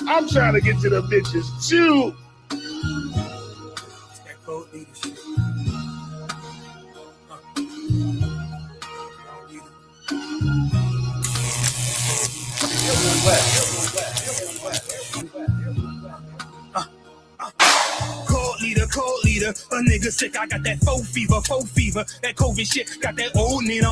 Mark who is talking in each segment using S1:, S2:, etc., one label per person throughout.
S1: I'm trying to get to the bitches too.
S2: That cold leadership. Cold leader, a nigga sick, I got that faux fever, that COVID shit, got that old Nina,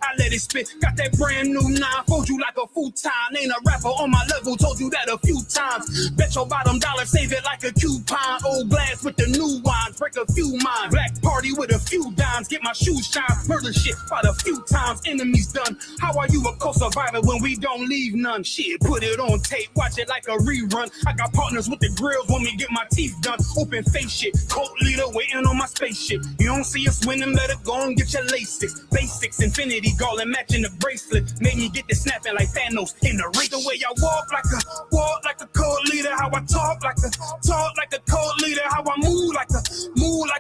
S2: I let it spit, got that brand new 9, fold you like a futon, ain't a rapper on my level, told you that a few times, bet your bottom dollar, save it like a coupon, old glass with the new wines, break a few minds, black party with a few dimes, get my shoes shine, murder shit, fight a few times, enemies done, how are you a co-survivor when we don't leave none, shit, put it on tape, watch it like a rerun, I got partners with the grills when me get my teeth done, open face shit, cult leader waiting on my spaceship. You don't see us winning, better go and get your Lasix. Basics, infinity garland matching the bracelet. Made me get this snapping like Thanos in the race. The way I walk like a cult leader. How I talk like a cult leader. How I move like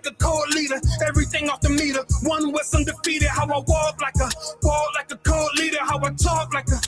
S2: a cult leader. Everything off the meter. One West undefeated. How I walk like a cult leader. How I talk like a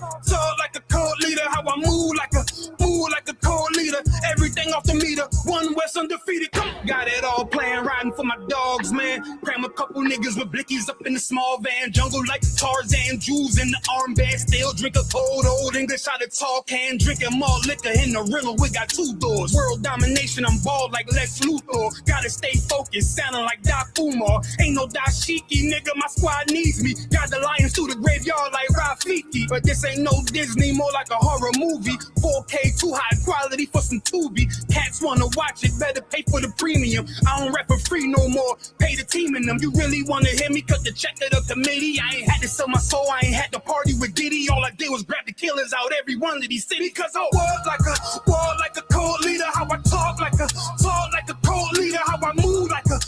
S2: cult leader. How I move like a cult leader. Everything off the meter. One West undefeated. Got it all playing, riding for my dogs, man. Cram a couple niggas with blickies up in the small van. Jungle like Tarzan, jewels in the armband. Still drink a cold old English out of tall can. Drinking more liquor in the rental, we got 2 doors. World domination, I'm bald like Lex Luthor. Gotta stay focused, sounding like Doc Umar. Ain't no dashiki, nigga, my squad needs me. Got the lions through the graveyard like Rafiki. But this ain't no Disney, more like a horror movie. 4K, too high quality for some Tubi. Cats wanna watch it, better pay for the premium. I don't rap for free no more, pay the team in them. You really wanna hear me cut the check to the committee? I ain't had to sell my soul, I ain't had to party with Diddy. All I did was grab the killers out every one of these cities. Cause I walk like a cold leader. How I talk like a cold leader. How I move like a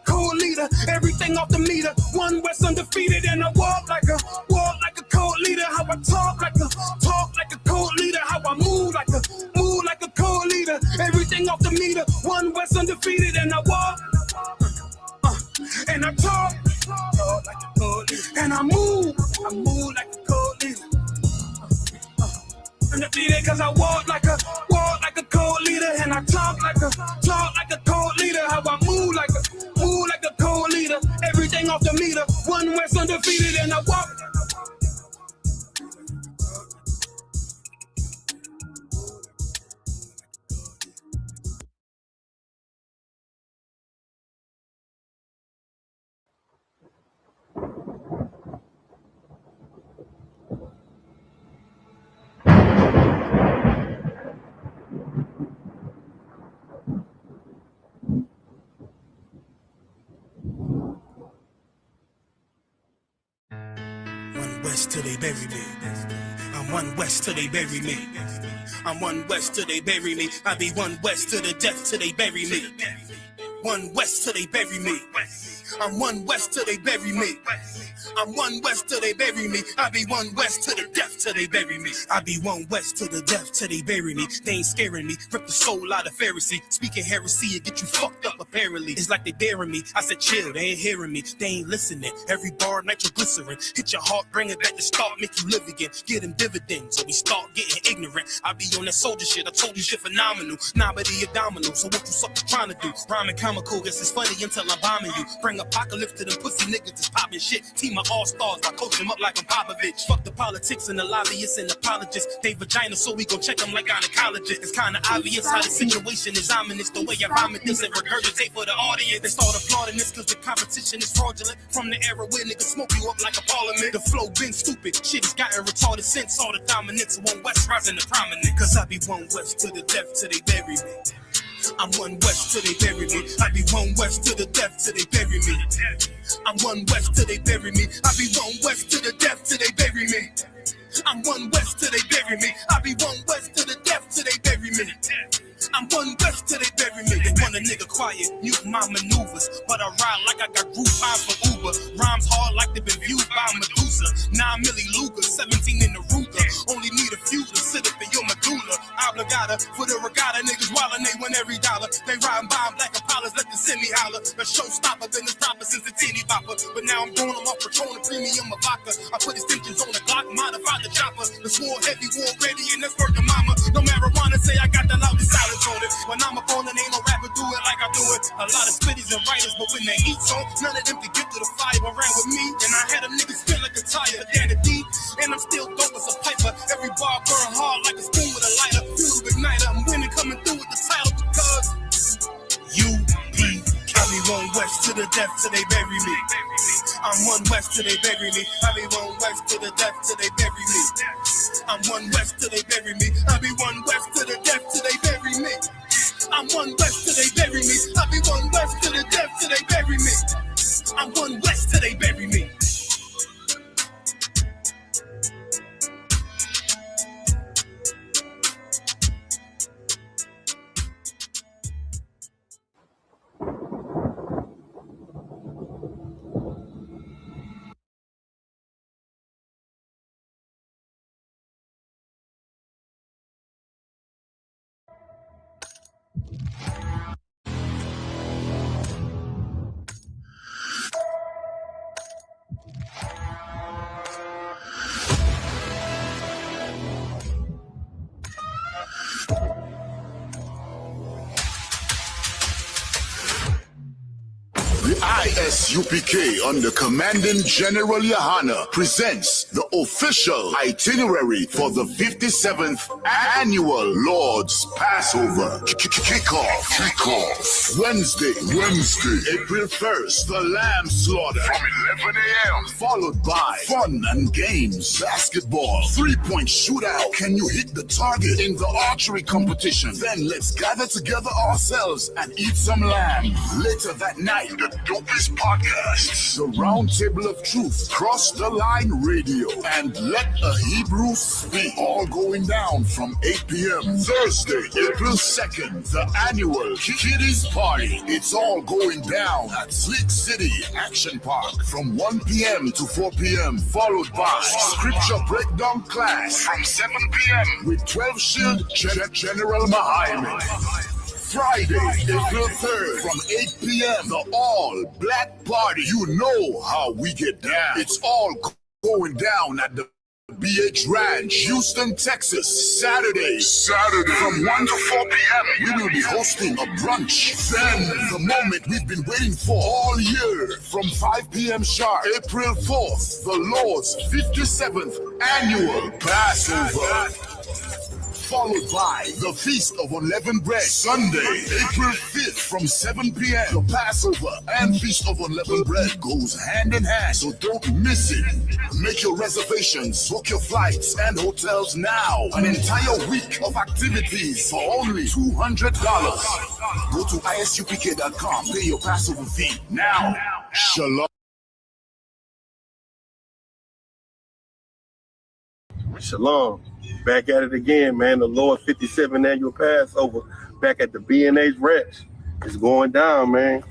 S2: cold leader. Everything off the meter, one West undefeated. And I walk like a cold leader. How I talk like a cold leader. How I move like a cold leader. Everything off the meter, one West undefeated. And I walk and I talk like a cold leader. And I move like a cold leader. Undefeated cause I walk like a cold leader. And I talk like a cold leader. How I move like a cold leader. Everything off the meter, one West undefeated. And I walk. West till they bury me. I'm one West till they bury me. I'm one West till they bury me. I be one West to the death till they bury me. One West till they bury me. I'm one West till they bury me. I'm one West till they bury me. I be one West to the death till they bury me. I be one West to the death till they bury me. They ain't scaring me. Rip the soul out of Pharisee. Speaking heresy and get you fucked up apparently. It's like they daring me. I said chill, they ain't hearing me. They ain't listening. Every bar nitroglycerin. Hit your heart, bring it back to start, make you live again. Get them dividends, or we start getting ignorant. I be on that soldier shit. I told you shit phenomenal. Nah, but he a domino. So what you suckers trying to do? Rhyming comical, guess it's funny until I'm bombing you. Bring apocalypse to them pussy niggas that's popping shit. Team of all-stars, I coach them up like I'm Popovich. Fuck the politics and the lobbyists and apologists. They vagina, so we gon' check them like gynecologists. It's kinda obvious how the situation is ominous. The way I vomit this and regurgitate for the audience. They start applauding this cause the competition is fraudulent. From the era where niggas smoke you up like a parliament. The flow been stupid, shit has gotten retarded since all the dominance of one West rising to prominence. Cause I be one West to the death till they bury me. I'm one West till they bury me. I be one West to the death till they bury me. I'm one West till they bury me. I be one West to the death till they bury me. I'm one West till they bury me. I be one West to the death till they bury me. I'm one West till they bury me. They want a nigga quiet, mute my maneuvers, but I ride like I got group eyes for Uber. Rhymes hard like they've been viewed by Medusa. 9 milli Luger, 17 in the Ruger. Only need a few to sit up in your medulla. Obligata for the regatta, niggas wildin', they win every dollar. They riding by black Impalas, let the semi holler. A showstopper, been a stopper since the teeny bopper. But now I'm I'm going, I'm off Patron, premium, a vodka. I put extensions on the Glock, modified the chopper. The swore heavy, war ready, and that's working, mama. No marijuana, say I got the loudest silence on it. When I'm up on it, ain't no rapper do it like I do it. A lot of spitties and writers, but when they heat on, none of them can get to the fire around with me. And I had a nigga spin like a tire, down the deep, and I'm still dope as a piper. Every bar burn hard like a spoon with a lighter. Fuel igniter, I'm winning, coming through with the title because U.P.K. I be one west to the death till they bury me. I'm one west till they bury me. I be one west to the death till they bury me. I'm one west till they bury me. I be one west to the death till they bury me. I'm one west till they bury me. I be one west to the death till they bury me. I'm one west till they bury me.
S1: The I.S.U.P.K under Commanding General YAHANNA presents the official itinerary for the 57th Annual Lord's Passover. Kickoff. Wednesday, April 1st, the lamb slaughter from 11 a.m. Followed by fun and games, basketball, three-point shootout. Can you hit the target in the archery competition? Then let's gather together ourselves and eat some lamb. Later that night, the dopest podcasts, the Round Table of Truth, Cross the Line Radio, and Let a Hebrew Speak. All going down from 8 p.m. Thursday, April 2nd, the annual Kiddies Party. It's all going down at Slick City Action Park from 1 p.m. to 4 p.m. Followed by Scripture Breakdown class from 7 p.m. with 12 Shield General Muhammad. Friday, April 3rd, from 8 p.m., the all-black party. You know how we get down. It's all going down at the BH Ranch, Houston, Texas, Saturday, from 1 to 4 p.m. We will be hosting a brunch. Then, the moment we've been waiting for all year, from 5 p.m. sharp, April 4th, the Lord's 57th Annual Passover. Followed by the Feast of Unleavened Bread, Sunday, April 5th from 7 p.m. The Passover and Feast of Unleavened Bread goes hand in hand, so don't miss it. Make your reservations, book your flights and hotels now. An entire week of activities for only $200. Go to ISUPK.com, pay your Passover fee now. Shalom.
S3: Shalom. Back at it again, man. The Lord 57 Annual Passover back at the B&H Ranch. It's going down, man.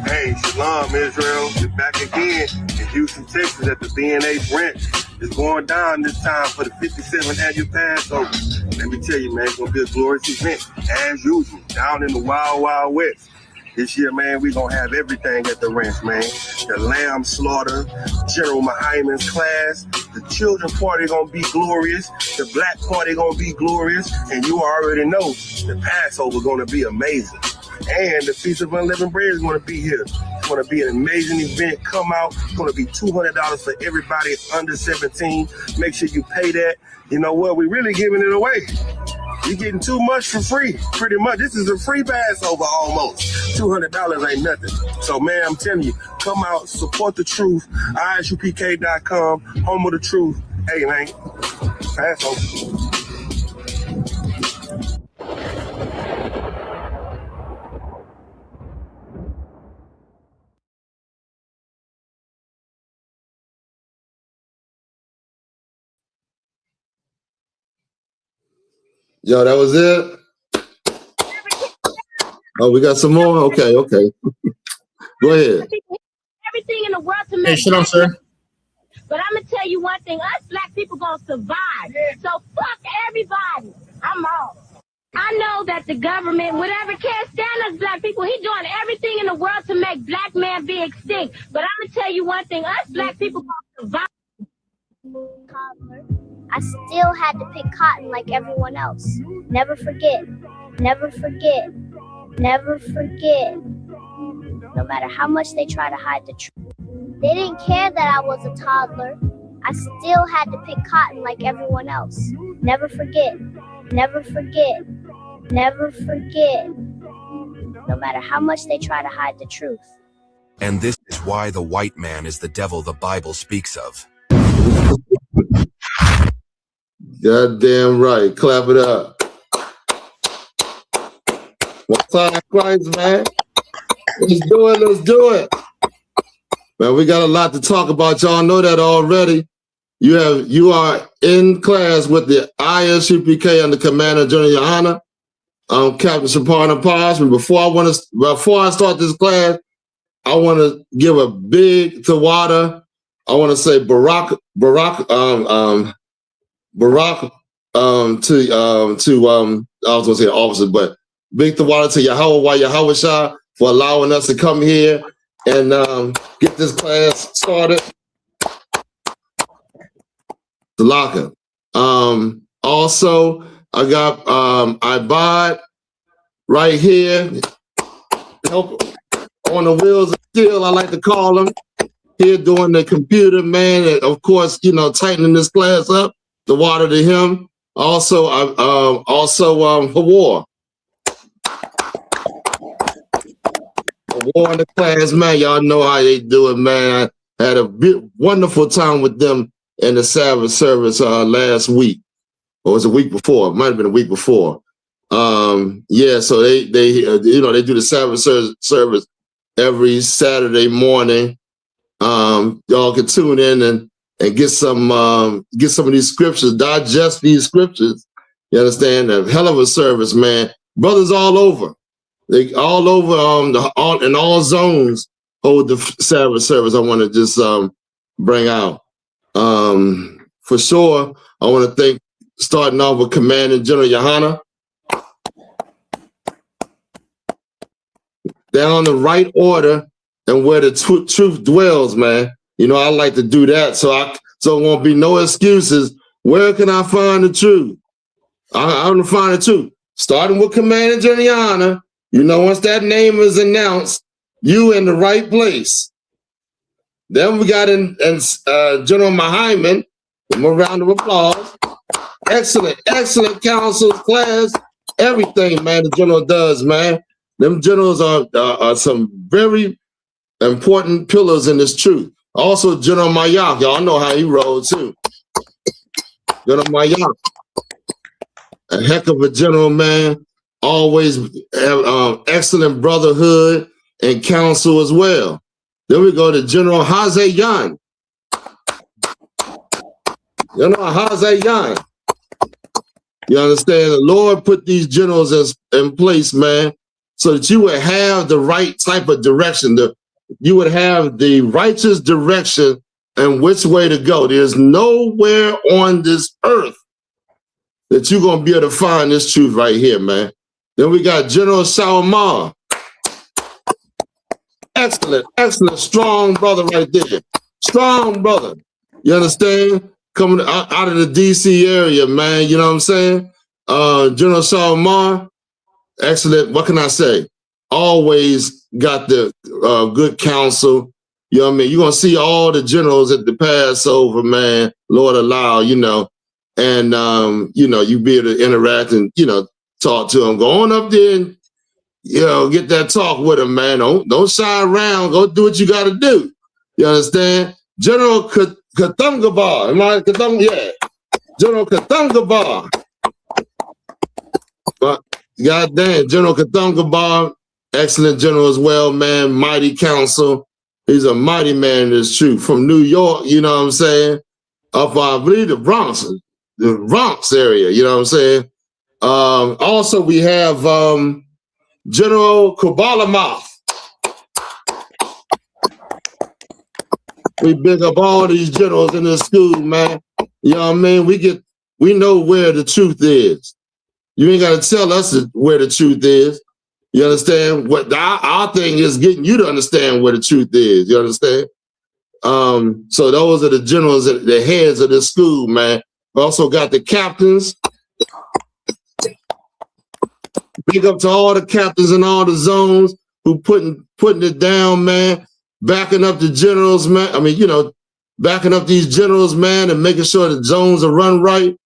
S3: Hey, Shalom, Israel. We're back again in Houston, Texas at the B&H Ranch. It's going down this time for the 57th Annual Passover. Let me tell you, man, it's going to be a glorious event, as usual, down in the Wild Wild West. This year, man, we're going to have everything at the ranch, man. The lamb slaughter, General Muhammad's class, the children party going to be glorious, the black party going to be glorious, and you already know the Passover going to be amazing. And the Feast of Unleavened Bread is going to be here. It's going to be an amazing event. Come out. It's going to be $200 for everybody under 17. Make sure you pay that. You know what? We're really giving it away. You're getting too much for free, pretty much. This is a free Passover almost. $200 ain't nothing. So, man, I'm telling you, come out, support the truth. ISUPK.com, home of the truth. Hey, man, Passover.
S4: Yo, that was it? Oh, we got some more? Okay. Go ahead.
S5: Everything in the world to make.
S6: Hey, Shalom, sir.
S5: But I'm gonna tell you one thing, us black people gonna survive. So fuck everybody. I'm off. I know that the government, whatever, can't stand us black people. He doing everything in the world to make black man be extinct. But I'm gonna tell you one thing, us black people gonna survive.
S6: I still had to pick cotton like everyone else. Never forget, never forget, never forget. No matter how much they try to hide the truth. They didn't care that I was a toddler. I still had to pick cotton like everyone else. Never forget, never forget, never forget. No matter how much they try to hide the truth.
S7: And this is why the white man is the devil the Bible speaks of.
S4: Goddamn right. Clap it up. One time, Christ, man. Let's do it. Let's do it. Man, we got a lot to talk about. Y'all know that already. You are in class with the I.S.U.P.K under Commander General YAHANNA. Captain Shaparna Paz. But before I start this class, I want to give a big Tawada. I want to say Barack to I was gonna say officers, but big Tawada to Yahweh Shah for allowing us to come here and get this class started. Talaka. Also, I got Ibad right here. Help on the wheels of steel, I like to call him. Here doing the computer, man. And of course, tightening this class up. The water to him. Also, Hawar. Hawar in the class, man. Y'all know how they do it, man. I had a wonderful time with them in the Sabbath service last week. Or was it a week before? It might have been a week before. Yeah, so they do the Sabbath service every Saturday morning. Y'all can tune in and get some of these scriptures, digest these scriptures. You understand? A hell of a service, man. Brothers all over. They all over in all zones hold the Sabbath service. I want to just bring out. For sure, I want to thank, starting off with Commander General YAHANNA. Down the right order and where the truth dwells, man. I like to do that, so it won't be no excuses. Where can I find the truth? I want to find the truth. Starting with Commander General YAHANNA, once that name is announced, you in the right place. Then we got in General Mahyman. Give him a round of applause. Excellent counsel, class, everything, man, the general does, man. Them generals are some very important pillars in this truth. Also, General Mayak, y'all know how he rolled too. General Mayak, a heck of a general, man. Always have excellent brotherhood and counsel as well. Then we go to General Hazayan. Hazayan. You understand? The Lord put these generals in place, man, so that you would have the right type of direction. You would have the righteous direction and which way to go. There's nowhere on this earth that you're going to be able to find this truth right here, man. Then we got General Shalamar. Excellent, strong brother right there. Strong brother. You understand? Coming out of the D.C. area, man. You know what I'm saying? General Shalamar, excellent. What can I say? Always got the good counsel. You know what I mean? You're going to see all the generals at the Passover, man. Lord allow, and, you be able to interact and, talk to them. Go on up there and, get that talk with them, man. Don't shy around. Go do what you got to do. You understand? General Kathungabar. Am I Kathung? Yeah. General Kathungabar. But goddamn, General Kathungabar, excellent general as well, man. Mighty counsel. He's a mighty man in this truth. From New York, you know what I'm saying? Up, I believe, the Bronx area, you know what I'm saying? Also, we have General Kubalamoth. We big up all these generals in this school, man. You know what I mean? We know where the truth is. You ain't got to tell us where the truth is. You understand? What our thing is getting you to understand where the truth is. You understand? So those are the generals, the heads of this school, man. We also got the captains. Big up to all the captains in all the zones who putting it down, man. Backing up the generals, man. I mean, you know, backing up these generals, man, and making sure the zones are run right.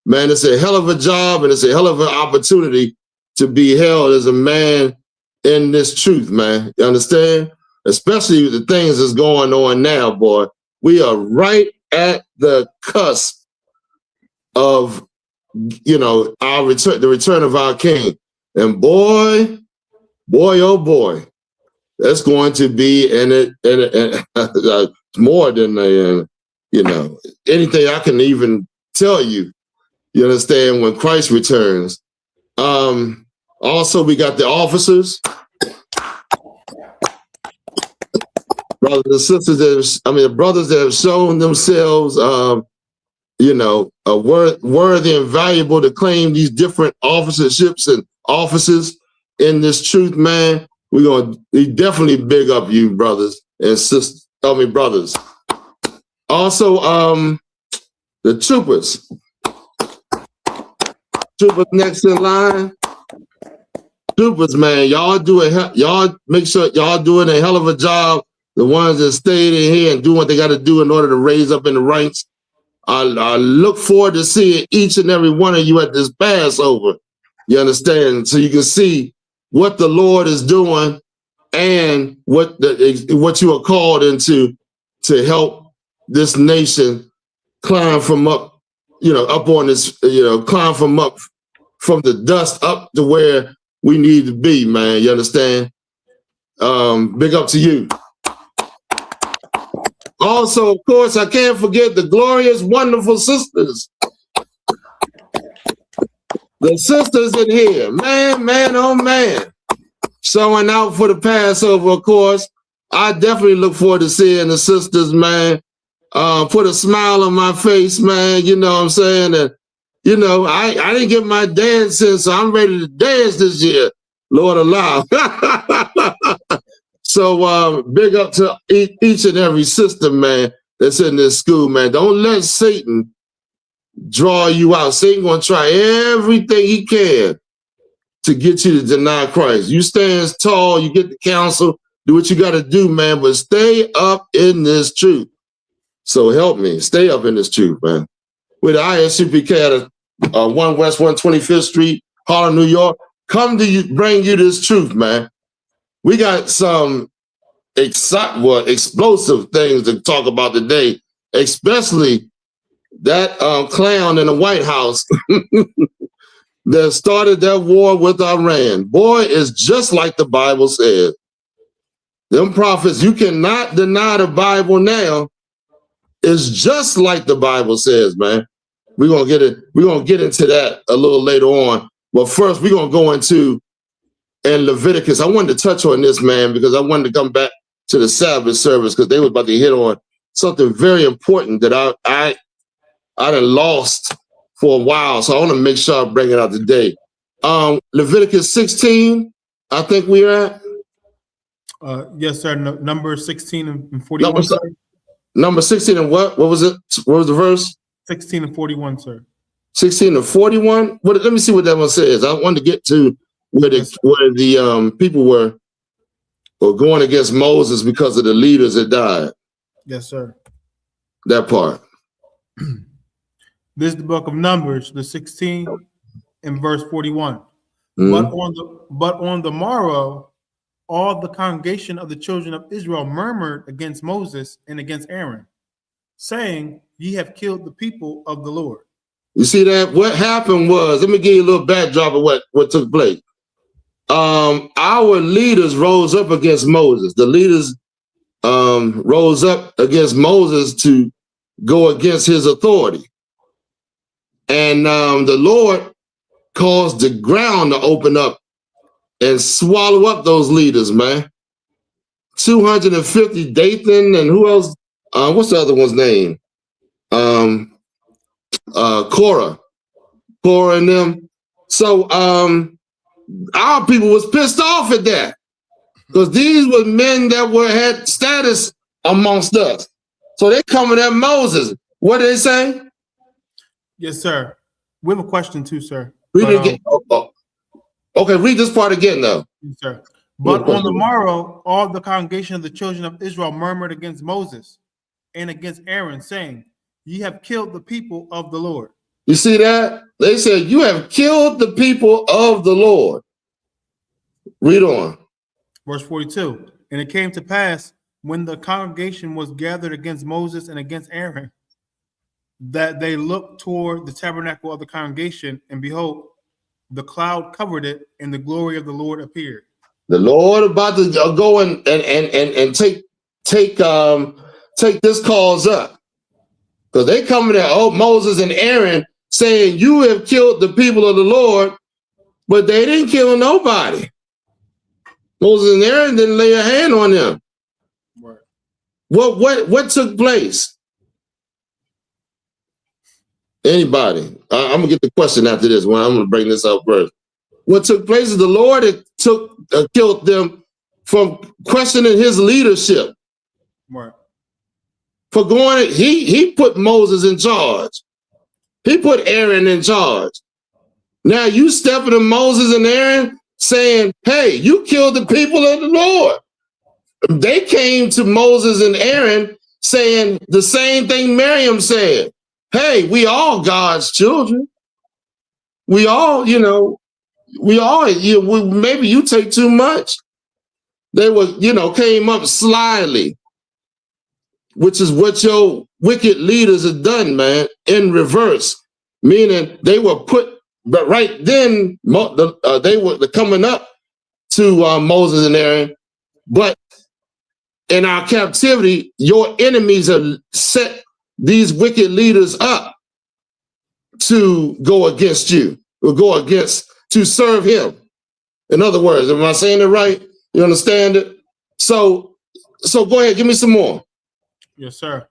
S4: Man, it's a hell of a job and it's a hell of an opportunity to be held as a man in this truth, man. You understand? Especially the things that's going on now, boy. We are right at the cusp of, you know, the return of our King. And boy, oh boy, that's going to be more than you know, anything I can even tell you. You understand, when Christ returns. Also, we got the officers, brothers and sisters the brothers that have shown themselves, you know, worthy and valuable to claim these different officerships and offices in this truth, man. We definitely big up you, brothers and sisters. Brothers. Also, the troopers. Troopers next in line. Troopers, man, y'all make sure y'all doing a hell of a job. The ones that stayed in here and do what they got to do in order to raise up in the ranks. I look forward to seeing each and every one of you at this Passover. You understand? So you can see what the Lord is doing and what you are called into to help this nation climb from up, you know, up on this, you know, climb from up from the dust up to where we need to be, man. You understand? Big up to you. Also, of course, I can't forget the glorious, wonderful sisters. The sisters in here, man, oh man. Showing out for the Passover, of course. I definitely look forward to seeing the sisters, man. Put a smile on my face, man. You know what I'm saying? And, you know, I didn't get my dance in, so I'm ready to dance this year. Lord allow. So big up to each and every sister, man, that's in this school, man. Don't let Satan draw you out. Satan gonna try everything he can to get you to deny Christ. You stand tall, you get the counsel, do what you gotta do, man, but stay up in this truth. So help me, stay up in this truth, man. With the I.S.U.P.K at 1 West 125th Street, Harlem, New York, come to you, bring you this truth, man. We got some explosive things to talk about today, especially that clown in the White House that started that war with Iran. Boy, it's just like the Bible says. Them prophets, you cannot deny the Bible now. It's just like the Bible says, man. We're gonna get into that a little later on. But first, we're gonna go into Leviticus. I wanted to touch on this, man, because I wanted to come back to the Sabbath service because they were about to hit on something very important that I done lost for a while. So I want to make sure I bring it out today. Leviticus 16, I think we're at.
S2: Yes, sir. Number 16 and 41.
S4: Number 16 and what? What was it? What was the verse?
S2: 16 and 41, sir.
S4: 16 and 41? Let me see what that one says. I wanted to get to where the people were going against Moses because of the leaders that died.
S2: Yes, sir.
S4: That part.
S2: This is the book of Numbers, the 16 and verse 41. But on the morrow, all the congregation of the children of Israel murmured against Moses and against Aaron, saying, "Ye have killed the people of the Lord."
S4: You see that? What happened was, let me give you a little backdrop of what took place. Our leaders rose up against Moses. The leaders rose up against Moses to go against his authority. And the Lord caused the ground to open up and swallow up those leaders, man. 250 Dathan and who else what's the other one's name? Korah and them. So our people was pissed off at that because these were men that had status amongst us. So they coming at Moses. What did they say?
S2: Yes, sir. We have a question too, sir.
S4: Read it again. Okay, read this part again, though.
S2: Yes, sir. But on the morrow, all the congregation of the children of Israel murmured against Moses and against Aaron, saying, "Ye have killed the people of the Lord."
S4: You see that? They said, "You have killed the people of the Lord." Read on.
S2: Verse 42. And it came to pass when the congregation was gathered against Moses and against Aaron, that they looked toward the tabernacle of the congregation, and behold, the cloud covered it, and the glory of the Lord appeared.
S4: The Lord about to go and take this cause up, because they coming at Moses and Aaron saying, "You have killed the people of the Lord," but they didn't kill nobody. Moses and Aaron didn't lay a hand on them.
S2: Right.
S4: What took place? Anybody? I'm gonna get the question after this one. I'm gonna bring this up first. What took place is the Lord had killed them from questioning his leadership.
S2: Right.
S4: For going, he put Moses in charge. He put Aaron in charge. Now you stepping to Moses and Aaron saying, "Hey, you killed the people of the Lord." They came to Moses and Aaron saying the same thing Miriam said. "Hey, we all God's children. We all, maybe you take too much." They were, came up slyly, which is what your wicked leaders have done, man, in reverse. Meaning they were but right then, they were coming up to Moses and Aaron, but in our captivity, your enemies have set these wicked leaders up to go against you, or to serve him. In other words, am I saying it right? You understand it? So go ahead, give me some more.
S2: Yes, sir.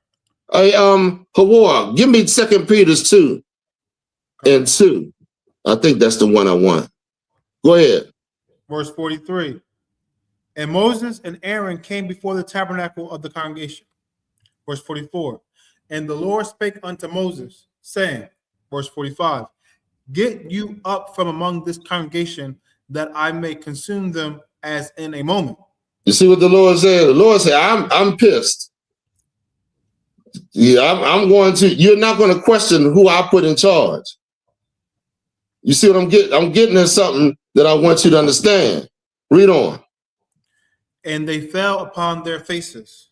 S4: Hawar, give me 2 Peter 2:2. I think that's the one I want. Go ahead.
S2: Verse 43. And Moses and Aaron came before the tabernacle of the congregation. Verse 44. And the Lord spake unto Moses, saying, verse 45, "Get you up from among this congregation, that I may consume them as in a moment."
S4: You see what the Lord said? The Lord said, I'm pissed. Yeah, you're not going to question who I put in charge. You see what I'm getting? I'm getting at something that I want you to understand. Read on.
S2: And they fell upon their faces.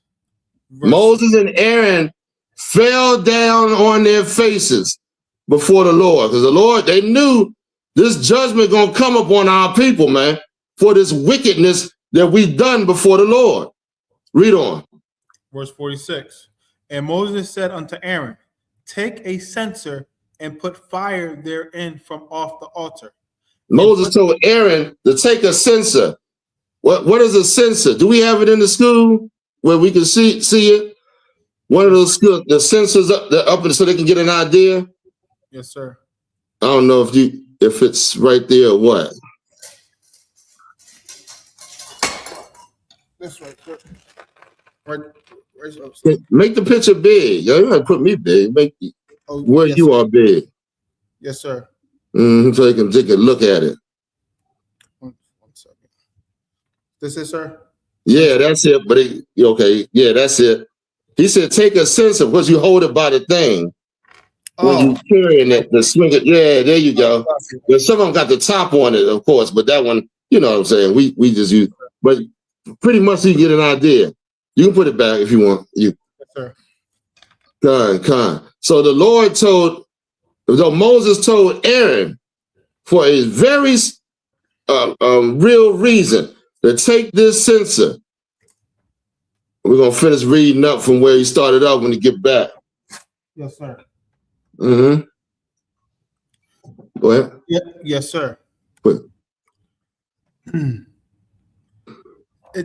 S4: Moses and Aaron fell down on their faces before the Lord, because the Lord, they knew this judgment going to come upon our people, man, for this wickedness that we've done before the Lord. Read on.
S2: Verse 46. And Moses said unto Aaron, "Take a censer and put fire therein from off the altar."
S4: Moses told Aaron to take a censer. What is a censer? Do we have it in the school where we can see it? One of those the censers up so they can get an idea.
S2: Yes, sir.
S4: I don't know if it's right there or what.
S2: That's right. Right.
S4: Make the picture big. You gotta put me big. Make where you are big.
S2: Yes, sir.
S4: So they can take a look at it.
S2: One second. This is, sir?
S4: Yeah, that's it. But okay. Yeah, that's it. He said, take a censer because you hold it by the thing. When you carrying it, the swing it. Yeah, there you go. Well, some of them got the top on it, of course, but that one, you know what I'm saying? We just use, but pretty much you get an idea. You can put it back if you want. Yes,
S2: sir.
S4: Con. So the Lord Moses told Aaron for a very real reason to take this censer. We're going to finish reading up from where he started out when he get back.
S2: Yes, sir.
S4: Mm-hmm. Go ahead.
S2: Yes, sir.
S4: Quick.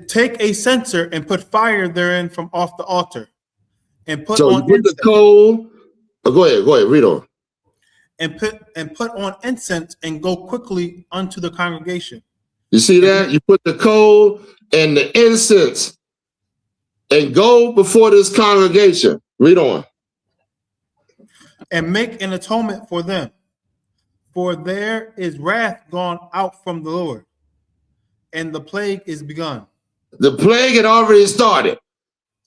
S2: Take a censer and put fire therein from off the altar, and put
S4: So
S2: on
S4: you put the
S2: incense,
S4: coal. Oh, go ahead, read on.
S2: and put on incense and go quickly unto the congregation.
S4: You see that? You put the coal and the incense and go before this congregation. Read on.
S2: And make an atonement for them, for there is wrath gone out from the Lord, and the plague is begun.
S4: The plague had already started.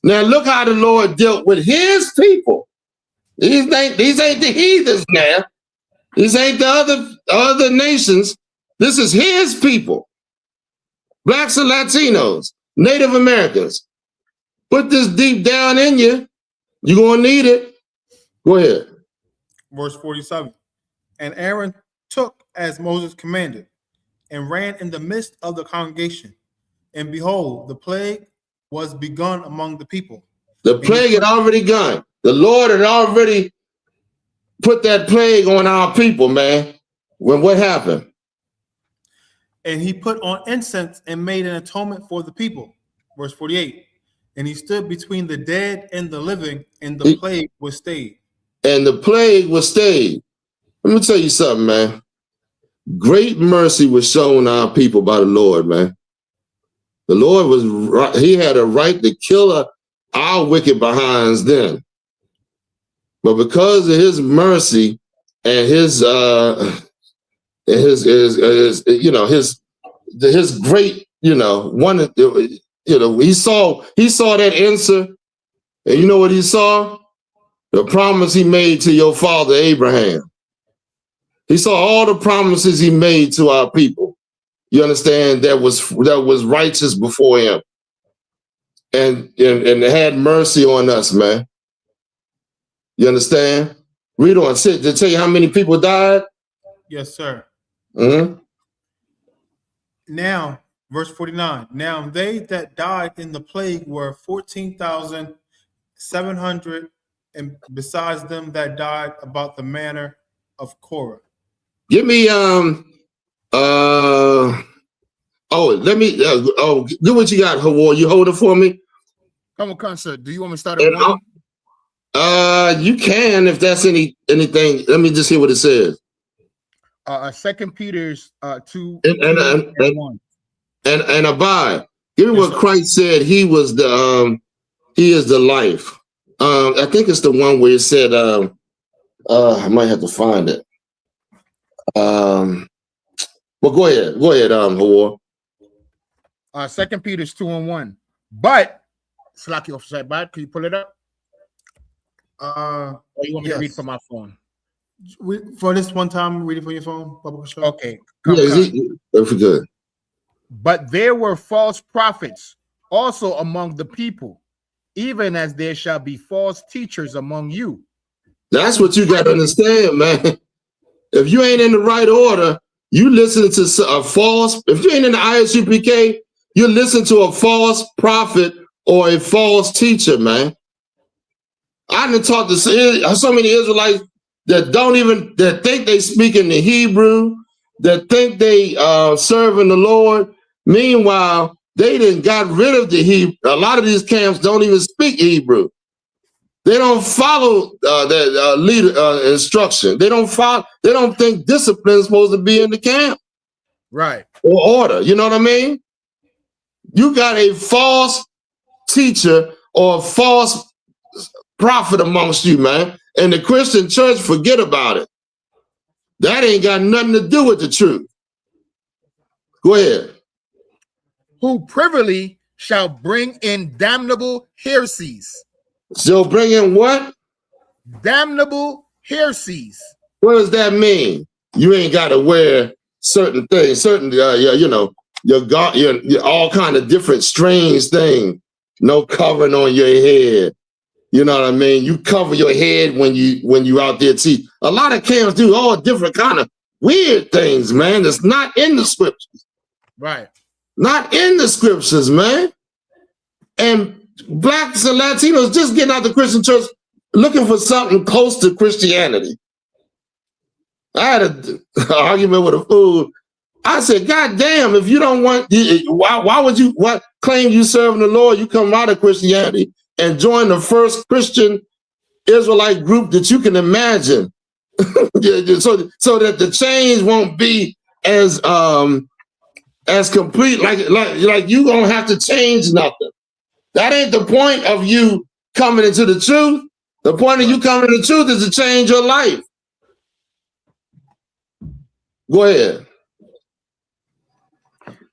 S4: Now look how the Lord dealt with his people. These ain't the heathens now. These ain't the other nations. This is his people. Blacks and Latinos, Native Americans. Put this deep down in you. You're going to need it. Go ahead.
S2: Verse 47. And Aaron took as Moses commanded, and ran in the midst of the congregation. And behold, the plague was begun among the people.
S4: The plague had already gone. The Lord had already put that plague on our people, man. When what happened?
S2: And he put on incense and made an atonement for the people. Verse 48. And he stood between the dead and the living, and the plague was stayed.
S4: And the plague was stayed. Let me tell you something, man. Great mercy was shown our people by the Lord, man. The Lord was right. He had a right to kill our wicked behinds then. But because of his mercy and his great, he saw that answer, and you know what he saw? The promise he made to your father Abraham. He saw all the promises he made to our people. You understand? That was righteous before him, and had mercy on us, man. You understand? Read on. Did it tell you how many people died?
S2: Yes, sir.
S4: Mm-hmm.
S2: Now, verse 49. Now they that died in the plague were 14,700, and besides them that died about the manner of Korah.
S4: Give me do what you got, Hawar. You hold it for me.
S8: Come on, concert. Do you want me to start at one?
S4: You can if that's anything. Let me just hear what it says.
S8: 2 Peter's 2
S4: and
S8: 1.
S4: And abide. Give me what Christ said. He was he is the life. I think it's the one where it said I might have to find it. Well, go ahead, Hawar.
S8: 2 Peter's 2 and 1. But slack you off side bad. Can you pull it up? Or you want me to read from my phone?
S2: For this one time, read it from your phone.
S8: Okay.
S4: That's good.
S8: But there were false prophets also among the people, even as there shall be false teachers among you.
S4: That's what you got to understand, man. If you ain't in the right order, you listen to a false. If you ain't in the I.S.U.P.K, you listen to a false prophet or a false teacher, man. I done talked to so many Israelites that think they speak in the Hebrew, that think they serving the Lord. Meanwhile, they done got rid of the Hebrew. A lot of these camps don't even speak Hebrew. They don't follow that leader instruction. They don't follow. They don't think discipline is supposed to be in the camp,
S8: right?
S4: Or order. You know what I mean? You got a false teacher or a false prophet amongst you, man. And the Christian church, forget about it. That ain't got nothing to do with the truth. Go ahead.
S8: Who privily shall bring in damnable heresies.
S4: So bring in what?
S8: Damnable heresies.
S4: What does that mean? You ain't got to wear certain things, you're all kind of different strange things. No covering on your head. You know what I mean? You cover your head when you out there. See, a lot of camps do all different kind of weird things, man. That's not in the scriptures.
S8: Right.
S4: Not in the scriptures, man. And blacks and Latinos just getting out the Christian church looking for something close to Christianity. I had an argument with a fool. I said, God damn, if you don't want, why would you claim you serving the Lord? You come out of Christianity and join the first Christian Israelite group that you can imagine. so that the change won't be as complete, like you gonna have to change nothing. That ain't the point of you coming into the truth. The point of you coming to the truth is to change your life. Go ahead.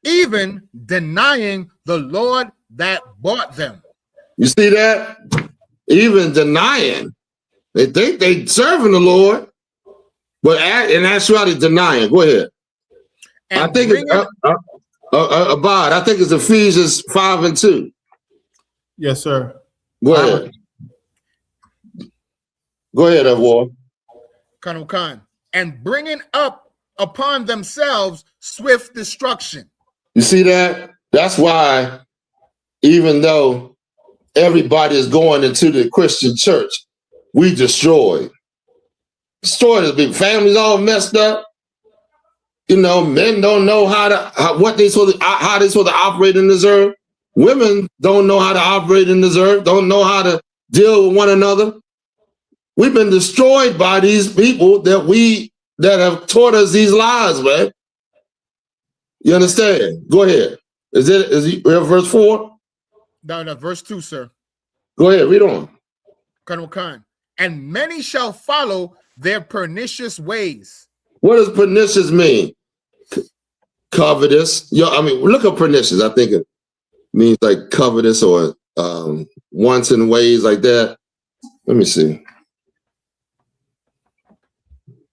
S8: Even denying the Lord that bought them.
S4: You see that? Even denying. They think they serving the Lord, but in actuality denying. Go ahead. And I think it's Abad. I think it's Ephesians 5 and 2.
S9: Yes, sir.
S4: Go ahead. Go ahead, Awar.
S8: Colonel Khan. And bringing up upon themselves swift destruction.
S4: You see that? That's why, even though everybody is going into the Christian church, we destroyed. Destroyed as big families all messed up. You know, men don't know how they supposed to operate in this earth. Women don't know how to operate in this earth, don't know how to deal with one another. We've been destroyed by these people that have taught us these lies, man. You understand? Go ahead. Is it verse 4?
S8: No, verse 2, sir.
S4: Go ahead, read on.
S8: Colonel Khan. And many shall follow their pernicious ways.
S4: What does pernicious mean? Covetous. I mean, look up pernicious. I think it means like covetous or wanton ways like that. Let me see.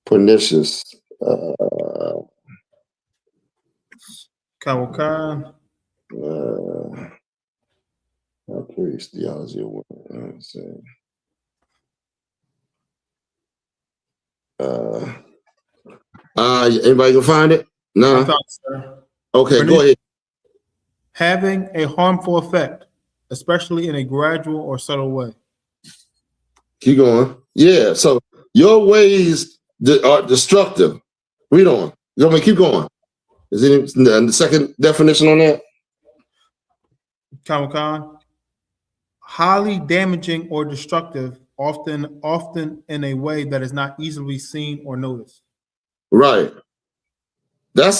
S4: Pernicious.
S9: Kawakan.
S4: Priest theology. Anybody can find it? No. Okay, go ahead.
S9: Having a harmful effect, especially in a gradual or subtle way.
S4: Keep going. Yeah. So your ways are destructive. Read on. You want me to keep going? Is it the second definition on that?
S9: Kawakan. Highly damaging or destructive, often in a way that is not easily seen or noticed.
S4: Right. That's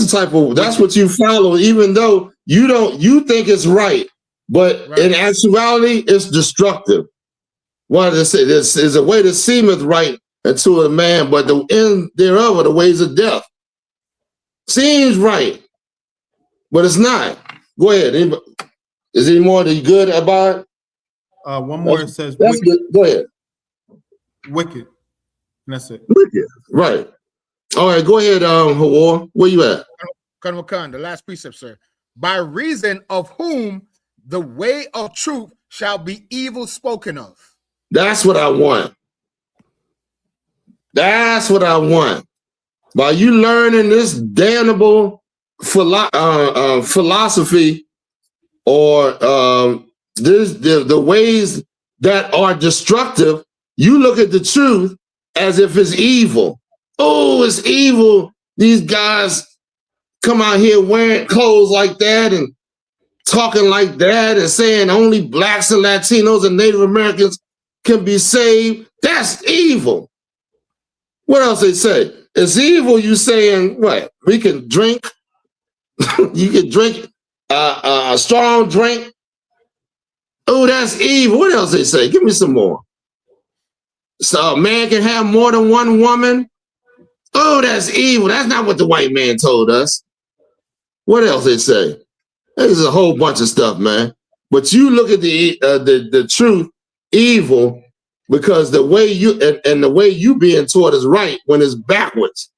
S4: what you follow, even though you think it's right, but in actuality, it's destructive. What does it say? This is a way that seemeth right unto a man, but the end thereof are the ways of death. Seems right, but it's not. Go ahead. Is there any more that you good about?
S9: One more, it says
S4: wicked. Good. Go ahead.
S9: Wicked. And that's it.
S4: Wicked. Right. All right, go ahead, Hawar. Where you at?
S8: Colonel Khan, the last precept, sir. By reason of whom the way of truth shall be evil spoken of.
S4: That's what I want. That's what I want. By you learning this damnable philosophy or the ways that are destructive, you look at the truth as if it's evil. Oh, it's evil. These guys come out here wearing clothes like that and talking like that and saying only blacks and Latinos and Native Americans can be saved. That's evil. What else they say? It's evil. You saying what? We can drink. You can drink a strong drink. Oh, that's evil. What else they say? Give me some more. So a man can have more than one woman. Oh, that's evil. That's not what the white man told us. What else they say? There's a whole bunch of stuff, man. But you look at the truth, evil, because the way you and the way you being taught is right when it's backwards.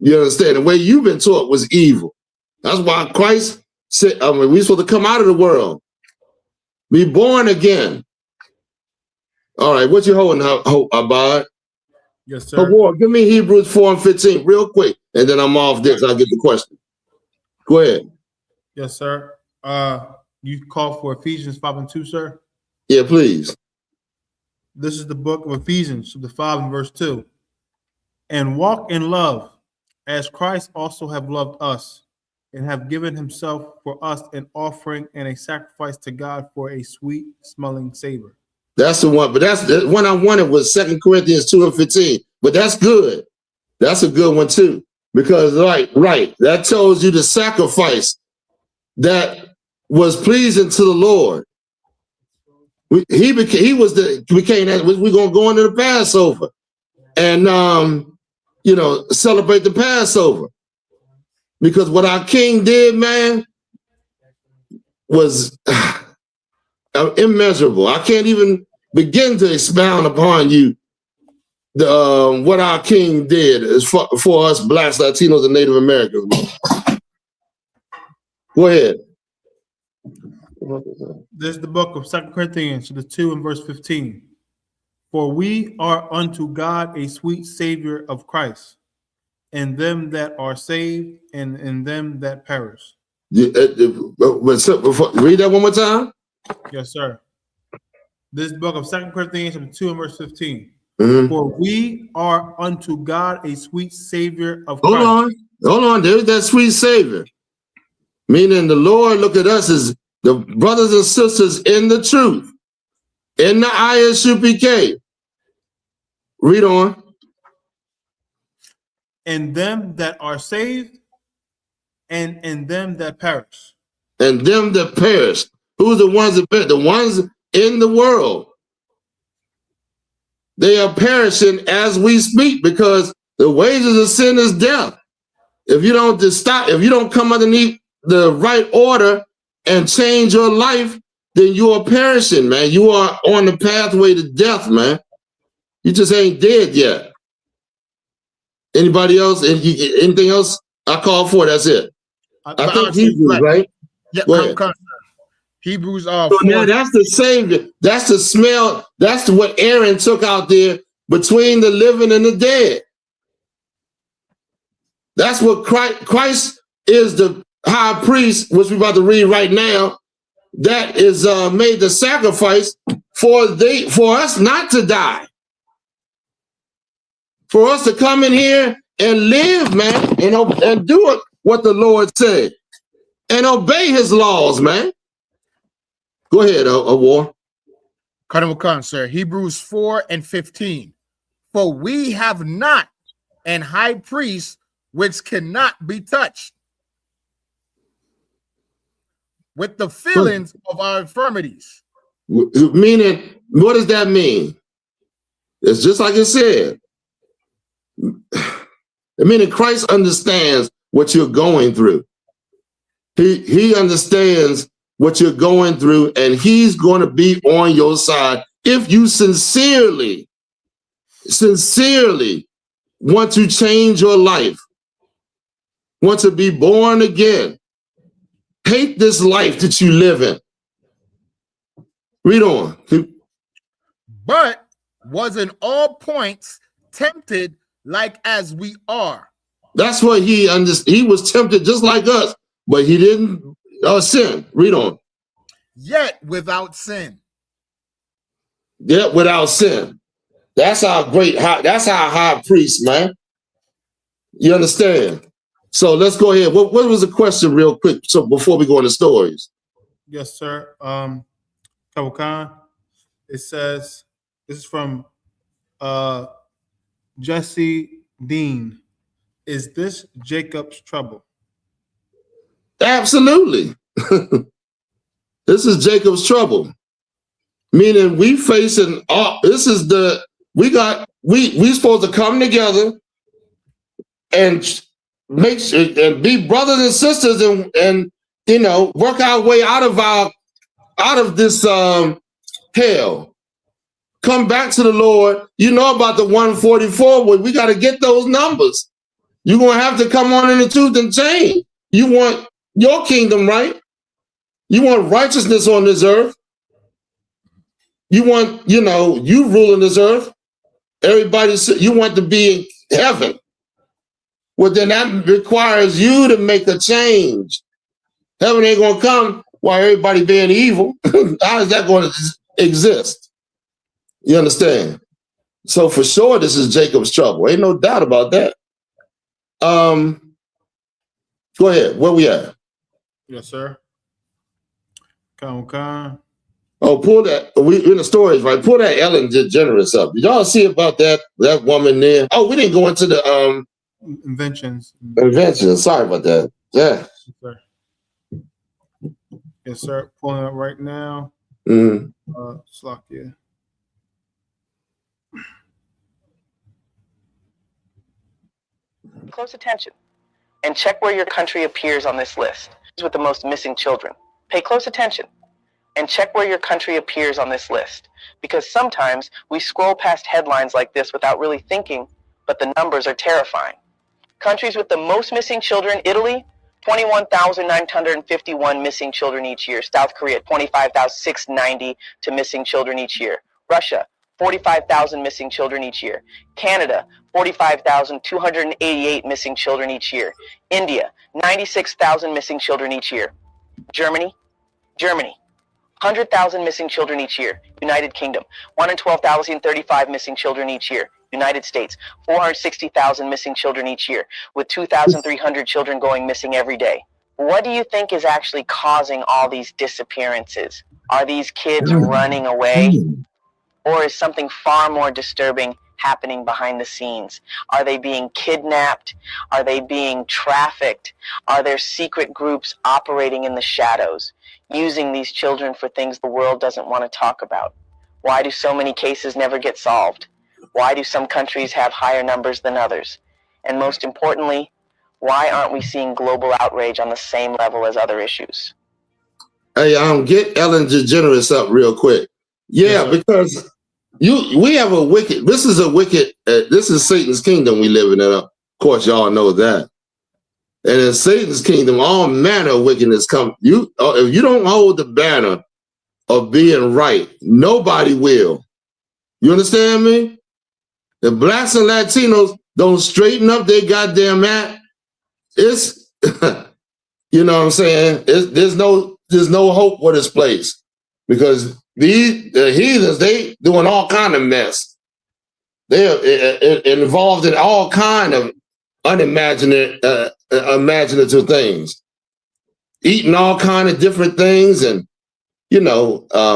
S4: You understand? The way you've been taught was evil. That's why Christ said, we're supposed to come out of the world, be born again. All right, what you holding, Abad?
S9: Yes, sir.
S4: Give me Hebrews 4 and 15 real quick, and then I'm off this. I'll get the question. Go ahead.
S9: Yes, sir. You call for Ephesians 5 and 2, sir?
S4: Yeah, please.
S9: This is the book of Ephesians, the 5 and verse 2. And walk in love, as Christ also have loved us, and have given himself for us an offering and a sacrifice to God for a sweet smelling savor.
S4: That's the one, but that's the one I wanted was 2 Corinthians 2:15. But that's good. That's a good one too. Because right, that tells you the sacrifice that was pleasing to the Lord. We're gonna go into the Passover and celebrate the Passover. Because what our King did, man, was immeasurable. I can't even begin to expound upon you what our King did is for us Blacks, Latinos, and Native Americans. Go ahead.
S9: This is the book of 2 Corinthians, the 2 and verse 15. For we are unto God a sweet Savior of Christ, and them that are saved, and in them that perish.
S4: Read that one more time.
S9: Yes, sir. This is the book of 2 Corinthians, 2 and verse 15.
S4: Mm-hmm.
S9: For we are unto God a sweet Savior of Christ.
S4: Hold on. There's that sweet Savior. Meaning the Lord look at us as the brothers and sisters in the truth, in the I.S.U.P.K. Read on.
S9: And them that are saved, and in them that perish.
S4: And them that perish. Who's the ones that perish? The ones in the world. They are perishing as we speak because the wages of sin is death. If you don't if you don't come underneath the right order and change your life, then you are perishing, man. You are on the pathway to death, man. You just ain't dead yet. Anybody else? Anything else I call for? That's it. I think Hebrews, right?
S8: Yeah, Hebrews are.
S4: So now that's the Savior. That's the smell. That's what Aaron took out there between the living and the dead. That's what Christ is, the high priest, which we're about to read right now. That is made the sacrifice for us not to die, for us to come in here and live, man, and do what the Lord said and obey His laws, man. Go ahead, War.
S8: Colonel Khan, sir. Hebrews 4 and 15. For we have not an high priest which cannot be touched with the feelings of our infirmities.
S4: Meaning, what does that mean? It's just like it said. Meaning Christ understands what you're going through. He understands what you're going through, and He's going to be on your side if you sincerely want to change your life, want to be born again, hate this life that you live in. Read on.
S8: But was in all points tempted like as we are.
S4: That's what he understood. He was tempted just like us, but he didn't sin. Read on.
S8: Yet without sin.
S4: Yet without sin. That's our high priest, man. You understand? So let's go ahead. What was the question real quick? So before we go into stories.
S9: Yes, sir. Khan, it says, this is from Jesse Dean. Is this Jacob's trouble?
S4: Absolutely. This is Jacob's trouble. Meaning we facing this is we supposed to come together and make sure and be brothers and sisters and work our way out of this hell. Come back to the Lord. You know about the 144, but we got to get those numbers. You're going to have to come on in the truth and change. You want your kingdom, right? You want righteousness on this earth. You want, you ruling this earth. Everybody, you want to be in heaven. Well, then that requires you to make a change. Heaven ain't going to come while everybody being evil. How is that going to exist? You understand? So for sure, this is Jacob's trouble. Ain't no doubt about that. Go ahead. Where we at?
S9: Yes, sir. Con.
S4: Oh, pull that. We in the stories, right? Pull that Ellen DeGeneres up. Did y'all see about that woman there? Oh, we didn't go into the
S9: inventions.
S4: Sorry about that. Yeah.
S9: Yes, sir. Yes, sir. Pulling up right now. Slovakia.
S10: Close attention and check where your country appears on this list. With the most missing children. Pay close attention and check where your country appears on this list, because sometimes we scroll past headlines like this without really thinking, but the numbers are terrifying. Countries with the most missing children: Italy, 21,951 missing children each year. South Korea, 25,690 to missing children each year. Russia, 45,000 missing children each year. Canada, 45,288 missing children each year. India, 96,000 missing children each year. Germany, 100,000 missing children each year. United Kingdom, 1 in 12,035 missing children each year. United States, 460,000 missing children each year, with 2,300 children going missing every day. What do you think is actually causing all these disappearances? Are these kids running away? Or is something far more disturbing happening behind the scenes? Are they being kidnapped? Are they being trafficked? Are there secret groups operating in the shadows, using these children for things the world doesn't want to talk about? Why do so many cases never get solved? Why do some countries have higher numbers than others? And most importantly, why aren't we seeing global outrage on the same level as other issues?
S4: Hey, get Ellen DeGeneres up real quick. Yeah, because we have a wicked. This is a wicked. This is Satan's kingdom we live in. Of course, y'all know that. And in Satan's kingdom, all manner of wickedness come. If you don't hold the banner of being right, nobody will. You understand me? The blacks and Latinos don't straighten up their goddamn act. It's, you know what I'm saying? There's no hope for this place, because the heathens, they doing all kind of mess. They're involved in all kind of unimaginative imaginative things, eating all kind of different things, and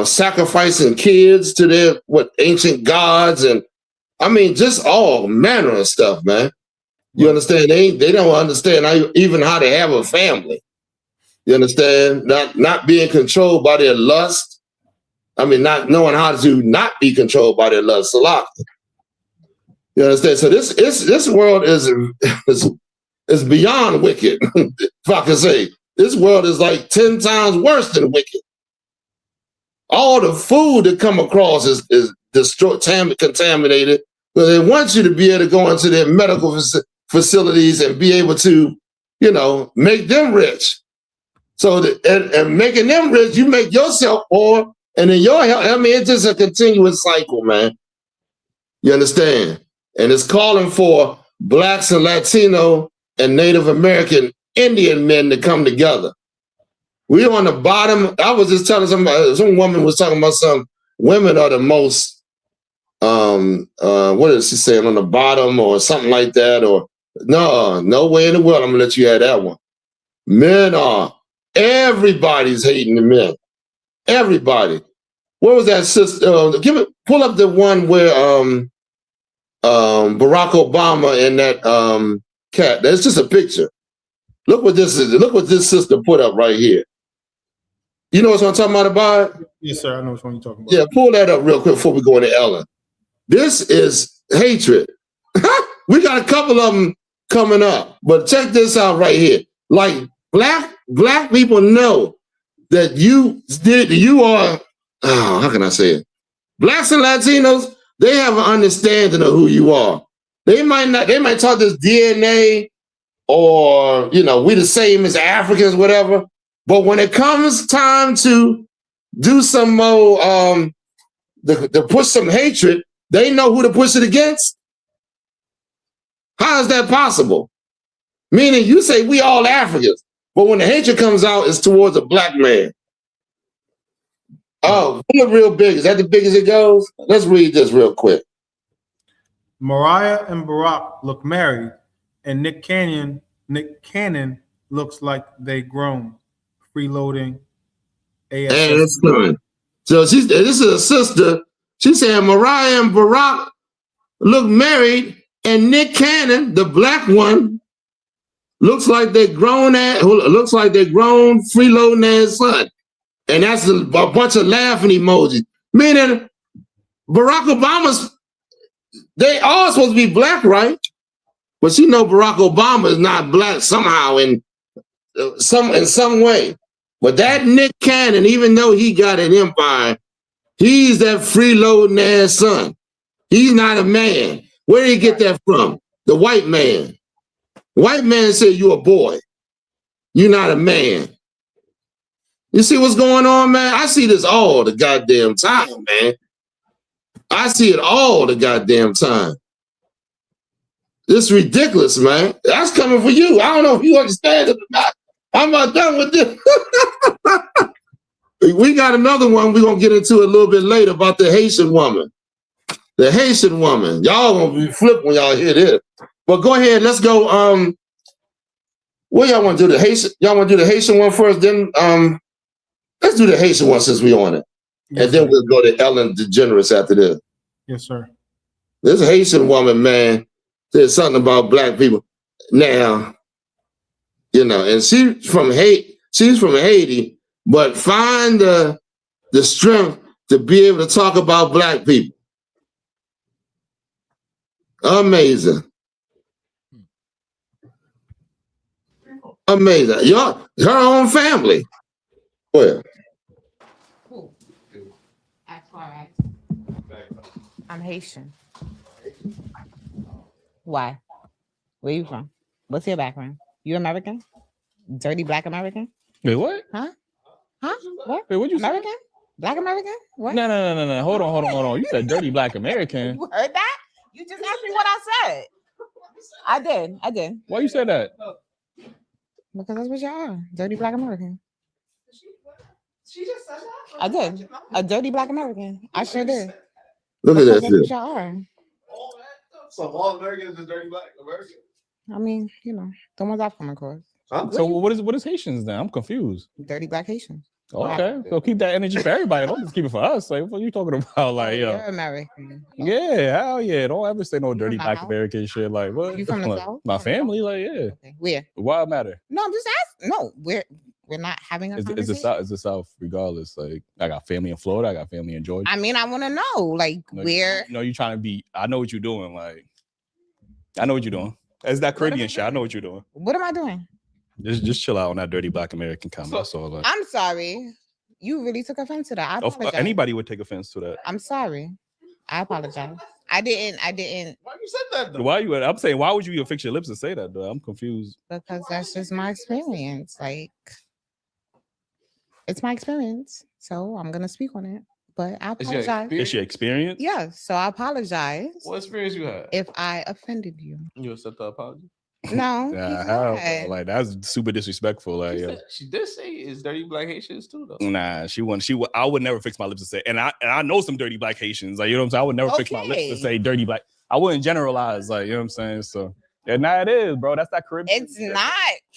S4: sacrificing kids to their ancient gods, and I mean just all manner of stuff, man. You understand? They don't understand even how to have a family. You understand? Not being controlled by their lust. I mean, not knowing how to not be controlled by their lust. Salah. You understand? So this world is beyond wicked. If I can say, this world is like 10 times worse than wicked. All the food that come across is destroyed, contaminated. But they want you to be able to go into their medical facilities and be able to, make them rich. So and making them rich, you make yourself poor, and then your health. I mean, it's just a continuous cycle, man. You understand? And it's calling for blacks and Latino and Native American Indian men to come together. We're on the bottom. I was just telling somebody, some woman was talking about some women are the most, what is she saying, on the bottom or something like that? Or no way in the world I'm gonna let you have that one. Men are, everybody's hating the men. Everybody. What was that sister? Pull up the one where Barack Obama and that cat. That's just a picture. Look what this is. Look what this sister put up right here. You know what I'm talking about?
S9: Yes, sir. I know which one you're talking about.
S4: Yeah, pull that up real quick before we go into Ellen. This is hatred. We got a couple of them coming up, but check this out right here. Like black people know that you are. Oh, how can I say it? Blacks and Latinos, they have an understanding of who you are. They might talk this DNA or we the same as Africans, whatever. But when it comes time to do some more, to push some hatred, they know who to push it against. How is that possible? Meaning you say we all Africans, but when the hatred comes out, it's towards a black man. Oh, look real big. Is that the biggest it goes? Let's read this real quick.
S9: Mariah and Barack look married, and Nick Cannon looks like they grown. Freeloading.
S4: And so this is a sister. She said Mariah and Barack look married, and Nick Cannon, the black one, looks like they grown freeloading ass son. And that's a bunch of laughing emojis. Meaning Barack Obama's, they all supposed to be black, right? But you know Barack Obama is not black somehow in some way. But that Nick Cannon, even though he got an empire, he's that freeloading ass son. He's not a man. Where did he get that from? The white man. White man said you're a boy. You're not a man. You see what's going on, man? I see this all the goddamn time, man. I see it all the goddamn time. This is ridiculous, man. That's coming for you. I don't know if you understand it or not. I'm not done with this. We got another one we're going to get into a little bit later about the Haitian woman. The Haitian woman. Y'all going to be flipped when y'all hear this. But go ahead. Let's go. What y'all want to do? The Haitian? Y'all want to do the Haitian one first? Then let's do the Haitian one since we on it. Yes, and then we'll go to Ellen DeGeneres after this.
S9: Yes, sir.
S4: This Haitian woman, man, said something about black people. Now, you know, and she's from Haiti, but find the strength to be able to talk about black people. Amazing. Amazing. Her own family. Well,
S11: I'm Haitian. Why? Where you from? What's your background? You American? Dirty black American?
S12: Wait, what?
S11: Huh? What?
S12: Wait, what you
S11: American?
S12: say?
S11: Black American? What?
S12: No. Hold on. You said dirty black American.
S11: You heard that? You just asked me what I said. I did.
S12: Why you said that?
S11: Because that's what y'all are. Dirty black American.
S13: She just said that?
S11: I did. A dirty black American. I sure did.
S4: Look at that.
S11: That's what y'all are.
S13: So all Americans is dirty black Americans?
S11: I mean, you know, the ones I've come across.
S12: So what is Haitians then? I'm confused.
S11: Dirty black Haitians.
S12: Okay, so keep that energy for everybody. Don't just keep it for us. Like, what are you talking about? Like,
S11: You're American.
S12: Yeah, hell yeah. Don't ever say no dirty black
S11: South?
S12: American shit. Like, what?
S11: You from the
S12: Like,
S11: South?
S12: my family, like, yeah.
S11: Okay. Where?
S12: Why it matter?
S11: No, I'm just asking. No, we're not having a conversation.
S12: It's the South, regardless. Like, I got family in Florida. I got family in Georgia.
S11: I mean, I want to know, like, where.
S12: You know, you trying to be. I know what you're doing. Like, I know what you're doing. It's that Caribbean shit. I know what you're doing.
S11: What am I doing?
S12: Just chill out on that dirty black American comment. That's all. Like,
S11: I'm sorry. You really took offense to that. I apologize.
S12: Anybody would take offense to that.
S11: I'm sorry. I apologize. I didn't.
S13: Why you said that though?
S12: Why you? I'm saying, why would you even fix your lips and say that though? I'm confused.
S11: Because that's just my experience. Like, it's my experience. So I'm gonna speak on it. But I apologize.
S12: It's your experience?
S11: Yeah. So I apologize.
S13: What experience you had?
S11: If I offended you.
S13: You accept the apology?
S11: No.
S12: Like that's super disrespectful. Like,
S13: She did say it's dirty black Haitians too, though.
S12: Nah, I would never fix my lips to say, and I know some dirty black Haitians. Like, you know what I'm saying? I would never fix my lips to say dirty black. I wouldn't generalize, like, you know what I'm saying? So yeah, nah, it is, bro. That's that Caribbean.
S11: It's not.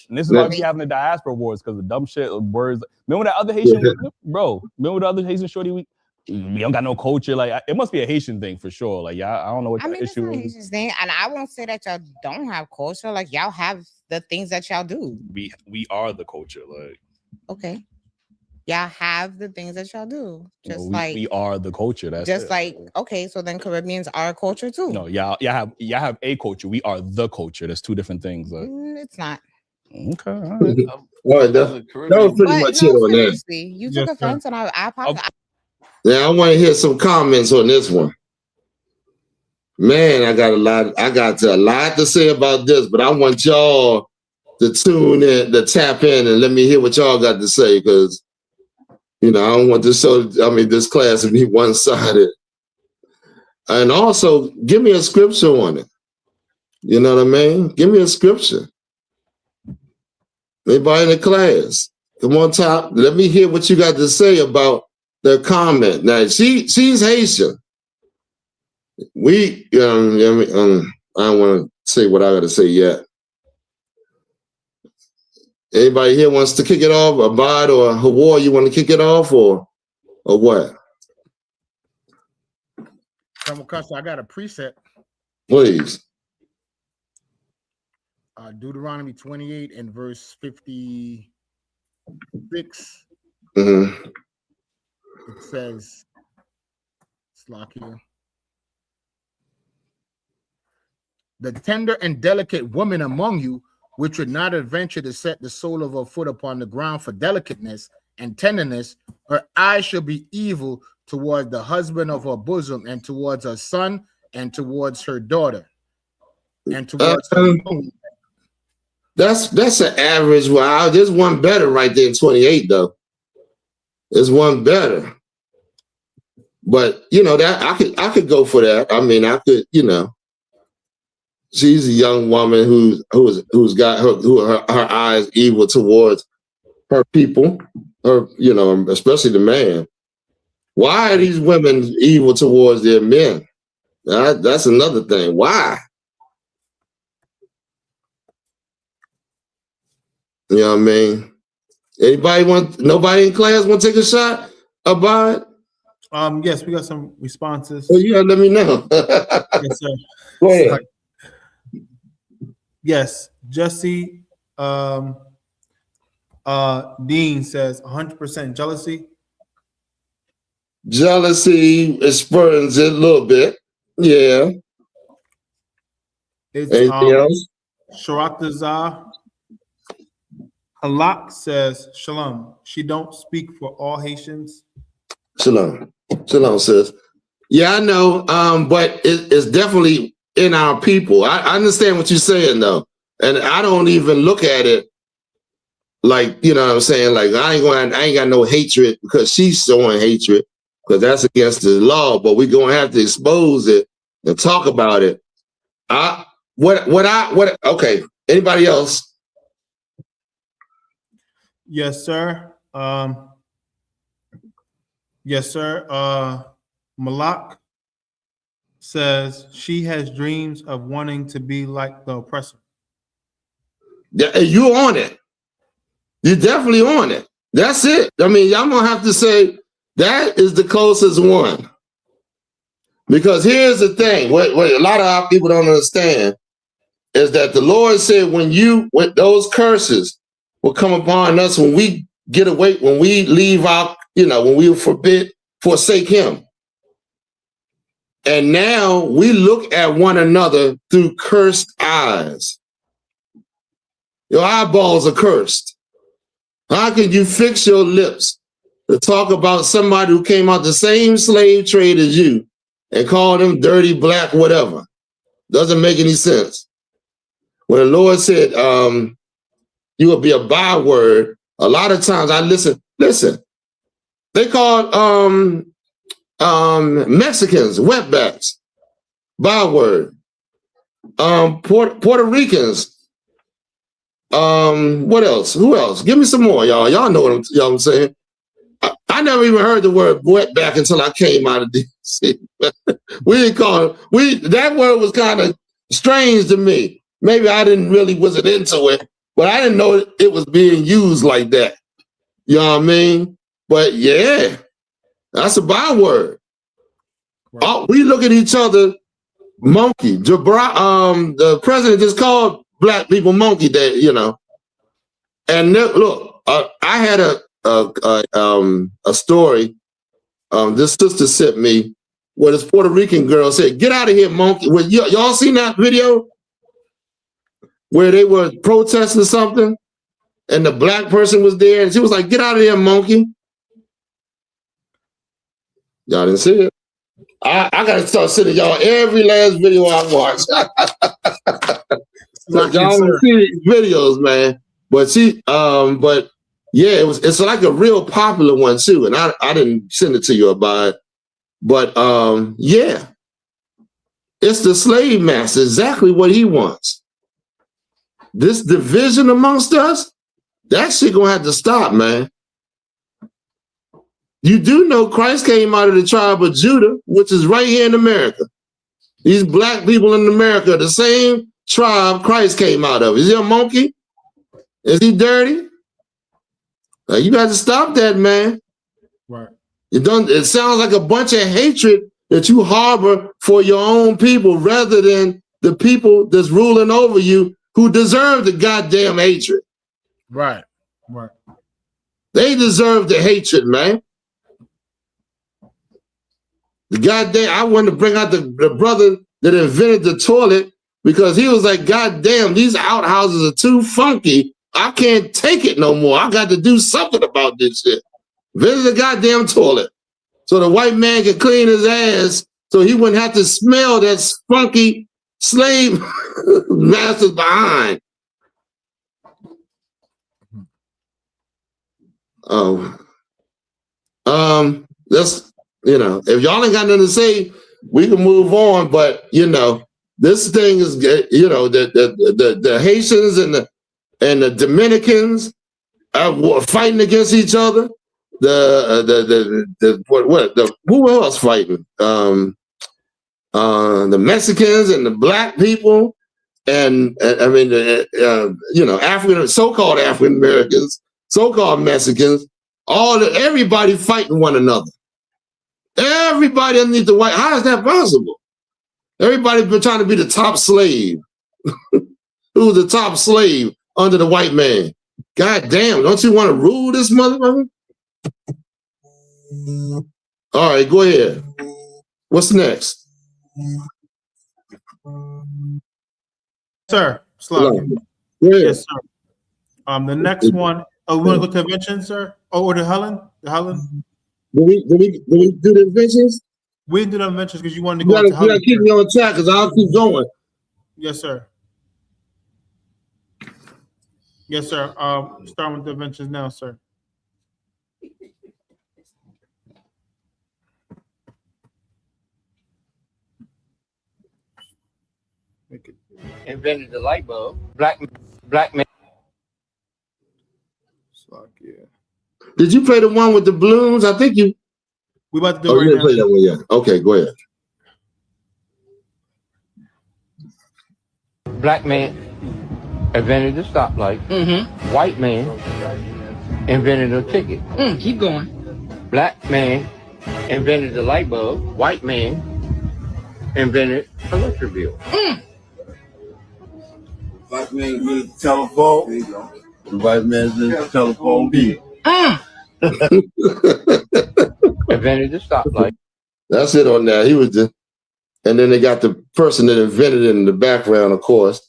S12: And this is why we having the diaspora wars, because the dumb shit words. Remember that other Haitian, bro? Remember the other Haitian shorty? We don't got no culture. Like, it must be a Haitian thing for sure. Like, y'all, I don't know what the issue is.
S11: Haitian thing, and I won't say that y'all don't have culture. Like, y'all have the things that y'all do.
S12: We are the culture. Like,
S11: okay, y'all have the things that y'all do. Just
S12: we are the culture. That's
S11: just
S12: it.
S11: like, okay, so then Caribbeans are a culture too.
S12: No, y'all have a culture. We are the culture. That's two different things. Like,
S11: it's not.
S12: Okay, all right.
S4: That was pretty much it on that.
S11: You took offense, and I apologize.
S4: Now I want to hear some comments on this one. Man, I got a lot to say about this, but I want y'all to tune in, to tap in, and let me hear what y'all got to say, because you know I don't want this class to be one-sided. And also, give me a scripture on it. You know what I mean? Give me a scripture. Anybody in the class, come on top. Let me hear what you got to say about the comment. Now she's Haitian. I don't want to say what I got to say yet. Anybody here wants to kick it off? Abad or Hawar, you want to kick it off or what?
S8: I got a preset.
S4: Please.
S8: Deuteronomy 28 and verse 56.
S4: Mm-hmm.
S8: It says, Slakia, the tender and delicate woman among you, which would not adventure to set the sole of her foot upon the ground for delicateness and tenderness, her eyes shall be evil towards the husband of her bosom, and towards her son, and towards her daughter, and towards her young.
S4: That's an average. Wow, there's one better right there in 28 though. There's one better. But you know that I could go for that. I mean, I could, you know. She's a young woman who's got her eyes evil towards her people, her, you know, especially the man. Why are these women evil towards their men? That's another thing. Why? You know what I mean? Nobody in class want to take a shot about?
S9: Yes, we got some responses.
S4: Oh, you gotta let me know.
S9: Yes, sir.
S4: Go ahead.
S9: Yes, Jesse Dean says 100% jealousy.
S4: Jealousy spurns it a little bit. Yeah.
S9: It's
S4: anything else?
S9: Sharatazah Halak says, Shalom. She don't speak for all Haitians.
S4: Shalom. Shalom, sis. Yeah, I know. But it's definitely in our people. I understand what you're saying though. And I don't even look at it like, you know what I'm saying? Like I ain't got no hatred because she's showing hatred, because that's against the law, but we're gonna have to expose it and talk about it. Okay. Anybody else?
S9: Yes, sir. Yes, sir. Malak says she has dreams of wanting to be like the oppressor.
S4: Yeah, you're on it. You're definitely on it. That's it. I mean, y'all gonna have to say that is the closest one. Because here's the thing, what a lot of our people don't understand is that the Lord said when those curses will come upon us when we get away, when we leave out, you know, when we forsake him. And now we look at one another through cursed eyes. Your eyeballs are cursed. How can you fix your lips to talk about somebody who came out the same slave trade as you and call them dirty, black, whatever? Doesn't make any sense. When the Lord said, you will be a byword, a lot of times I listen, they call Mexicans wetbacks, byword. Puerto Ricans, what else? Who else? Give me some more, y'all. Y'all know what I'm saying. I never even heard the word wetback until I came out of DC. We didn't call it. That word was kind of strange to me. Maybe I wasn't into it, but I didn't know it was being used like that. You know what I mean? But yeah, that's a byword. Right. We look at each other, monkey. The president just called black people monkey day, you know. And look, I had a story. This sister sent me where this Puerto Rican girl said, "Get out of here, monkey." Y'all seen that video where they were protesting something and the black person was there and she was like, "Get out of here, monkey." Y'all didn't see it. I gotta start sending y'all every last video I watch. Y'all don't see these videos, man. But yeah, it's like a real popular one too. And I didn't send it to you about it. But yeah, it's the slave master, exactly what he wants. This division amongst us, that shit gonna have to stop, man. You do know Christ came out of the tribe of Judah, which is right here in America. These black people in America, the same tribe Christ came out of. Is he a monkey? Is he dirty? You got to stop that, man.
S9: Right.
S4: It sounds like a bunch of hatred that you harbor for your own people rather than the people that's ruling over you who deserve the goddamn hatred.
S8: Right.
S9: Right.
S4: They deserve the hatred, man. The goddamn, I wanted to bring out the brother that invented the toilet because he was like, God damn, these outhouses are too funky. I can't take it no more. I got to do something about this shit. Visit the goddamn toilet so the white man could clean his ass so he wouldn't have to smell that funky slave master's behind. That's, if y'all ain't got nothing to say, we can move on. But this thing is, the Haitians and the Dominicans are fighting against each other. Who else fighting? The Mexicans and the black people, and I mean, so-called African Americans, so-called Mexicans, everybody fighting one another. Everybody underneath the white. How is that possible? Everybody been trying to be the top slave. Who's the top slave under the white man? God damn, don't you want to rule this motherfucker? All right, go ahead. What's next?
S9: Sir, yes, sir. The next one. Oh, we want to go to invention, sir? Oh, or the Helen? The Helen?
S4: Do we do the inventions?
S9: We didn't do the inventions because you wanted to go to Helen.
S4: You gotta keep me on track because I'll keep going.
S9: Yes, sir. Yes, sir. Starting with the inventions now, sir.
S14: Invented the light bulb. Black man.
S9: Yeah.
S4: Did you play the one with the balloons? I think you.
S9: We about to do it right now.
S4: Play that one, yeah. Okay, go ahead.
S14: Black man invented the stoplight. White man invented a ticket.
S15: Keep going.
S14: Black man invented the light bulb. White man invented electric bill.
S13: Black man invented the telephone. There you go. The white man invented the telephone bill.
S14: Invented the stoplight.
S4: That's it on that. He was the, and then they got the person that invented it in the background, of course.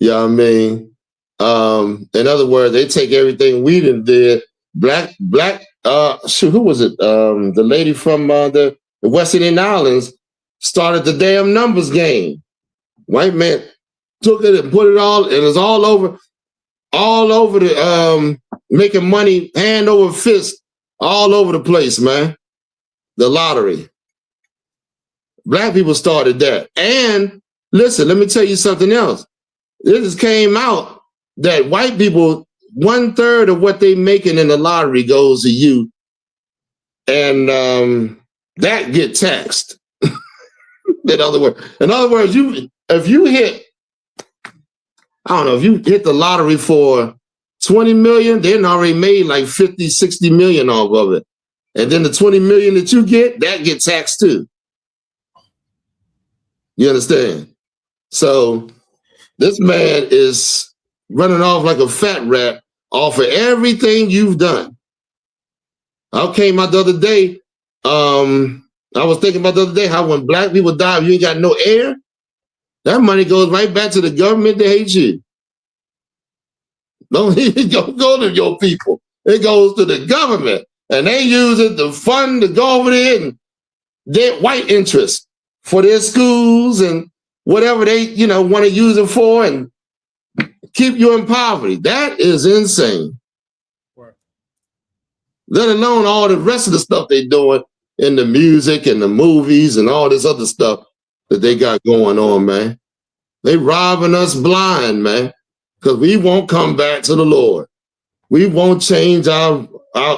S4: You know what I mean? In other words, they take everything we did. Who was it? The lady from the West Indian Islands started the damn numbers game. White man took it and put it all, and it's all over the making money hand over fist all over the place, man. The lottery. Black people started that. And listen, let me tell you something else. This came out that white people, 1/3 of what they making in the lottery goes to you. And that get taxed. In other words, if you hit the lottery for 20 million, they already made like 50, 60 million off of it. And then the 20 million that you get, that gets taxed too. You understand? So this man is running off like a fat rat off of everything you've done. I came out the other day. I was thinking about the other day how when black people die, if you ain't got no air, that money goes right back to the government that hates you. Don't go to your people. It goes to the government. And they use it to fund to go over there and their white interests for their schools and whatever they want to use it for and keep you in poverty. That is insane. Right. Let alone all the rest of the stuff they're doing in the music and the movies and all this other stuff that they got going on, man. They robbing us blind, man, because we won't come back to the Lord. We won't change our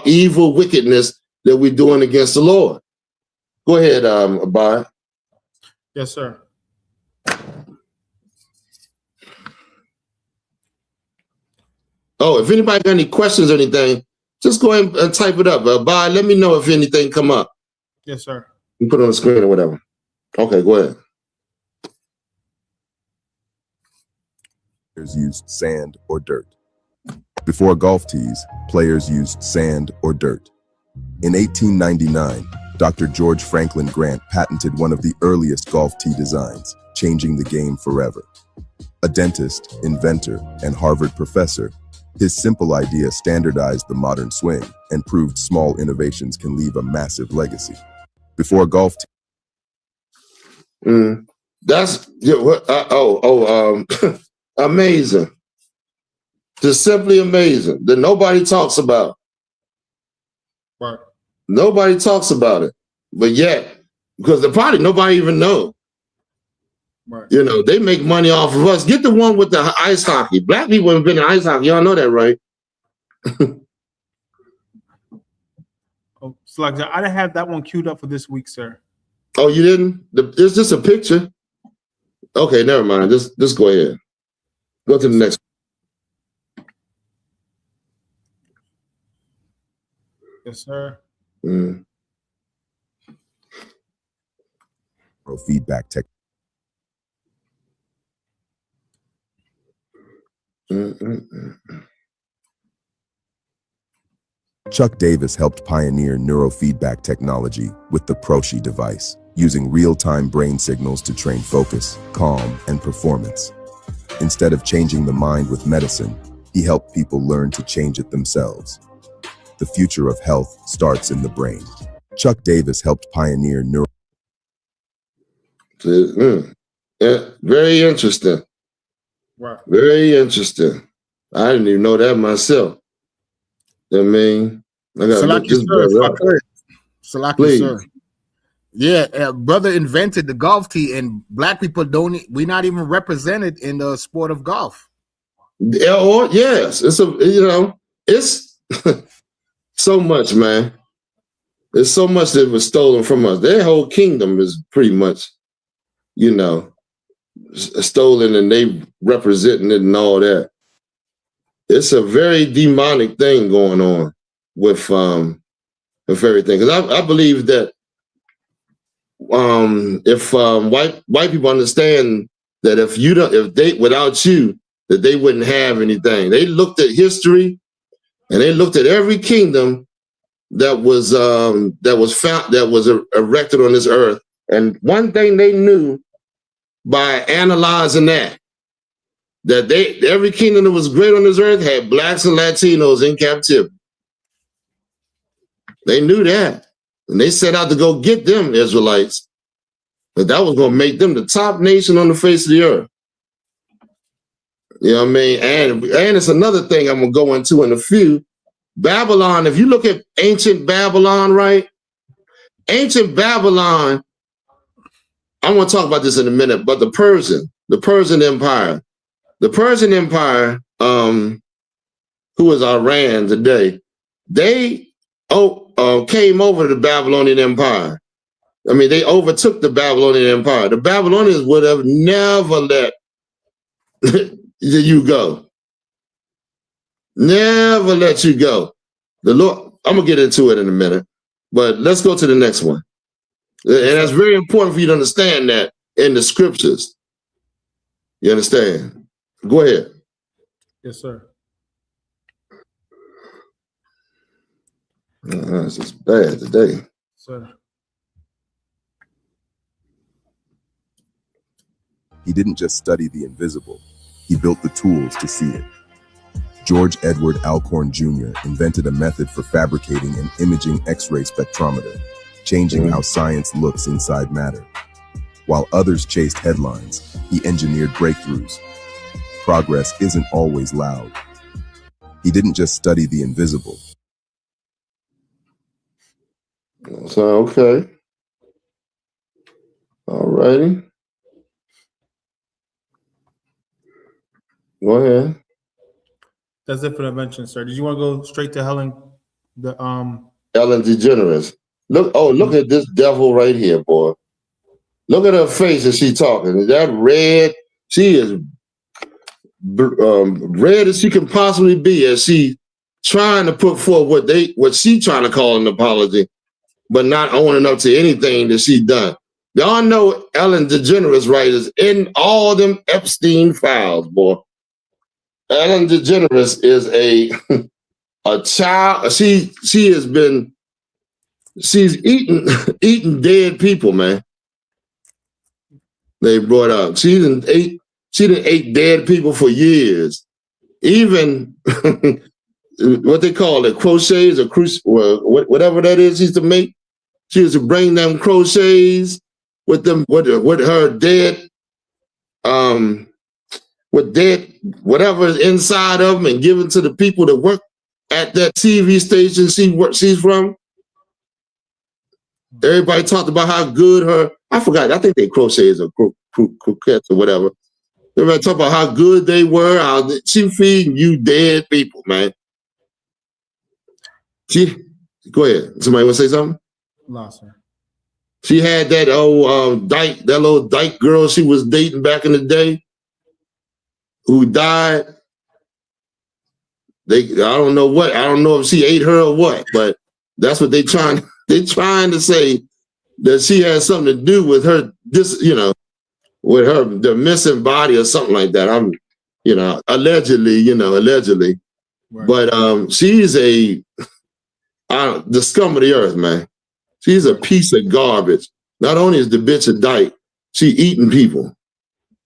S4: evil wickedness that we're doing against the Lord. Go ahead, Abad.
S9: Yes, sir.
S4: Oh, if anybody got any questions or anything, just go ahead and type it up. Bye. Let me know if anything come up.
S9: Yes, sir.
S4: You put it on the screen or whatever. Okay, go ahead.
S7: Players used sand or dirt. Before golf tees, players used sand or dirt. In 1899, Dr. George Franklin Grant patented one of the earliest golf tee designs, changing the game forever. A dentist, inventor, and Harvard professor, his simple idea standardized the modern swing and proved small innovations can leave a massive legacy. Before golf
S4: That's amazing. Just simply amazing that nobody talks about.
S9: Right.
S4: Nobody talks about it, but yet, because probably nobody even know.
S9: Right.
S4: You know, they make money off of us. Get the one with the ice hockey. Black people have been in ice hockey. Y'all know that, right?
S9: Oh, so like I didn't have that one queued up for this week, sir.
S4: Oh, you didn't? It's just a picture. Okay, never mind. Just go ahead. Go to the next.
S9: Yes, sir.
S7: feedback tech. Chuck Davis helped pioneer neurofeedback technology with the Prophesied device, using real-time brain signals to train focus, calm, and performance. Instead of changing the mind with medicine, he helped people learn to change it themselves. The future of health starts in the brain. Chuck Davis helped pioneer neuro.
S4: Yeah, very interesting.
S9: Right.
S4: Very interesting. I didn't even know that myself. I mean, I got to look this brother up.
S8: Salaki, sir. Yeah, brother invented the golf tee, and black people don't. We're not even represented in the sport of golf.
S4: Yes, it's it's so much, man. There's so much that was stolen from us. Their whole kingdom is pretty much, stolen, and they representing it and all that. It's a very demonic thing going on with everything. Because I believe that if white people understand that if they without you, that they wouldn't have anything. They looked at history, and they looked at every kingdom that was erected on this earth. And one thing they knew by analyzing that every kingdom that was great on this earth had blacks and Latinos in captivity. They knew that, and they set out to go get them Israelites, but that was going to make them the top nation on the face of the earth. You know what I mean? And it's another thing I'm going to go into in a few. Babylon, if you look at ancient Babylon, right? Ancient Babylon, I want to talk about this in a minute, but the Persian Empire. The Persian Empire, who is Iran today, they came over to the Babylonian Empire. I mean, they overtook the Babylonian Empire. The Babylonians would have never let you go. Never let you go. The Lord, I'm going to get into it in a minute, but let's go to the next one. And that's very important for you to understand that in the scriptures. You understand? Go ahead.
S9: Yes, sir.
S4: This is bad today.
S9: Sir.
S7: He didn't just study the invisible, he built the tools to see it. George Edward Alcorn Jr. invented a method for fabricating an imaging X-ray spectrometer, changing how science looks inside matter. While others chased headlines, he engineered breakthroughs. Progress isn't always loud. He didn't just study the invisible.
S4: So, okay. All righty. Go ahead.
S9: That's it for the invention, sir. Did you want to go straight to Helen?
S4: Ellen DeGeneres. Look at this devil right here, boy. Look at her face as she talking. Is that red? She is red as she can possibly be, as she trying to put forth what she trying to call an apology, but not owning up to anything that she done. Y'all know Ellen DeGeneres, right, is in all them Epstein files, boy. Ellen DeGeneres is a child. She's eating dead people, man. They brought up. She done ate dead people for years. Even what they call it, crochets or whatever that is, she used to make. She used to bring them crochets with her dead, with dead whatever is inside of them, and give it to the people that work at that TV station she's from. Everybody talked about how good her, I forgot, I think they crochets or croquettes or whatever. Everybody talked about how good they were, how she feeding you dead people, man. Go ahead. Somebody want to say something?
S9: Lost her.
S4: She had that little dyke girl she was dating back in the day who died. I don't know if she ate her or what, but that's what they're trying to say, that she has something to do with her, with the missing body or something like that. Allegedly. Right. But she's the scum of the earth, man. She's a piece of garbage. Not only is the bitch a dyke, she eating people.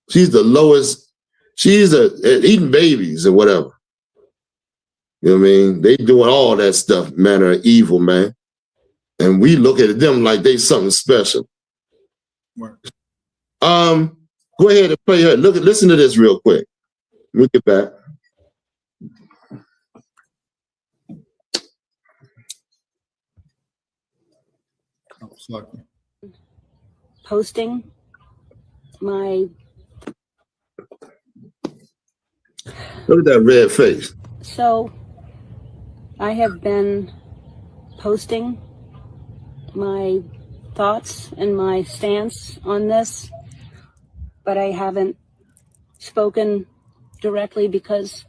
S4: She's the lowest. She's eating babies or whatever. You know what I mean? They doing all that stuff, manner of evil, man. And we look at them like they something special.
S9: Right.
S4: Go ahead and play her. Listen to this real quick. Let me get back.
S15: Posting my.
S4: Look at that red face.
S15: So I have been posting my thoughts and my stance on this, but I haven't spoken directly because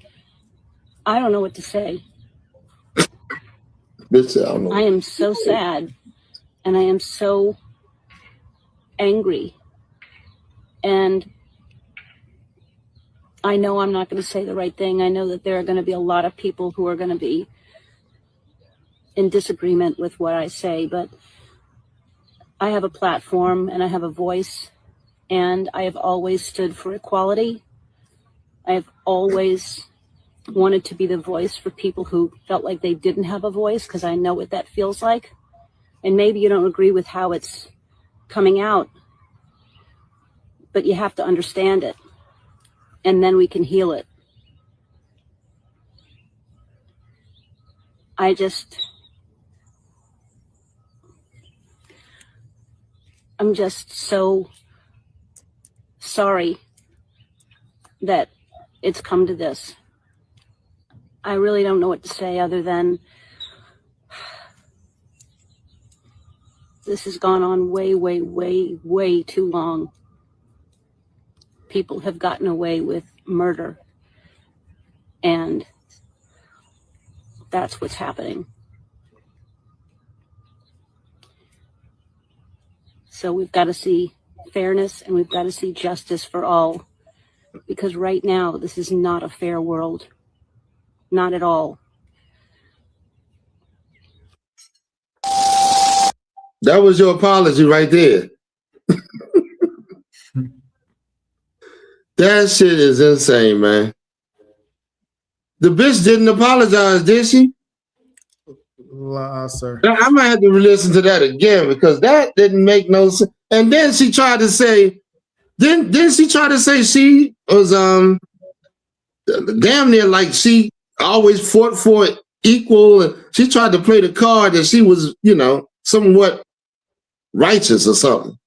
S15: I don't know what to say. I am so sad and I am so angry, and I know I'm not going to say the right thing. I know that there are going to be a lot of people who are going to be in disagreement with what I say, but I have a platform and I have a voice, and I have always stood for equality. I have always wanted to be the voice for people who felt like they didn't have a voice, because I know what that feels like. And maybe you don't agree with how it's coming out, but you have to understand it, and then we can heal it. I'm just so sorry that it's come to this. I really don't know what to say other than this has gone on way, way, way, way too long. People have gotten away with murder, and that's what's happening. So we've got to see fairness, and we've got to see justice for all, because right now this is not a fair world. Not at all.
S4: That was your apology right there. That shit is insane, man. The bitch didn't apologize, did she?
S9: Sir.
S4: I might have to listen to that again, because that didn't make no sense. And then she tried to say, didn't she try to say she was damn near like she always fought for equal, and she tried to play the card that she was, somewhat righteous or something.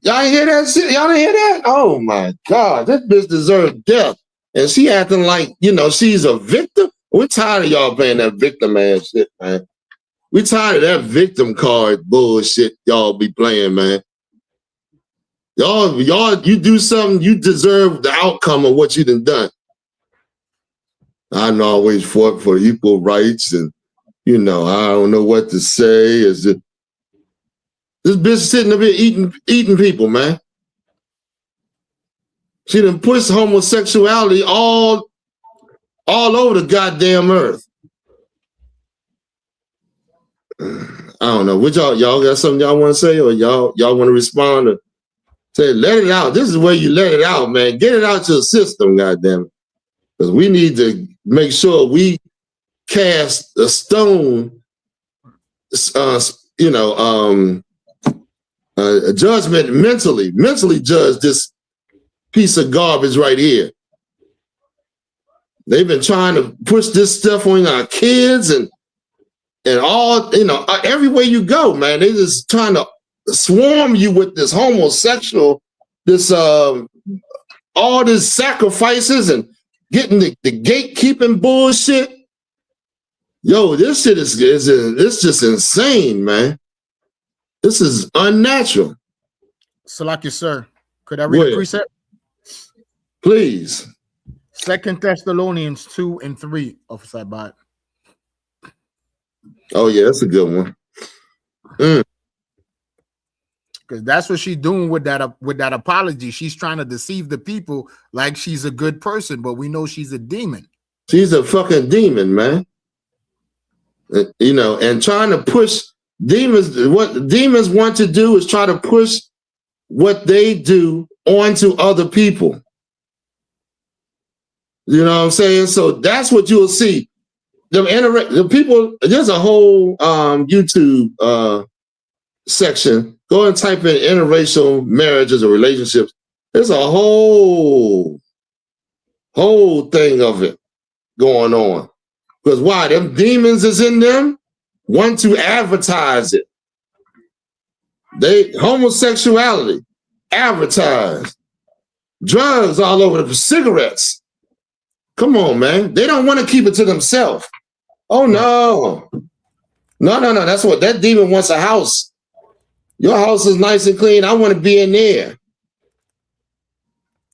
S4: Y'all hear that shit? Y'all didn't hear that? Oh my God, this bitch deserves death. And she acting like, she's a victim. We're tired of y'all playing that victim ass shit, man. We tired of that victim card bullshit y'all be playing, man. Y'all, you do something, you deserve the outcome of what you done. I always fought for equal rights, and I don't know what to say. Is it this bitch sitting up here eating people, man? She done pushed homosexuality all over the goddamn earth. I don't know. What y'all got something y'all want to say, or y'all want to respond or say, let it out. This is where you let it out, man. Get it out your system, goddamn it. Because we need to make sure we cast a stone, a judgment mentally judge this piece of garbage right here. They've been trying to push this stuff on our kids and all, everywhere you go, man. They just trying to swarm you with this homosexual, all these sacrifices and getting the gatekeeping bullshit. Yo, this shit is just insane, man. This is unnatural.
S8: Salaki, sir. Could I read a precept?
S4: Please.
S8: 2 Thessalonians 2 and 3, Officer Bot.
S4: Oh, yeah, that's a good one.
S8: Because that's what she's doing with that apology. She's trying to deceive the people like she's a good person, but we know she's a demon.
S4: She's a fucking demon, man. And trying to push demons. What demons want to do is try to push what they do onto other people. You know what I'm saying? So that's what you'll see. The people, there's a whole YouTube section. Go and type in interracial marriages or relationships. There's a whole thing of it going on. Because why? Them demons is in them, want to advertise it. Homosexuality, advertised. Drugs all over the cigarettes. Come on, man. They don't want to keep it to themselves. Oh, no. No. That's what that demon wants, a house. Your house is nice and clean. I want to be in there.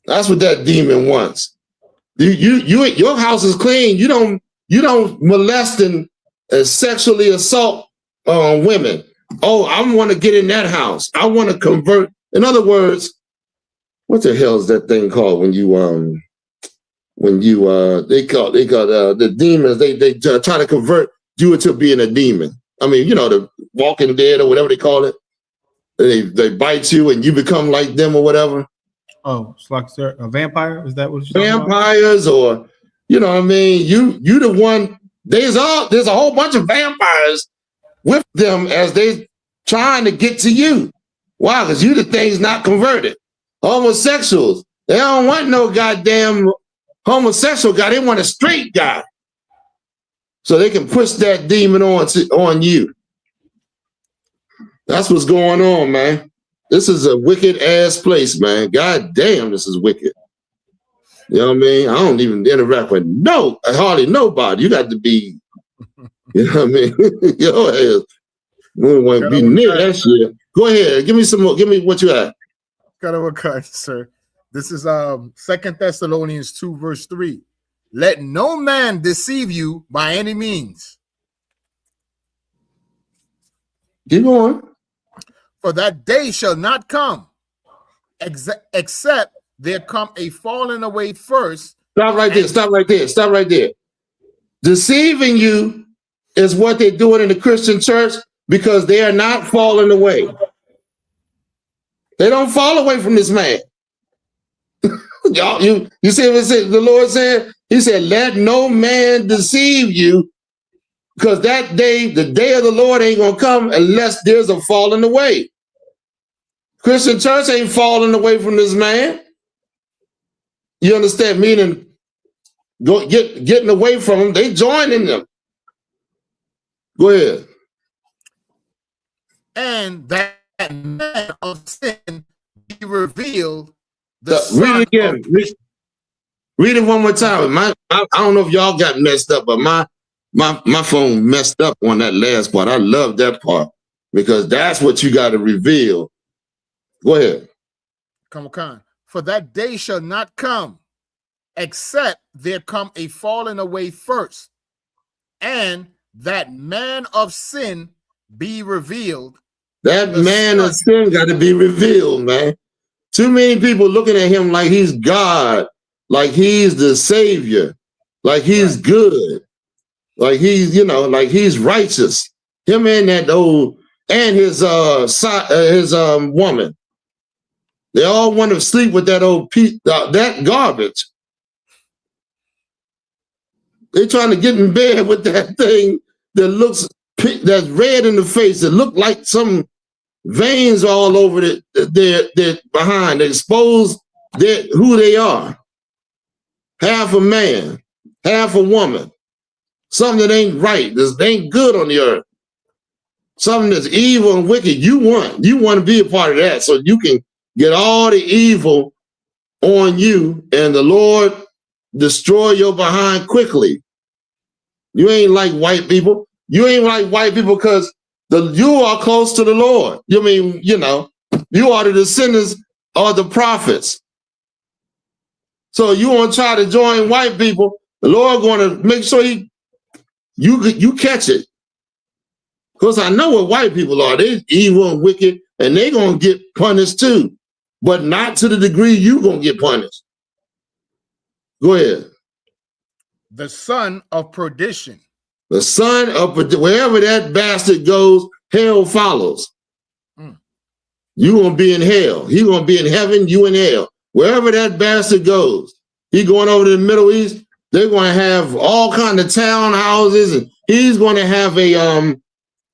S4: That's what that demon wants. Your house is clean. You don't molest and sexually assault women. Oh, I want to get in that house. I want to convert. In other words, what the hell is that thing called when you they call the demons, they try to convert you into being a demon. I mean, the Walking Dead or whatever they call it. They bite you and you become like them or whatever.
S9: Oh, it's like a vampire? Is that what you're talking
S4: Vampires about? Or you know what I mean? You the one. There's a whole bunch of vampires with them as they trying to get to you. Why? Because you the thing's not converted. Homosexuals, they don't want no goddamn homosexual guy. They want a straight guy. So they can push that demon on you. That's what's going on, man. This is a wicked ass place, man. God damn, this is wicked. You know what I mean? I don't even interact with hardly nobody. You got to be, you know what I mean? Your ass. We don't want to be near that shit. Go ahead. Give me some more. Give me what you have.
S8: Got a cut, sir. This is 2 Thessalonians 2, verse 3. Let no man deceive you by any means.
S4: Keep going.
S8: For that day shall not come, except there come a falling away first.
S4: Stop right there. Deceiving you is what they're doing in the Christian church because they are not falling away. They don't fall away from this man. Y'all, you see what the Lord said? He said, let no man deceive you, because that day, the day of the Lord ain't gonna come unless there's a falling away. Christian church ain't falling away from this man. You understand? Meaning getting away from him, they joining them. Go ahead.
S8: And that man of sin be revealed.
S4: Read it again. Read it one more time. I don't know if y'all got messed up, but my phone messed up on that last part. I love that part because that's what you got to reveal. Go ahead.
S8: Come on. For that day shall not come, except there come a falling away first, and that man of sin be revealed.
S4: That man of sin got to be revealed, man. Too many people looking at him like he's God, like he's the savior, like he's good, like he's, you know, like he's righteous. Him and that old, and his woman. They all want to sleep with that old that garbage. They're trying to get in bed with that thing that looks, that's red in the face, that look like some veins all over they're behind. They expose who they are. Half a man, half a woman. Something that ain't right, that ain't good on the earth. Something that's evil and wicked. You want to be a part of that so you can get all the evil on you and the Lord destroy your behind quickly. You ain't like white people. You ain't like white people because you are close to the Lord. You mean, you know, you are the descendants of the prophets. So you want to try to join white people, the Lord going to make sure you catch it. Because I know what white people are. They're evil and wicked, and they're going to get punished too. But not to the degree you're going to get punished. Go ahead.
S8: The son of perdition.
S4: The son of perdition. Wherever that bastard goes, hell follows. You're going to be in hell. He's going to be in heaven, you in hell. Wherever that bastard goes, he going over to the Middle East, they're going to have all kinds of townhouses, and he's going to have a,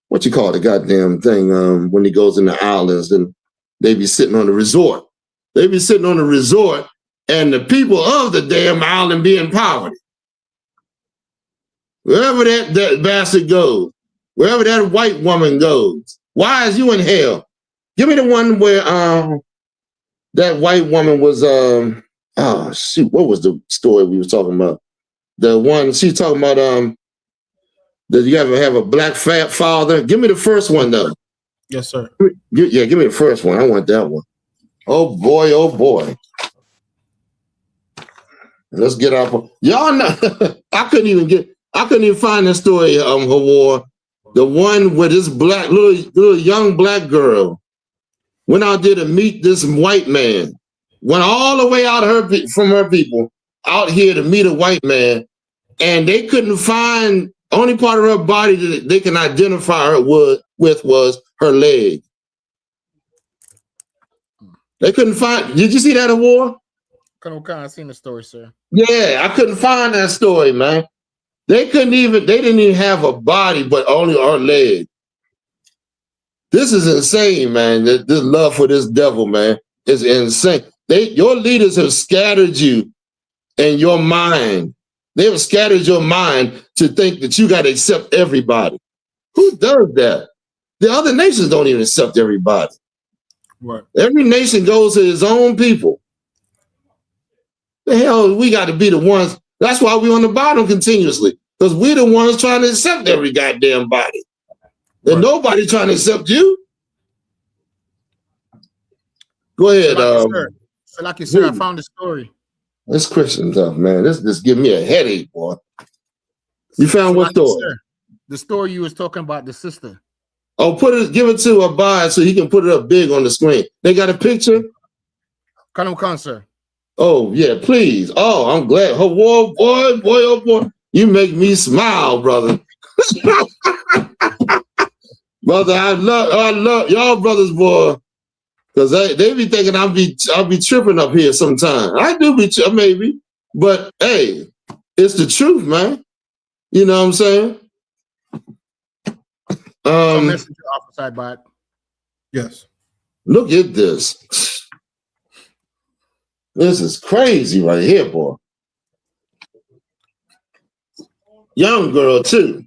S4: what you call the goddamn thing, when he goes in the islands, and they be sitting on the resort. They be sitting on the resort, and the people of the damn island be in poverty. Wherever that bastard goes, wherever that white woman goes, why is you in hell? Give me the one where that white woman was, oh shoot, what was the story we was talking about? The one she's talking about, does you ever have a black fat father? Give me the first one though.
S9: Yes, sir.
S4: Yeah, give me the first one. I want that one. Oh boy, oh boy. Let's get up. Y'all know I couldn't even find that story, Hawar. The one with this black little young black girl went out there to meet this white man. Went all the way out from her people out here to meet a white man, and they couldn't find. Only part of her body that they can identify her with was her leg. They couldn't find. Did you see that, Hawar?
S8: I've seen the story, sir.
S4: Yeah, I couldn't find that story, man. They didn't even have a body, but only her leg. This is insane, man. This love for this devil, man, is insane. Your leaders have scattered you and your mind. They have scattered your mind to think that you got to accept everybody. Who does that? The other nations don't even accept everybody.
S8: Right.
S4: Every nation goes to its own people. The hell, we got to be the ones. That's why we're on the bottom continuously, because we're the ones trying to accept every goddamn body. And right. Nobody trying to accept you. Go ahead.
S8: Sir, I found the story.
S4: This Christian stuff, man. This give me a headache, boy. You found what story?
S8: Sir, the story you was talking about, the sister.
S4: Oh, give it to Abad so he can put it up big on the screen. They got a picture?
S8: Khan, sir.
S4: Oh, yeah, please. Oh, I'm glad. Oh, boy, oh, boy. You make me smile, brother. Brother, I love y'all brothers, boy. Because they be thinking I'll be tripping up here sometime. I do be maybe, but hey, it's the truth, man. You know what I'm saying?
S8: Messenger officer bot.
S9: Yes.
S4: Look at this. This is crazy right here, boy. Young girl too.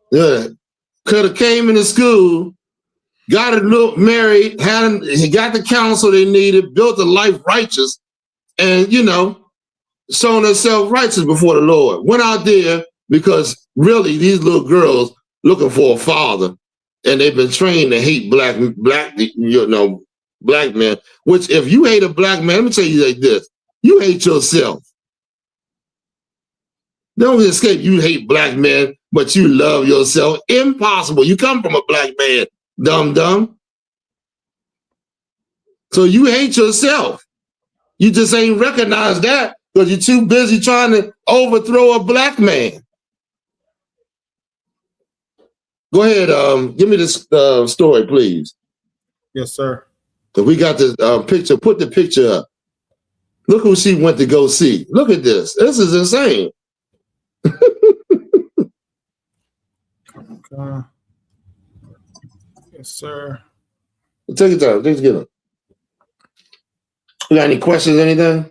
S4: Yeah, could have came into school. Got a little married, he got the counsel they needed, built a life righteous, and shown herself righteous before the Lord. Went out there because really these little girls looking for a father, and they've been trained to hate black black men. Which, if you hate a black man, let me tell you like this: you hate yourself. Don't escape. You hate black men, but you love yourself. Impossible. You come from a black man, dumb. So you hate yourself. You just ain't recognize that because you're too busy trying to overthrow a black man. Go ahead. Give me this story, please.
S9: Yes, sir.
S4: So we got this picture. Put the picture up. Look who she went to go see. Look at this. This is insane.
S9: Yes, sir.
S4: Take your time. Take it. You got any questions? Anything?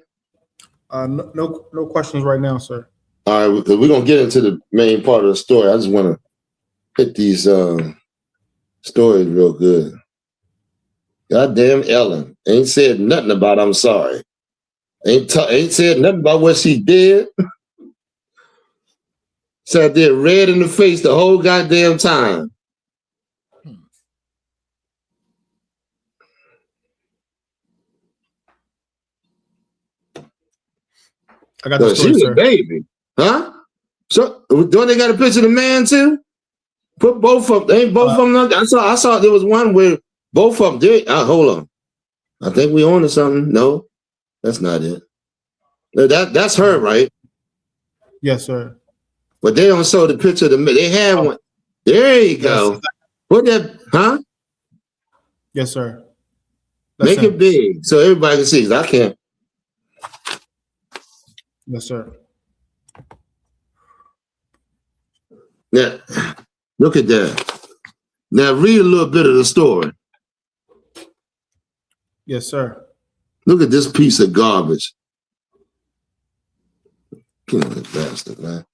S9: No questions right now, sir.
S4: All right, we're gonna get into the main part of the story. I just want to hit these stories real good. Goddamn Ellen ain't said nothing about I'm sorry. Ain't said nothing about what she did. Sat there red in the face the whole goddamn time.
S9: I got the story,
S4: She's
S9: sir.
S4: a baby, huh? So don't they got a picture of the man too? Put both of them. Ain't both of them? I saw there was one where both of them did. Hold on. I think we on to something. No, that's not it. That's her, right?
S9: Yes, sir.
S4: But they don't show the picture of the man. They had one. There you go.
S9: Yes.
S4: Put that, huh?
S9: Yes, sir.
S4: Make it big so everybody can see. 'Cause I can't.
S9: Yes, sir.
S4: Now, look at that. Now read a little bit of the story.
S9: Yes, sir.
S4: Look at this piece of garbage. Killing the bastard, man.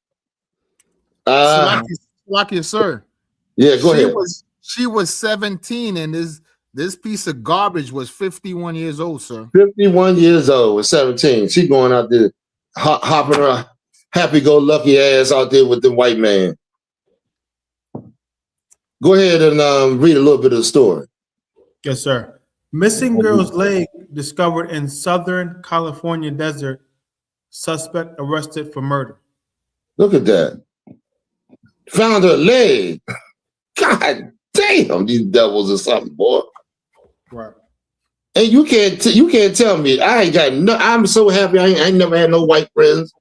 S8: Lucky, sir.
S4: Yeah, go ahead.
S8: She was 17, and this piece of garbage was 51 years old, sir.
S4: 51 years old with 17. She going out there hopping her happy-go-lucky ass out there with the white man. Go ahead and read a little bit of the story.
S9: Yes, sir. Missing girl's leg discovered in Southern California desert. Suspect arrested for murder.
S4: Look at that. Found her leg. God damn, these devils or something, boy.
S9: Right.
S4: And you can't tell me I ain't got no. I'm so happy I ain't never had no white friends.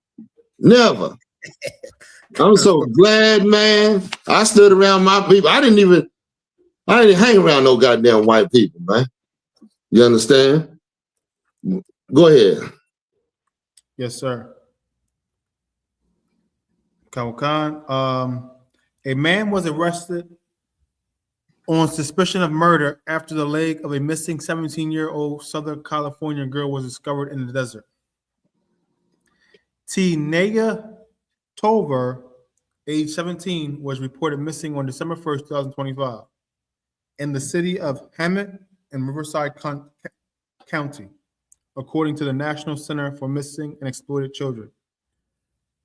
S4: Never. I'm so glad, man. I stood around my people. I didn't hang around no goddamn white people, man. You understand? Go ahead.
S9: Yes, sir. Khan. A man was arrested on suspicion of murder after the leg of a missing 17-year-old Southern California girl was discovered in the desert. Nega Tolver, age 17, was reported missing on December 1st, 2025 in the city of Hammett and Riverside County, according to the National Center for Missing and Exploited Children.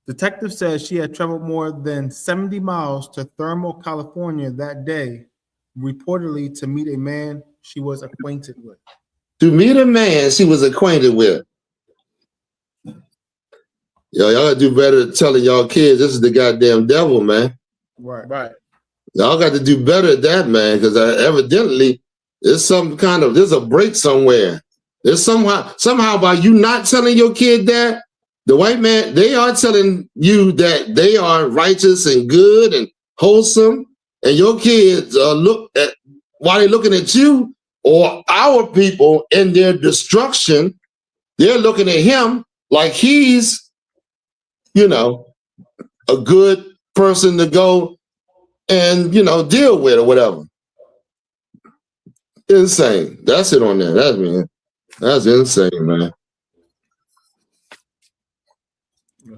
S9: Detective says she had traveled more than 70 miles to Thermal, California that day, reportedly to meet a man she was acquainted with.
S4: To meet a man she was acquainted with. Yo, y'all gotta do better at telling y'all kids this is the goddamn devil, man.
S9: Right.
S4: Y'all got to do better at that, man, because evidently there's a break somewhere. There's somehow by you not telling your kid that, the white man, they are telling you that they are righteous and good and wholesome, and your kids while they're looking at you or our people in their destruction, they're looking at him like he's, a good person to go and, deal with or whatever. Insane. That's it on there. That's insane, man.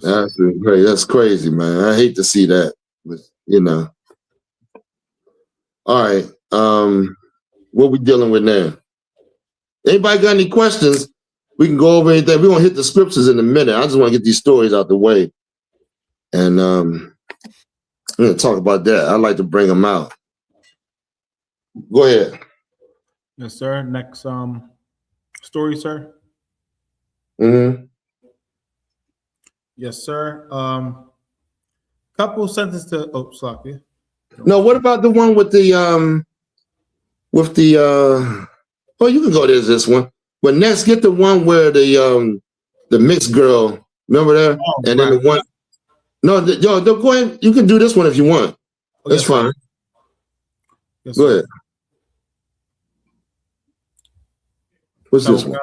S4: That's crazy, man. I hate to see that, but All right. What we dealing with now? Anybody got any questions? We can go over anything. We're gonna hit the scriptures in a minute. I just want to get these stories out the way. And I'm gonna talk about that. I like to bring them out. Go ahead.
S9: Yes, sir. Next story, sir.
S4: Mm-hmm.
S9: Yes, sir. Couple sentences to Sloppy.
S4: No, what about the one with the oh, you can go to this one. But next get the one where the mixed girl, remember that?
S9: Oh,
S4: and then the one yo, go ahead. You can do this one if you want.
S9: Oh,
S4: That's
S9: yes,
S4: fine.
S9: Yes,
S4: Go
S9: sir.
S4: ahead. What's this one?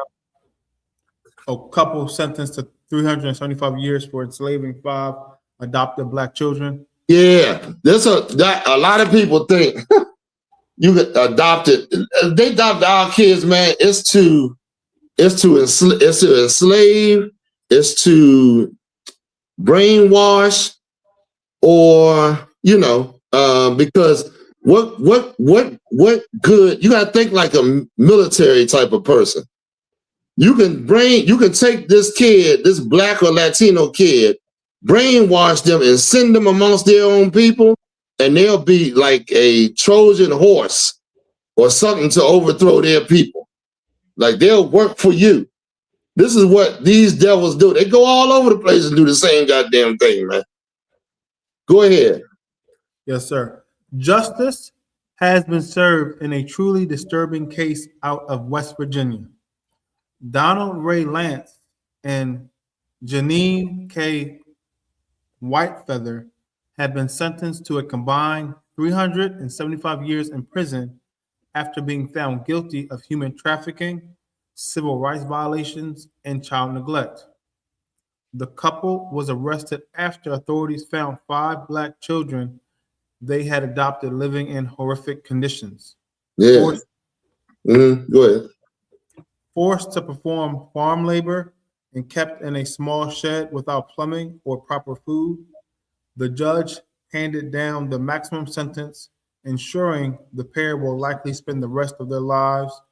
S9: A couple sentenced to 375 years for enslaving 5 adopted black children.
S4: Yeah, a lot of people think you could adopt it. They adopt our kids, man. It's to enslave, it's to brainwash, or because what good, you gotta think like a military type of person. You can take this kid, this black or Latino kid, brainwash them and send them amongst their own people, and they'll be like a Trojan horse or something to overthrow their people. Like they'll work for you. This is what these devils do. They go all over the place and do the same goddamn thing, man. Go ahead.
S9: Yes, sir. Justice has been served in a truly disturbing case out of West Virginia. Donald Ray Lance and Janine K. Whitefeather have been sentenced to a combined 375 years in prison after being found guilty of human trafficking, civil rights violations, and child neglect. The couple was arrested after authorities found 5 black children they had adopted living in horrific conditions.
S4: Yeah. Go ahead.
S9: Forced to perform farm labor and kept in a small shed without plumbing or proper food, the judge handed down the maximum sentence, ensuring the pair will likely spend the rest of their lives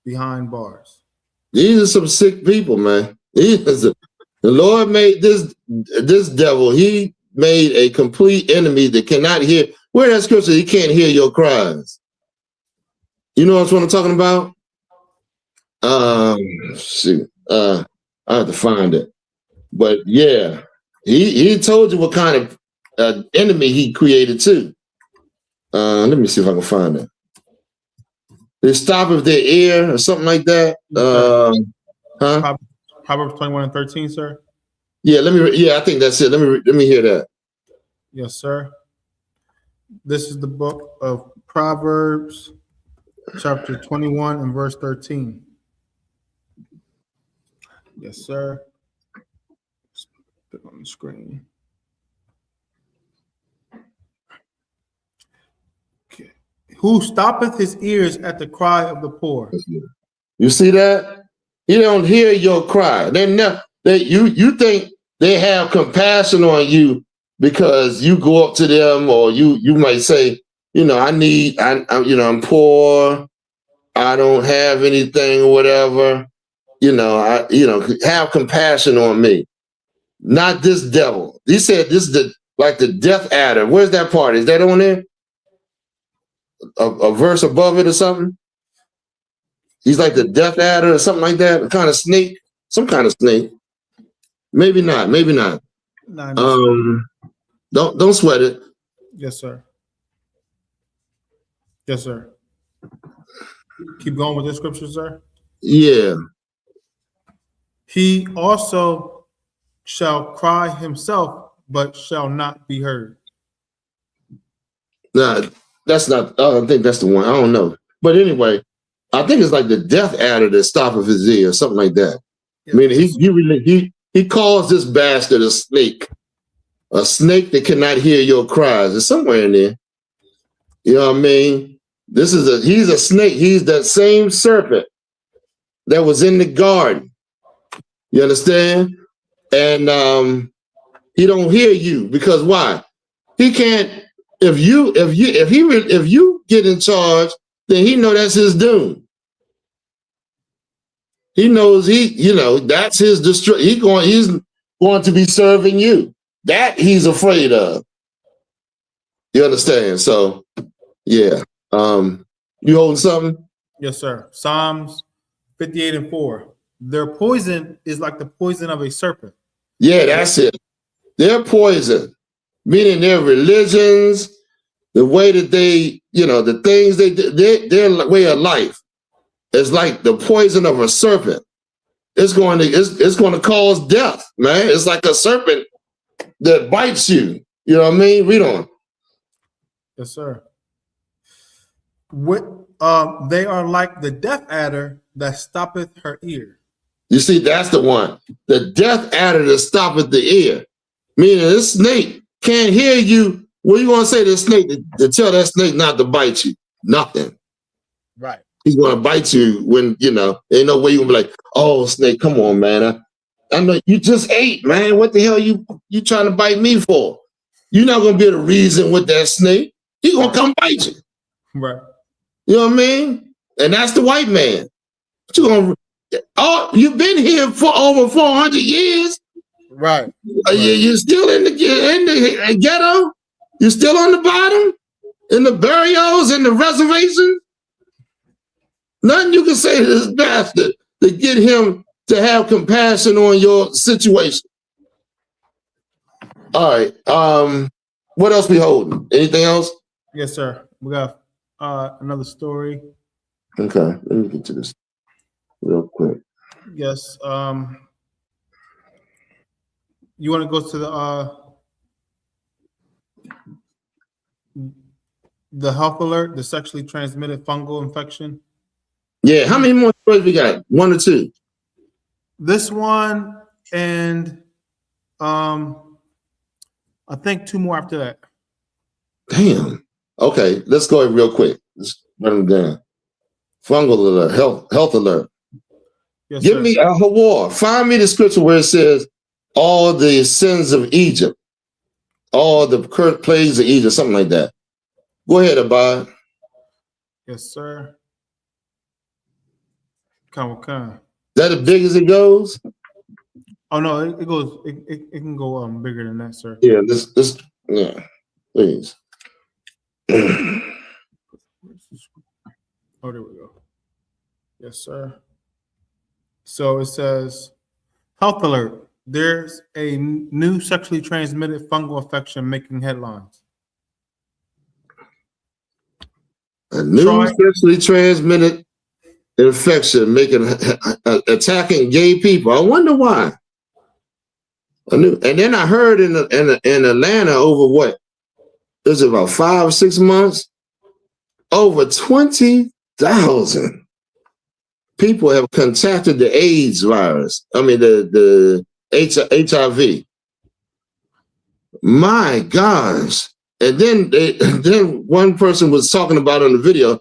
S9: behind bars.
S4: These are some sick people, man. The Lord made this devil. He made a complete enemy that cannot hear. Where that scripture? He can't hear your cries. You know what I'm talking about? Shoot. I have to find it. But yeah, he told you what kind of enemy he created too. Let me see if I can find it. They stop if their ear or something like that.
S9: Proverbs 21:13, sir.
S4: Yeah, I think that's it. Let me hear that.
S9: Yes, sir. This is the book of Proverbs, chapter 21 and verse 13. Yes, sir. Put it on the screen. Okay. Who stoppeth his ears at the cry of the poor?
S4: You see that? He don't hear your cry. You think they have compassion on you because you go up to them, or you might say, I'm poor, I don't have anything or whatever. Have compassion on me. Not this devil. He said this is like the death adder. Where's that part? Is that on there? A verse above it or something? He's like the death adder or something like that. A kind of snake. Some kind of snake. Maybe not. Don't sweat it.
S9: Yes, sir. Yes, sir. Keep going with this scripture, sir.
S4: Yeah.
S9: He also shall cry himself, but shall not be heard.
S4: Nah, that's not. I think that's the one. I don't know. But anyway, I think it's like the death adder that stoppeth his ear or something like that. Yeah. I mean, he calls this bastard a snake that cannot hear your cries. It's somewhere in there. You know what I mean? He's a snake. He's that same serpent that was in the garden. You understand? And he don't hear you because why? He can't. If you get in charge, then he know that's his doom. He knows that's his destruction. He's going to be serving you. That he's afraid of. You understand? So yeah. You holding something?
S9: Yes, sir. Psalms 58:4. Their poison is like the poison of a serpent.
S4: Yeah, that's it. Their poison, meaning their religions, the way that they, the things they do, their way of life is like the poison of a serpent. It's going to cause death, man. It's like a serpent that bites you. You know what I mean? Read on.
S9: Yes, sir. They are like the death adder that stoppeth her ear.
S4: You see, that's the one. The death adder that stoppeth the ear. Meaning this snake can't hear you. What are you going to say to the snake to tell that snake not to bite you? Nothing.
S8: Right.
S4: He's going to bite you when, ain't no way you're going to be like, oh, snake, come on, man. I know you just ate, man. What the hell you trying to bite me for? You're not going to be able to reason with that snake. He's going to come bite you.
S9: Right.
S4: You know what I mean? And that's the white man. You've been here for over 400 years.
S8: Right.
S4: You're still in the ghetto. You're still on the bottom, in the burials, in the reservations. Nothing you can say to this bastard to get him to have compassion on your situation. All right. What else we holding? Anything else?
S9: Yes, sir. We got another story.
S4: Okay. Let me get to this real quick.
S9: Yes. You want to go to the health alert, the sexually transmitted fungal infection?
S4: Yeah. How many more stories we got? One or two?
S9: This one and I think two more after that.
S4: Damn. Okay, let's go real quick. Let's run them down. Fungal alert, health alert.
S9: Yes,
S4: Give
S9: sir.
S4: me a Hawar. Find me the scripture where it says all the sins of Egypt, all the plagues of Egypt, something like that. Go ahead, Abad.
S9: Yes, sir. Okay.
S4: Is that as big as it goes?
S9: Oh no, it goes. It can go bigger than that, sir.
S4: Yeah. This. Yeah. Please.
S9: Oh, there we go. Yes, sir. So it says, health alert. There's a new sexually transmitted fungal infection making headlines.
S4: A new sexually transmitted infection attacking gay people. I wonder why. And then I heard in Atlanta over what? Is it about 5 or 6 months? Over 20,000 people have contracted the AIDS virus. I mean the HIV. My gosh. And then one person was talking about it on the video.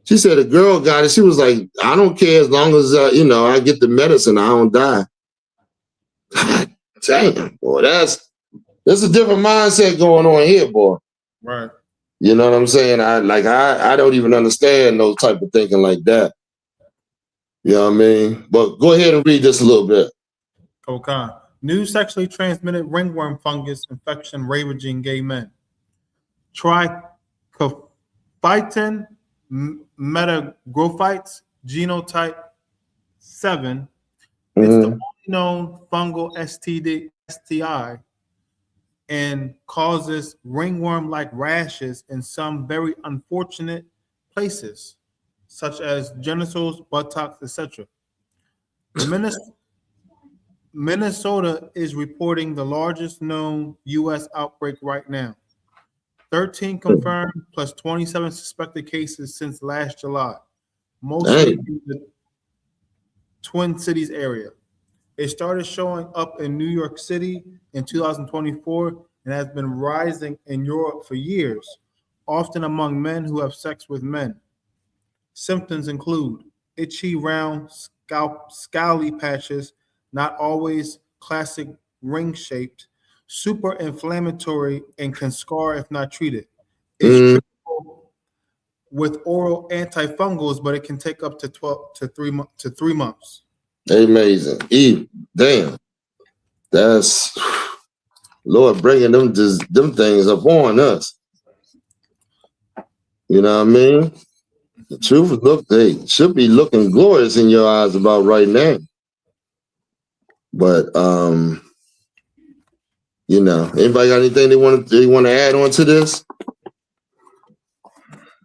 S4: She said a girl got it. She was like, I don't care as long as I get the medicine, I don't die. God damn, boy, that's a different mindset going on here, boy.
S9: Right.
S4: You know what I'm saying? I don't even understand those type of thinking like that. You know what I mean? But go ahead and read this a little bit.
S9: Okay. New sexually transmitted ringworm fungus infection ravaging gay men. Trichophyton metagrophytes genotype 7 is the only known fungal STI and causes ringworm-like rashes in some very unfortunate places, such as genitals, buttocks, etc. Minnesota is reporting the largest known U.S. outbreak right now. 13 confirmed plus 27 suspected cases since last July, mostly in the Twin Cities area. It started showing up in New York City in 2024 and has been rising in Europe for years, often among men who have sex with men. Symptoms include itchy, round, scally patches, not always classic ring-shaped, super inflammatory, and can scar if not treated. It's treatable with oral antifungals, but it can take up to 3 months.
S4: Amazing. Damn. That's Lord bringing them things up on us. You know what I mean? The truth should be looking glorious in your eyes about right now. But you know, anybody got anything they want to add on to this?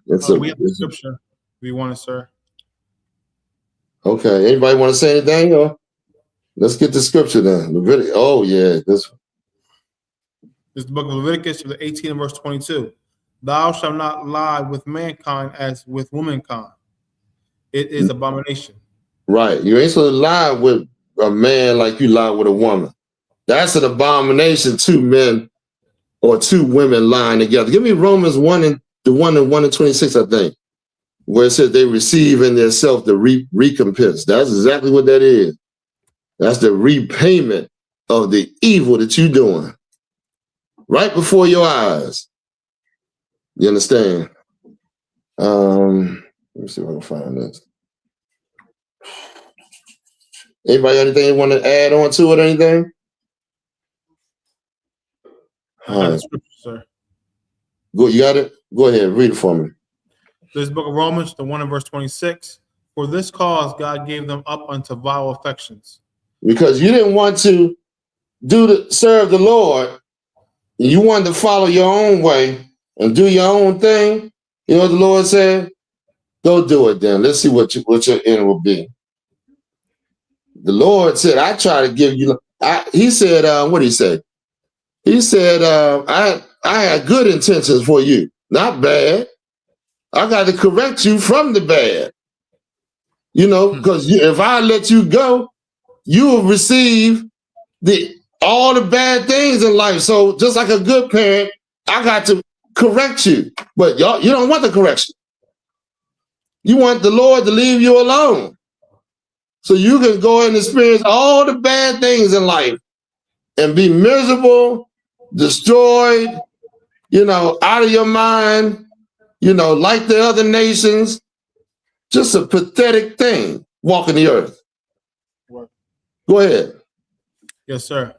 S9: We have the scripture. We want it, sir.
S4: Okay. Anybody want to say anything? Or let's get the scripture then. Leviticus. Oh yeah, this
S9: is the book of Leviticus, chapter 18 and verse 22. Thou shalt not lie with mankind as with womankind. It is abomination.
S4: Right. You ain't supposed to lie with a man like you lie with a woman. That's an abomination. Two men or two women lying together. Give me Romans 1 and 26, I think, where it says they receive in their self the recompense. That's exactly what that is. That's the repayment of the evil that you're doing right before your eyes. You understand? Let me see if I can find this. Anybody got anything you want to add on to it or anything? All right.
S9: Scripture, sir.
S4: Go, you got it? Go ahead, read it for me.
S9: This book of Romans, the 1 and verse 26. For this cause God gave them up unto vile affections.
S4: Because you didn't want to serve the Lord, you wanted to follow your own way and do your own thing. You know what the Lord said? Go do it then. Let's see what your end will be. The Lord said, I try to give you, he said, what did he say? He said, I had good intentions for you, not bad. I got to correct you from the bad. You know, because if I let you go, you will receive all the bad things in life. So just like a good parent, I got to correct you. But you don't want the correction. You want the Lord to leave you alone. So you can go and experience all the bad things in life and be miserable, destroyed, you know, out of your mind, you know, like the other nations. Just a pathetic thing, walking the earth. Go ahead.
S9: Yes, sir.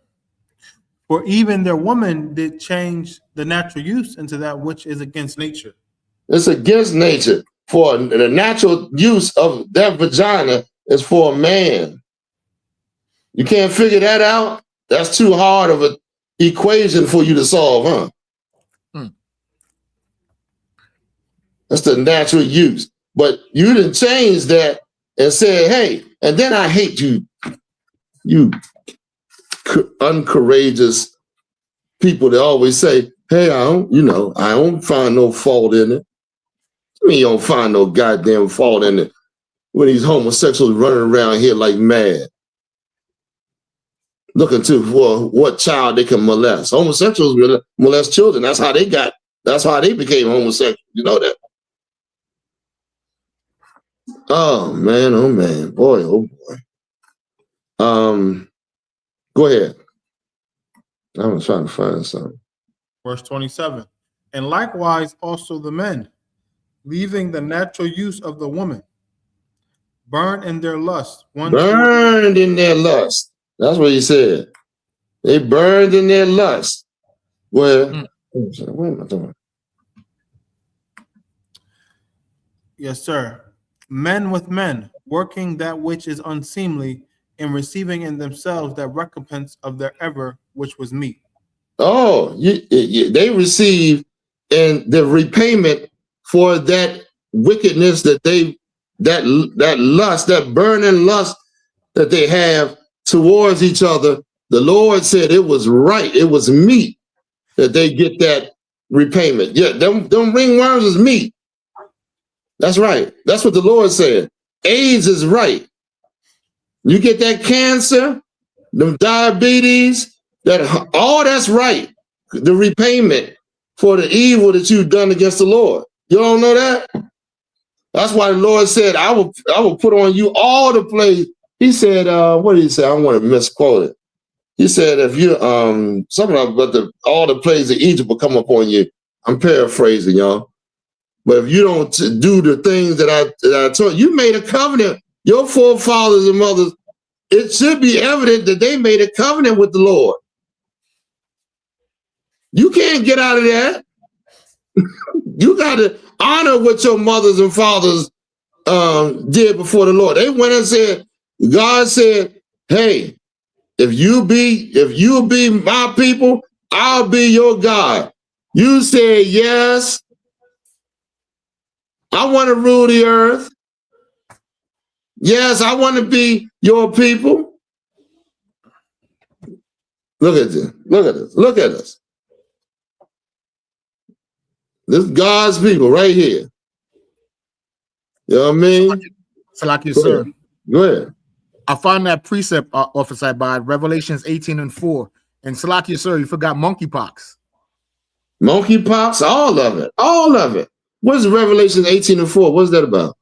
S9: For even their woman did change the natural use into that which is against nature.
S4: It's against nature. For the natural use of that vagina is for a man. You can't figure that out? That's too hard of an equation for you to solve, huh? That's the natural use. But you didn't change that and said, hey, and then I hate you, you uncourageous people that always say, hey, I don't find no fault in it. I mean, you don't find no goddamn fault in it when these homosexuals running around here like mad, looking for what child they can molest. Homosexuals molest children. That's how they became homosexual. You know that? Oh man, boy, oh boy. Go ahead. I was trying to find something.
S9: Verse 27. And likewise also the men, leaving the natural use of the woman, burned in their lust.
S4: Burned in their lust. That's what he said. They burned in their lust. Well, what am I doing?
S9: Yes, sir. Men with men, working that which is unseemly, and receiving in themselves that recompense of their error, which was meet.
S4: Oh, they receive in the repayment for that wickedness that that lust, that burning lust that they have towards each other. The Lord said it was right, it was meet that they get that repayment. Yeah, them ringworms is meat. That's right. That's what the Lord said. AIDS is right. You get that cancer, them diabetes, all that's right. The repayment for the evil that you've done against the Lord. You don't know that? That's why the Lord said, I will put on you all the plagues. He said, what did he say? I want to misquote it. He said, if you something about all the plagues of Egypt will come upon you. I'm paraphrasing, y'all. But if you don't do the things that I told you, made a covenant. Your forefathers and mothers, it should be evident that they made a covenant with the Lord. You can't get out of that. You got to honor what your mothers and fathers did before the Lord. They went and said, God said, hey, if you be my people, I'll be your God. You said, yes, I want to rule the earth. Yes, I want to be your people. Look at this. Look at this. Look at us. This is God's people right here. You know what I mean?
S8: Salaki, sir.
S4: Go ahead.
S8: I found that precept, Officer by Revelations 18:4. And Salaki, sir, you forgot monkeypox.
S4: Monkeypox, all of it. All of it. What's Revelation 18:4? What's that about?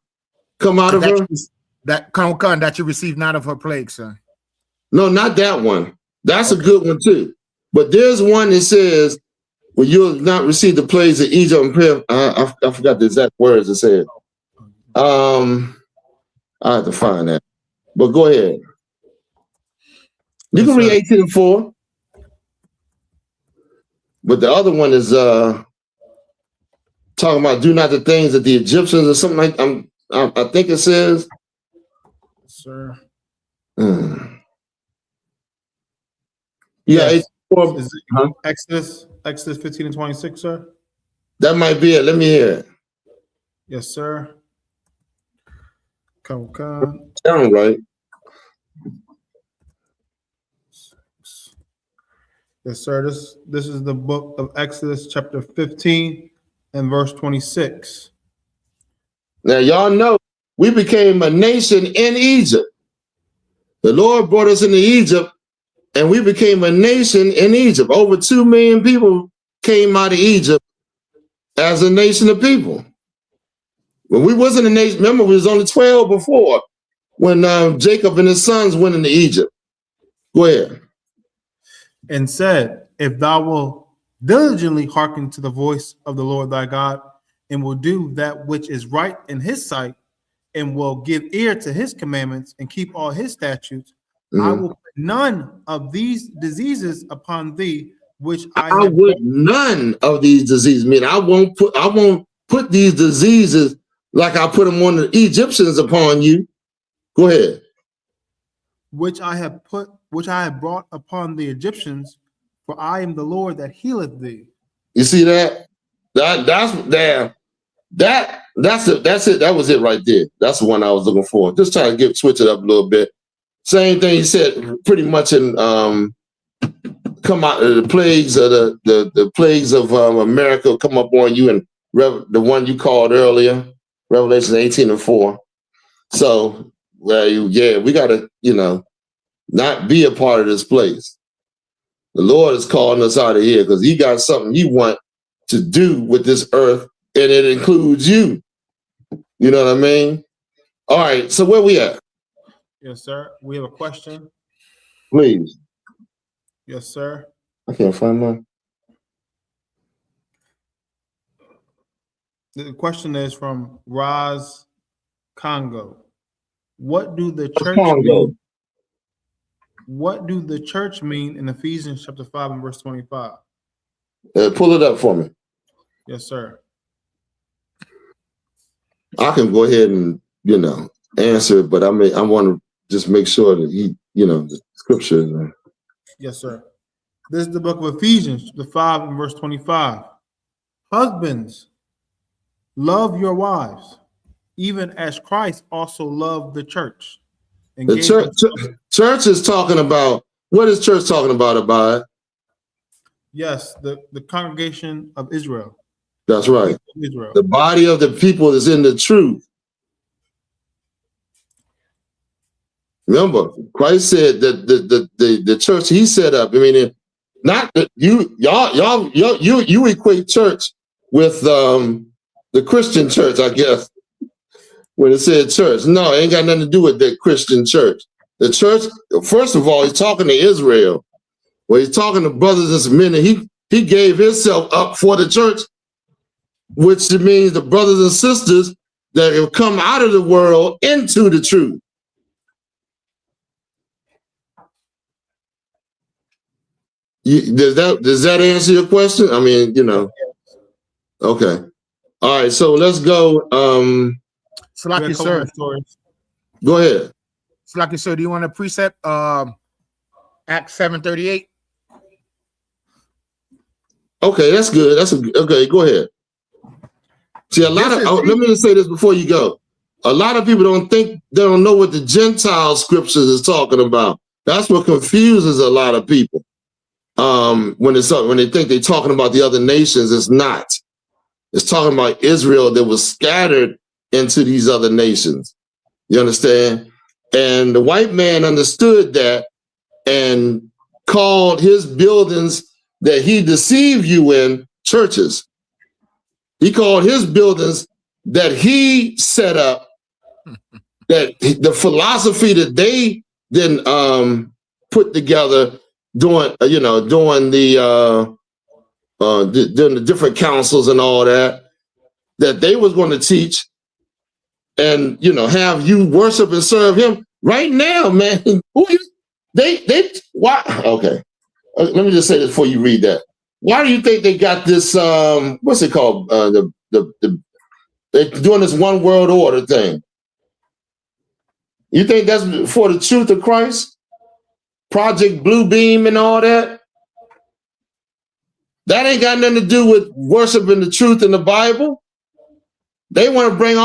S4: Come out of her?
S8: That you received not of her plague, sir.
S4: No, not that one. That's a good one too. But there's one that says, well, you'll not receive the plagues of Egypt and prayer. I forgot the exact words it said. I have to find that. But go ahead. You can read 18:4. But the other one is talking about do not the things that the Egyptians or something like I think it says.
S9: Sir.
S4: Yeah,
S9: yes.
S4: 18:4. Huh?
S9: Exodus 15:26, sir.
S4: That might be it. Let me hear it.
S9: Yes, sir. Come.
S4: Sound right.
S9: Yes, sir. This is the book of Exodus, chapter 15 and verse 26.
S4: Now, y'all know we became a nation in Egypt. The Lord brought us into Egypt, and we became a nation in Egypt. Over 2 million people came out of Egypt as a nation of people. When we wasn't a nation, remember, we was only 12 before when Jacob and his sons went into Egypt. Go ahead.
S9: And said, if thou wilt diligently hearken to the voice of the Lord thy God, and will do that which is right in his sight, and will give ear to his commandments and keep all his statutes, I will put none of these diseases upon thee, which I
S4: would none of these diseases. I mean, I won't put these diseases like I put them on the Egyptians upon you. Go ahead.
S9: Which I have brought upon the Egyptians, for I am the Lord that healeth thee.
S4: You see that? That's it. That was it right there. That's the one I was looking for. Just trying to switch it up a little bit. Same thing he said pretty much in come out the plagues of the plagues of America come up on you, and the one you called earlier, Revelation 18:4. So we gotta, not be a part of this place. The Lord is calling us out of here because he got something he want to do with this earth, and it includes you. You know what I mean? All right, so where we at?
S9: Yes, sir. We have a question.
S4: Please.
S9: Yes, sir.
S4: I can't find mine.
S9: The question is from Raz Congo. What do the church mean? What do the church mean in Ephesians chapter 5 and verse 25?
S4: Pull it up for me.
S9: Yes, sir.
S4: I can go ahead and answer it, but I want to just make sure that the scripture is there.
S9: Yes, sir. This is the book of Ephesians, chapter 5 and verse 25. Husbands, love your wives, even as Christ also loved the church.
S4: The church is talking about, what is church talking about, Abad?
S9: Yes, the congregation of Israel.
S4: That's right.
S9: Israel.
S4: The body of the people is in the truth. Remember, Christ said that the church he set up. I mean, not that you equate church with the Christian church, I guess. When it said church, no, it ain't got nothing to do with the Christian church. The church, first of all, he's talking to Israel. Well, he's talking to brothers and men, and he gave himself up for the church, which means the brothers and sisters that have come out of the world into the truth. Does that answer your question? I mean, Okay. All right. So let's go.
S8: Slaki, sir.
S4: Go ahead.
S8: Slaki, sir. Do you want a precept? Acts 7:38.
S4: Okay, that's good. Okay. Go ahead. See, a lot of. Let me just say this before you go. A lot of people they don't know what the Gentile scriptures is talking about. That's what confuses a lot of people. When they think they're talking about the other nations, it's not. It's talking about Israel that was scattered into these other nations. You understand? And the white man understood that and called his buildings that he deceived you in churches. He called his buildings that he set up, that the philosophy that they didn't put together during the different councils and all that they was going to teach and have you worship and serve him right now, man. Why? Okay, let me just say this before you read that. Why do you think they got this? What's it called? They're doing this one world order thing. You think that's for the truth of Christ? Project Blue Beam and all that? That ain't got nothing to do with worshiping the truth in the Bible. They want to bring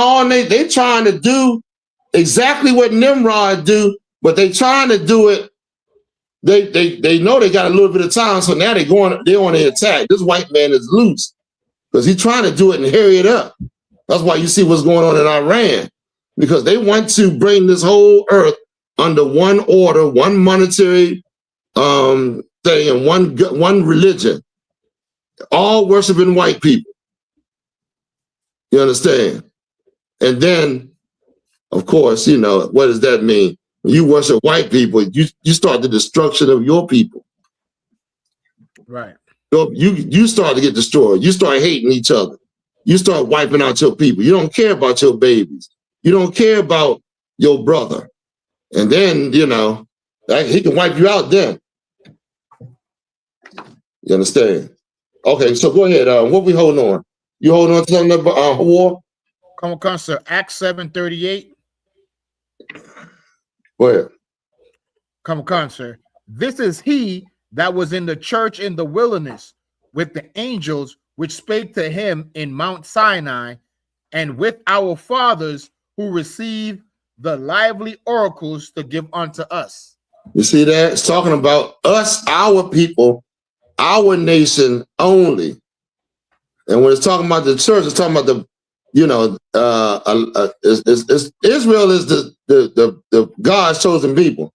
S4: they trying to do exactly what Nimrod do, but they trying to do it. They know they got a little bit of time, so now they want to attack. This white man is loose because he's trying to do it and hurry it up. That's why you see what's going on in Iran, because they want to bring this whole earth under one order, one monetary thing, and one religion, all worshiping white people. You understand? And then, of course, what does that mean? When you worship white people, you start the destruction of your people.
S8: Right.
S4: You start to get destroyed. You start hating each other. You start wiping out your people. You don't care about your babies. You don't care about your brother. And then, he can wipe you out then. You understand? Okay, so go ahead. What we holding on? You holding on to something about war?
S8: Come on, sir. Acts 7:38.
S4: Go ahead.
S8: Come on, sir. This is he that was in the church in the wilderness with the angels which spake to him in Mount Sinai, and with our fathers who received the lively oracles to give unto us.
S4: You see that? It's talking about us, our people, our nation only. And when it's talking about the church, it's talking about Israel is the God's chosen people.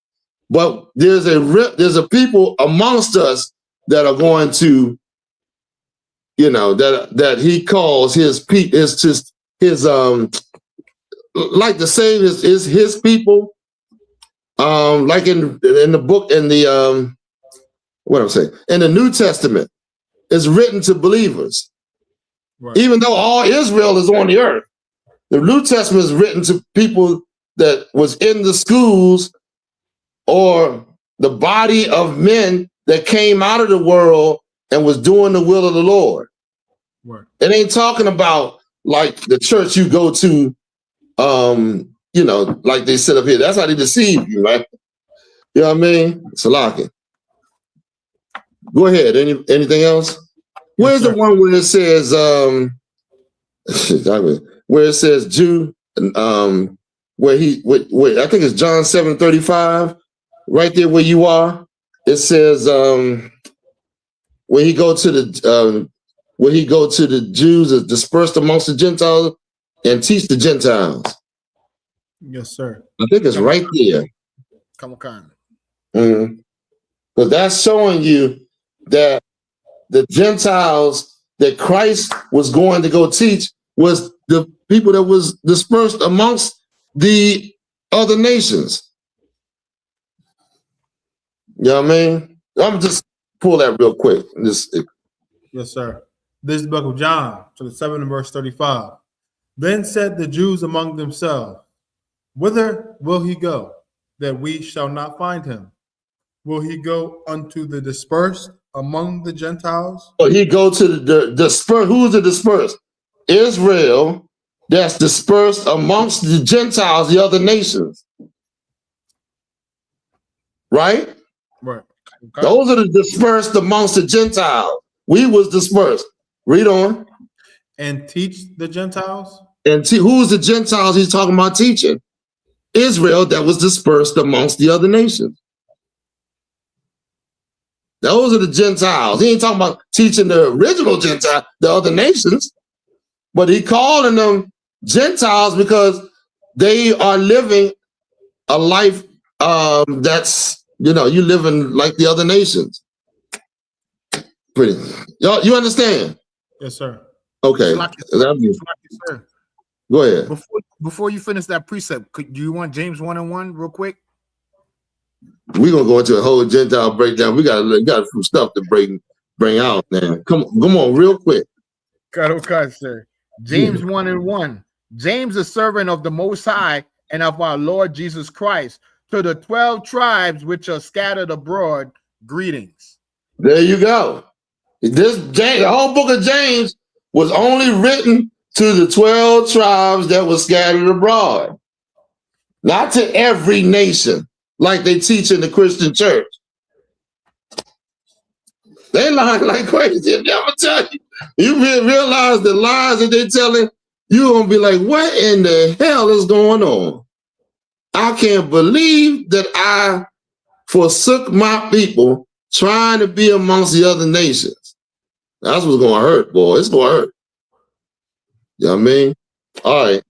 S4: But there's a people amongst us that are going to, that he calls his like to save his people. Like in the book, in the in the New Testament, it's written to believers. Right. Even though all Israel is on the earth, the New Testament is written to people that was in the schools or the body of men that came out of the world and was doing the will of the Lord. Right. It ain't talking about like the church you go to, like they sit up here. That's how they deceive you, right? You know what I mean? Salaki. Go ahead. Anything else? Where's the one where it says where it says Jew, where I think it's John 7:35, right there where you are. It says where he go to the Jews is dispersed amongst the Gentiles and teach the Gentiles.
S9: Yes, sir.
S4: I think it's right there.
S8: Come on.
S4: Because that's showing you that the Gentiles that Christ was going to go teach was the people that was dispersed amongst the other nations. You know what I mean? I'm just pull that real quick.
S9: Yes, sir. This is the book of John, chapter 7 and verse 35. Then said the Jews among themselves, whither will he go, that we shall not find him? Will he go unto the dispersed Among the Gentiles?
S4: Or he go to the dispersed. Who's the dispersed? Israel, that's dispersed amongst the Gentiles, the other nations. Right?
S8: Right. Okay.
S4: Those are the dispersed amongst the Gentiles. We was dispersed. Read on.
S9: And teach the Gentiles?
S4: And who's the Gentiles he's talking about teaching? Israel that was dispersed amongst the other nations. Those are the Gentiles. He ain't talking about teaching the original Gentile, the other nations, but he calling them Gentiles because they are living a life that's, you know, you living like the other nations. Pretty. You understand?
S9: Yes, sir.
S4: Okay.
S8: Sir.
S4: Go ahead.
S8: Before you finish that precept, do you want James 1:1 real quick?
S4: We're gonna go into a whole Gentile breakdown. We got some stuff to bring out, man. Come on, real quick.
S8: Okay, sir. James 1:1. James, a servant of the Most High and of our Lord Jesus Christ, to the 12 tribes which are scattered abroad, greetings.
S4: There you go. The whole book of James was only written to the 12 tribes that were scattered abroad, not to every nation like they teach in the Christian church. They lying like crazy. I'm gonna tell you, you realize the lies that they're telling, you're gonna be like, what in the hell is going on? I can't believe that I forsook my people trying to be amongst the other nations. That's what's gonna hurt, boy. It's gonna hurt. You know what I mean? All right.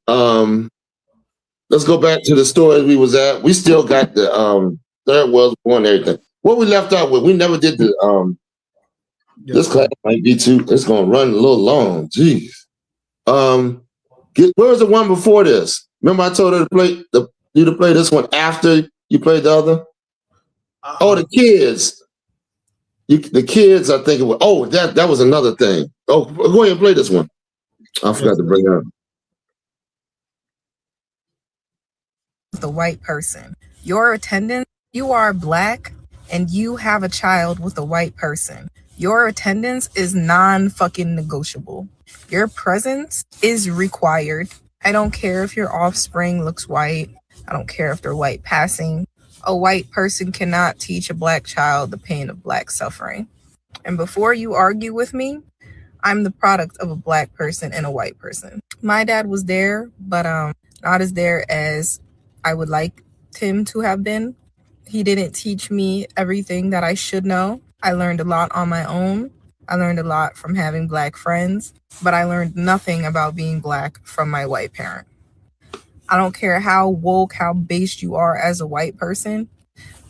S4: Let's go back to the story we was at. We still got the third world war and everything. What we left out with, we never did the this class might be too, it's gonna run a little long. Jeez. Where was the one before this? Remember I told her to play this one after you played the other? Oh, the kids. The kids, I think it was. Oh, that was another thing. Oh, go ahead and play this one. I forgot to bring it up.
S16: The white person. Your attendance, you are black and you have a child with a white person. Your attendance is non-fucking negotiable. Your presence is required. I don't care if your offspring looks white. I don't care if they're white passing. A white person cannot teach a black child the pain of black suffering. And before you argue with me, I'm the product of a black person and a white person. My dad was there, but not as there as I would like him to have been. He didn't teach me everything that I should know. I learned a lot on my own. I learned a lot from having black friends, but I learned nothing about being black from my white parent. I don't care how woke, how based you are as a white person.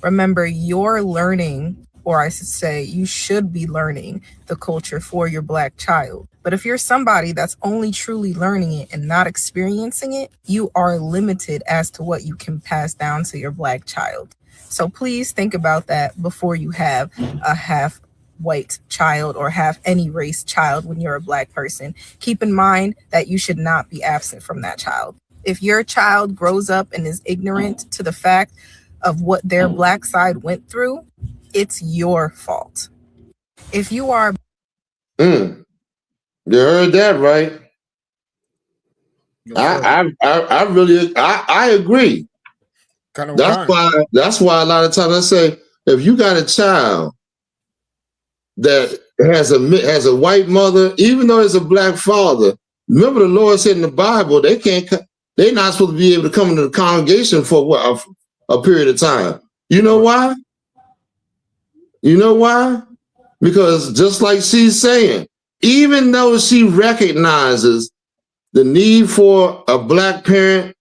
S16: Remember, you're learning, or I should say, you should be learning the culture for your black child. But if you're somebody that's only truly learning it and not experiencing it, you are limited as to what you can pass down to your black child. So please think about that before you have a half white child or half any race child when you're a black person. Keep in mind that you should not be absent from that child. If your child grows up and is ignorant to the fact of what their black side went through, it's your fault. If you are...
S4: You heard that, right? I really agree. That's why a lot of times I say, if you got a child that has a white mother, even though it's a black father, remember the Lord said in the Bible, they're not supposed to be able to come into the congregation for a period of time. You know why? You know why? Because just like she's saying, even though she recognizes the need for a black parent,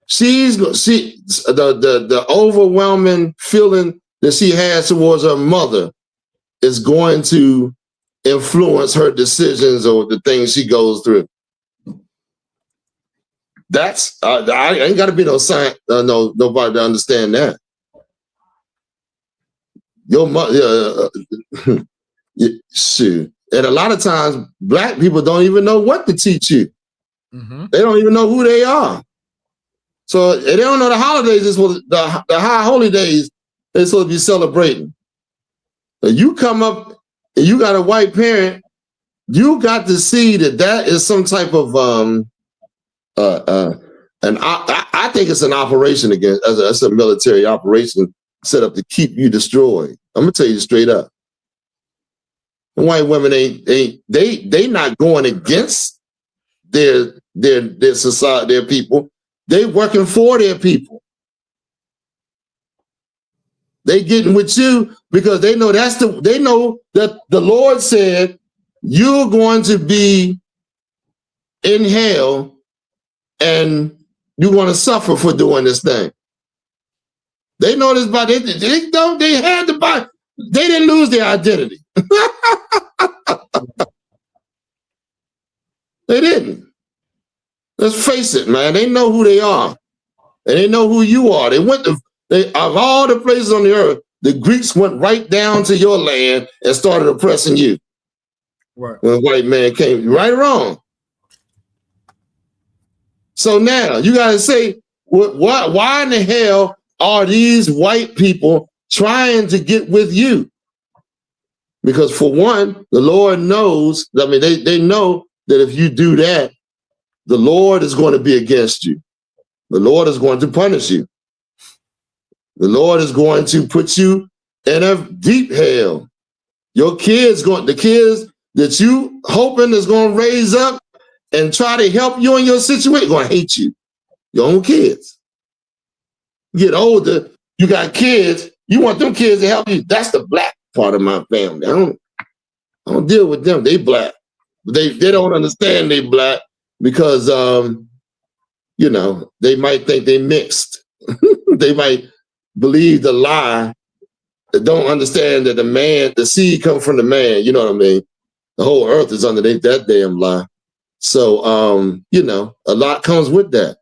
S4: the overwhelming feeling that she has towards her mother is going to influence her decisions or the things she goes through. That's I ain't got to be no science, nobody to understand that. Your mother, shoot. And a lot of times, black people don't even know what to teach you. They don't even know who they are. So they don't know the holidays is the high holy days they're supposed to be celebrating. You come up and you got a white parent, you got to see that is some type of and I think it's an operation against, it's a military operation set up to keep you destroyed. I'm gonna tell you straight up. White women they not going against their society, their people. They working for their people. They getting with you because they know they know that the Lord said you're going to be in hell and you're going to suffer for doing this thing. They know this by they had to buy. They didn't lose their identity. They didn't. Let's face it, man. They know who they are, and they know who you are. They went to of all the places on the earth, the Greeks went right down to your land and started oppressing you.
S9: Right.
S4: When a white man came, right or wrong. So now you got to say, why in the hell are these white people trying to get with you? Because for one, the Lord knows, I mean, they know that if you do that, the Lord is going to be against you. The Lord is going to punish you. The Lord is going to put you in a deep hell. The kids that you hoping is going to raise up and try to help you in your situation, going to hate you. Your own kids. You get older, you got kids, you want them kids to help you. That's the black part of my family. I don't deal with them. They black. They don't understand they black because you know, they might think they mixed. They might believe the lie. They don't understand that the seed comes from the man. You know what I mean? The whole earth is underneath that damn lie. So you know, a lot comes with that.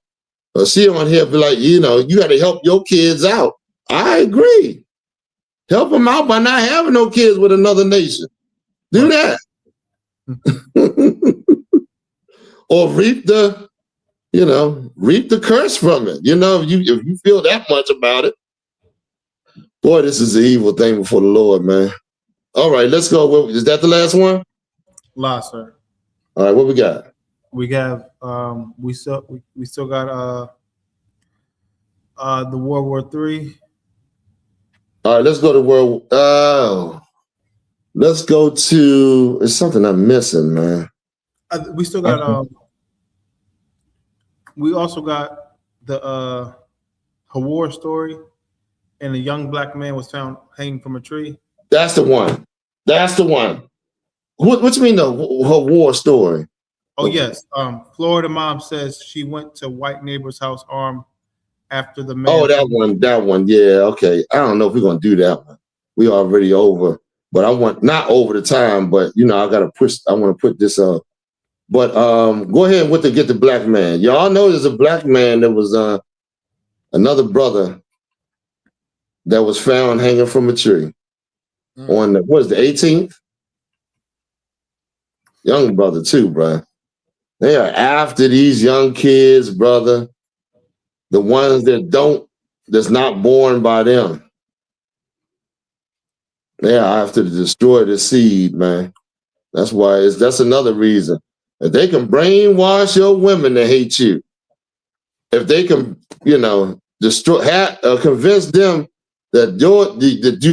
S4: She on here be like, you know, you got to help your kids out. I agree. Help them out by not having no kids with another nation. Do that. Or reap the curse from it. You know, if you feel that much about it. Boy, this is an evil thing before the Lord, man. All right, let's go. Is that the last one?
S9: Last, sir.
S4: All right, what we got?
S9: We have we still got the World War III.
S4: All right, let's go to let's go to. It's something I'm missing, man.
S9: We still got we also got the war story, and a young black man was found hanging from a tree.
S4: That's the one. That's the one. What you mean her war story?
S9: Oh yes, Florida mom says she went to white neighbor's house armed after the man.
S4: Oh, that one. Yeah, okay. I don't know if we're gonna do that one. We already over, but I want not over the time. But you know, I gotta push. I want to put this up. But go ahead and get the black man. Y'all know there's a black man that was another brother that was found hanging from a tree on the 18th. Young brother too, bro. They are after these young kids, brother. The ones that's not born by them. They are after to destroy the seed, man. That's why that's another reason. If they can brainwash your women to hate you, if they can, you know, convince them that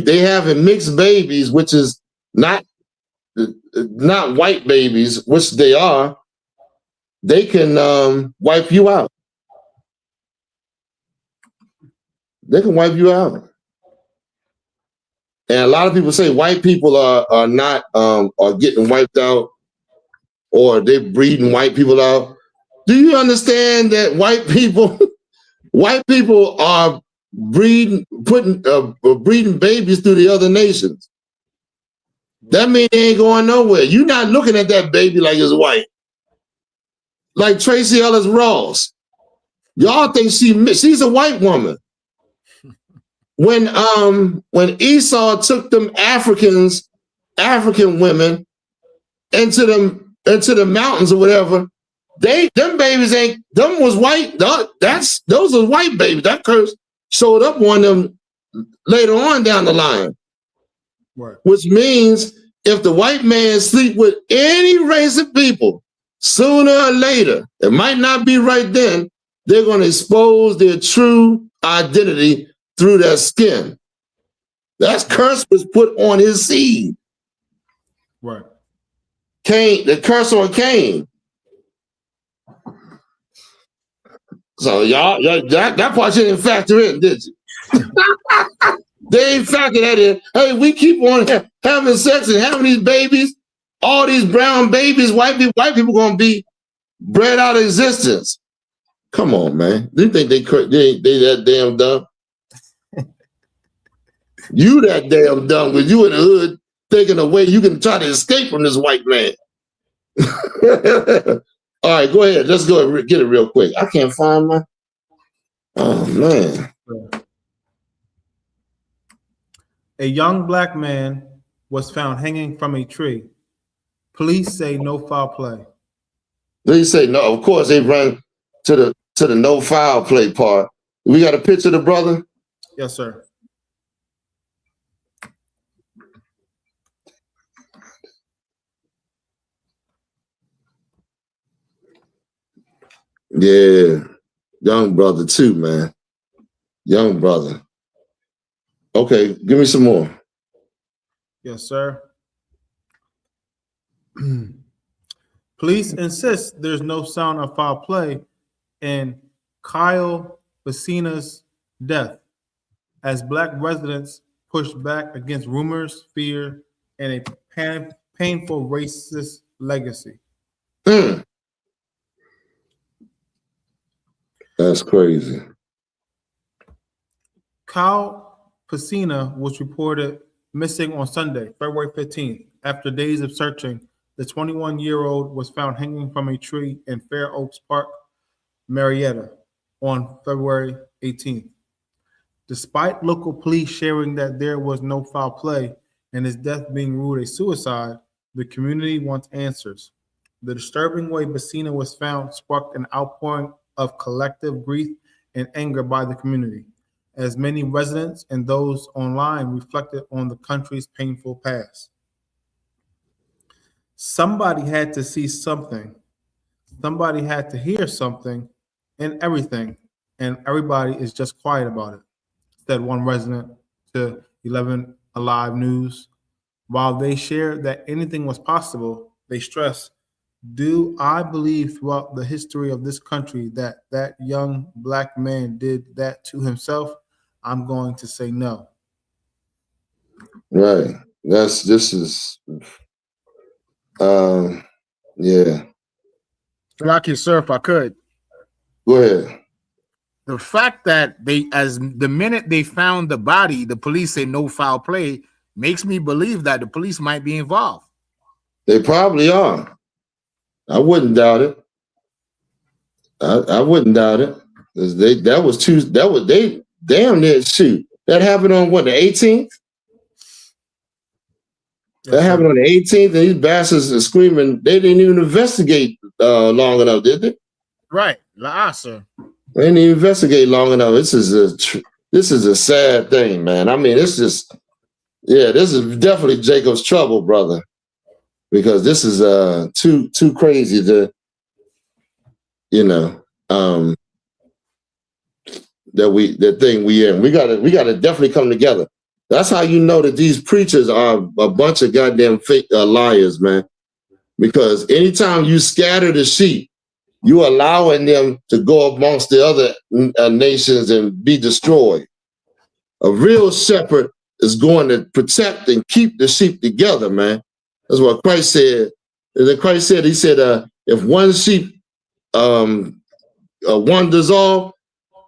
S4: they having mixed babies, which is not white babies, which they are, they can wipe you out. They can wipe you out. And a lot of people say white people are not are getting wiped out, or they breeding white people out. Do you understand that white people are breeding babies through the other nations? That means they ain't going nowhere. You're not looking at that baby like it's white. Like Tracy Ellis Ross. Y'all think she's a white woman. When Esau took them African women into the mountains or whatever, them babies was white. Those are white babies. That curse showed up on them later on down the line. Right. Which means if the white man sleep with any race of people, sooner or later, it might not be right then, they're going to expose their true identity through their skin. That curse was put on his seed.
S9: Right.
S4: Cain, the curse on Cain. So y'all that part you didn't factor in, did you? They ain't factor that in. Hey, we keep on having sex and having these babies, all these brown babies, white people gonna be bred out of existence. Come on, man. Do you think they that damn dumb? You that damn dumb because you in the hood thinking a way you can try to escape from this white man. All right, go ahead. Let's go and get it real quick. I can't find my. Oh man.
S9: A young black man was found hanging from a tree. Police say no foul play.
S4: They say no. Of course, they run to the no foul play part. We got a picture of the brother.
S9: Yes, sir.
S4: Yeah, young brother too, man. Young brother. Okay, give me some more.
S9: Yes, sir. Police insist there's no sound of foul play in Kyle Basina's death as black residents push back against rumors, fear, and a painful racist legacy.
S4: That's crazy.
S9: Kyle Basina was reported missing on Sunday, February 15th. After days of searching, the 21-year-old was found hanging from a tree in Fair Oaks Park, Marietta, on February 18th. Despite local police sharing that there was no foul play and his death being ruled a suicide, the community wants answers. The disturbing way Basina was found sparked an outpouring of collective grief and anger by the community, as many residents and those online reflected on the country's painful past. Somebody had to see something. Somebody had to hear something and everything, and everybody is just quiet about it, said one resident to 11 Alive News. While they shared that anything was possible, they stressed, do I believe throughout the history of this country that that young black man did that to himself? I'm going to say no.
S4: Right. Yeah.
S8: Lucky, sir, if I could.
S4: Go ahead.
S8: The fact that the minute they found the body, the police say no foul play, makes me believe that the police might be involved.
S4: They probably are. I wouldn't doubt it. I wouldn't doubt it. They damn near shoot. That happened on what, the 18th? That happened on the 18th, and these bastards are screaming. They didn't even investigate long enough, did they?
S8: Right, sir.
S4: They didn't even investigate long enough. This is a sad thing, man. I mean, this is definitely Jacob's trouble, brother, because this is too crazy to, that thing we in. We gotta definitely come together. That's how you know that these preachers are a bunch of goddamn fake liars, man. Because anytime you scatter the sheep, you're allowing them to go amongst the other nations and be destroyed. A real shepherd is going to protect and keep the sheep together, man. That's what Christ said. He said, if one sheep wanders off,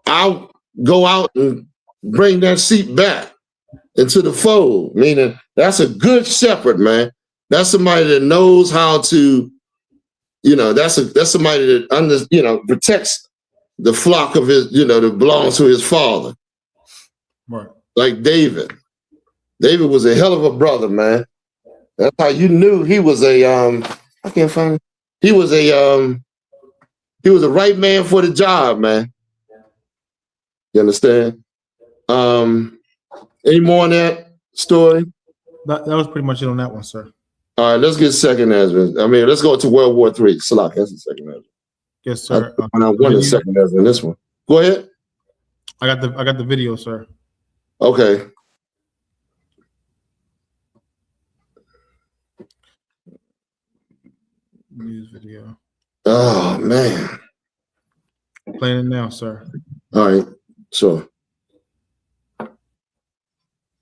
S4: I'll go out and bring that sheep back into the fold. Meaning that's a good shepherd, man. That's somebody that knows how to, that's somebody that protects the flock of his, that belongs to his father.
S9: Right.
S4: Like David. David was a hell of a brother, man. That's how you knew he was a I can't find it. He was a right man for the job, man. You understand? Any more on that story?
S9: That was pretty much it on that one, sir.
S4: All right, let's get second Ezra. I mean, let's go to World War III. Salak, that's the second Ezra.
S9: Yes, sir.
S4: I won the second Ezra in this one. Go ahead.
S9: I got the video, sir.
S4: Okay.
S9: News video.
S4: Oh man.
S9: Playing it now, sir.
S4: All right. Sure.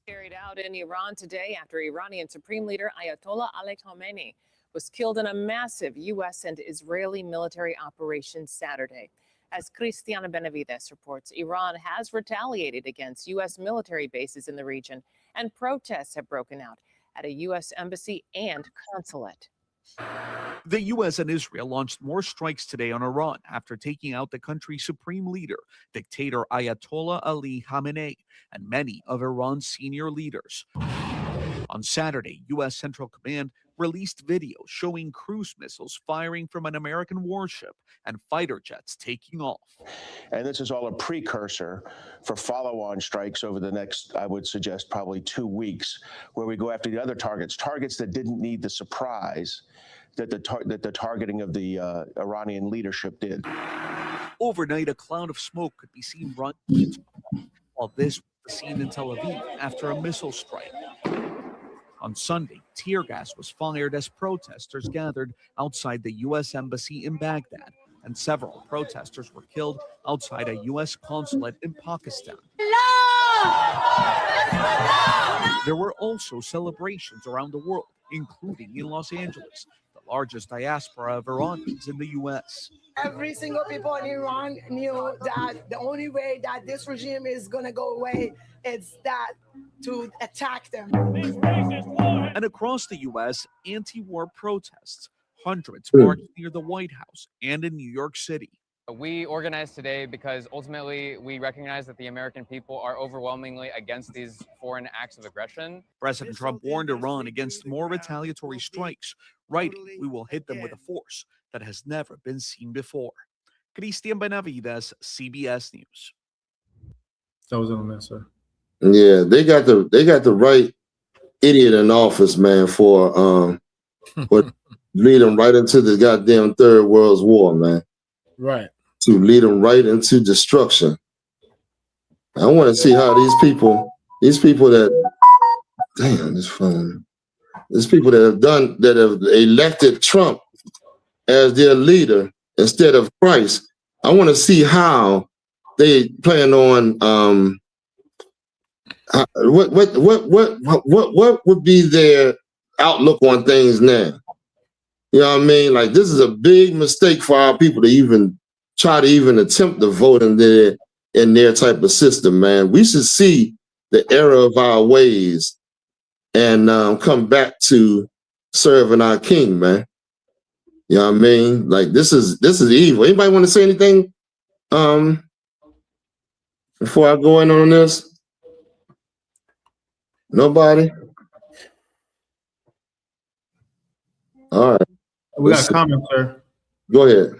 S17: Carried out in Iran today after Iranian Supreme Leader Ayatollah Ali Khamenei was killed in a massive U.S. and Israeli military operation Saturday. As Cristiana Benavides reports, Iran has retaliated against U.S. military bases in the region, and protests have broken out at a U.S. embassy and consulate.
S18: The U.S. and Israel launched more strikes today on Iran after taking out the country's supreme leader, dictator Ayatollah Ali Khamenei, and many of Iran's senior leaders. On Saturday, U.S. Central Command released video showing cruise missiles firing from an American warship and fighter jets taking off.
S19: And this is all a precursor for follow-on strikes over the next, I would suggest, probably 2 weeks, where we go after the other targets that didn't need the surprise that the targeting of the Iranian leadership did.
S18: Overnight, a cloud of smoke could be seen running, while this was seen in Tel Aviv after a missile strike. On Sunday, tear gas was fired as protesters gathered outside the U.S. Embassy in Baghdad, and several protesters were killed outside a U.S. consulate in Pakistan. There were also celebrations around the world, including in Los Angeles, the largest diaspora of Iranians in the U.S.
S20: Every single people in Iran knew that the only way that this regime is going to go away is that to attack them.
S18: And across the U.S., anti-war protests. Hundreds marched near the White House and in New York City.
S21: We organized today because ultimately we recognize that the American people are overwhelmingly against these foreign acts of aggression.
S18: President Trump warned Iran against more retaliatory strikes, writing, "We will hit them with a force that has never been seen before." Cristian Benavides, CBS News.
S9: That was on that, sir.
S4: Yeah, they got the right idiot in office, man, for lead them right into the goddamn Third World War, man.
S8: Right.
S4: To lead them right into destruction. I want to see how these people that, damn, this phone, these people that have elected Trump as their leader instead of Christ. I want to see how they plan on what would be their outlook on things now. You know what I mean? Like, this is a big mistake for our people to even try to even attempt to vote in their type of system, man. We should see the error of our ways and come back to serving our king, man. You know what I mean? Like, this is evil. Anybody want to say anything before I go in on this? Nobody? All right.
S9: We got a comment, sir.
S4: Go ahead.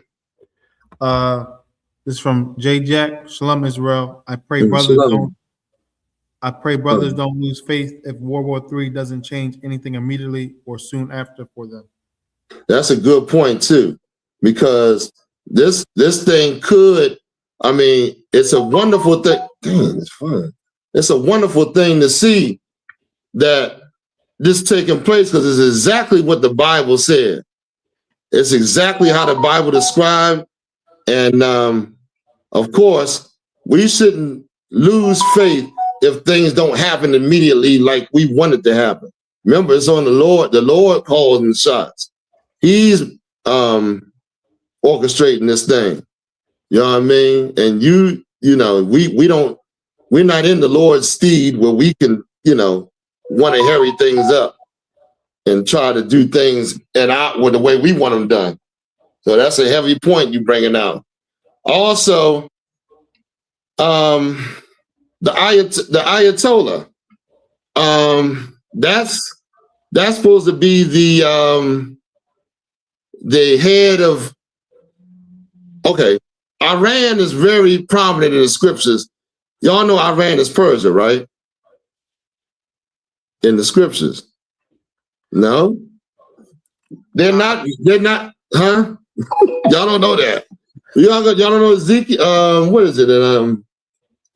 S9: This is from J. Jack. Shalom, Israel. I pray brothers don't lose faith if World War III doesn't change anything immediately or soon after for them.
S4: That's a good point too, because this thing could, I mean, it's a wonderful thing. Damn, it's fun. It's a wonderful thing to see that this taking place, because it's exactly what the Bible said. It's exactly how the Bible described. And of course, we shouldn't lose faith if things don't happen immediately like we want it to happen. Remember, it's on the Lord. The Lord calls the shots. He's orchestrating this thing. You know what I mean? And you know, we're not in the Lord's steed where we can, want to hurry things up and try to do things with the way we want them done. So that's a heavy point you bringing out. Also, the Ayatollah, that's supposed to be the head of. Okay, Iran is very prominent in the scriptures. Y'all know Iran is Persia, right? In the scriptures. No? They're not, huh? Y'all don't know that. Y'all don't know Ezekiel. What is it?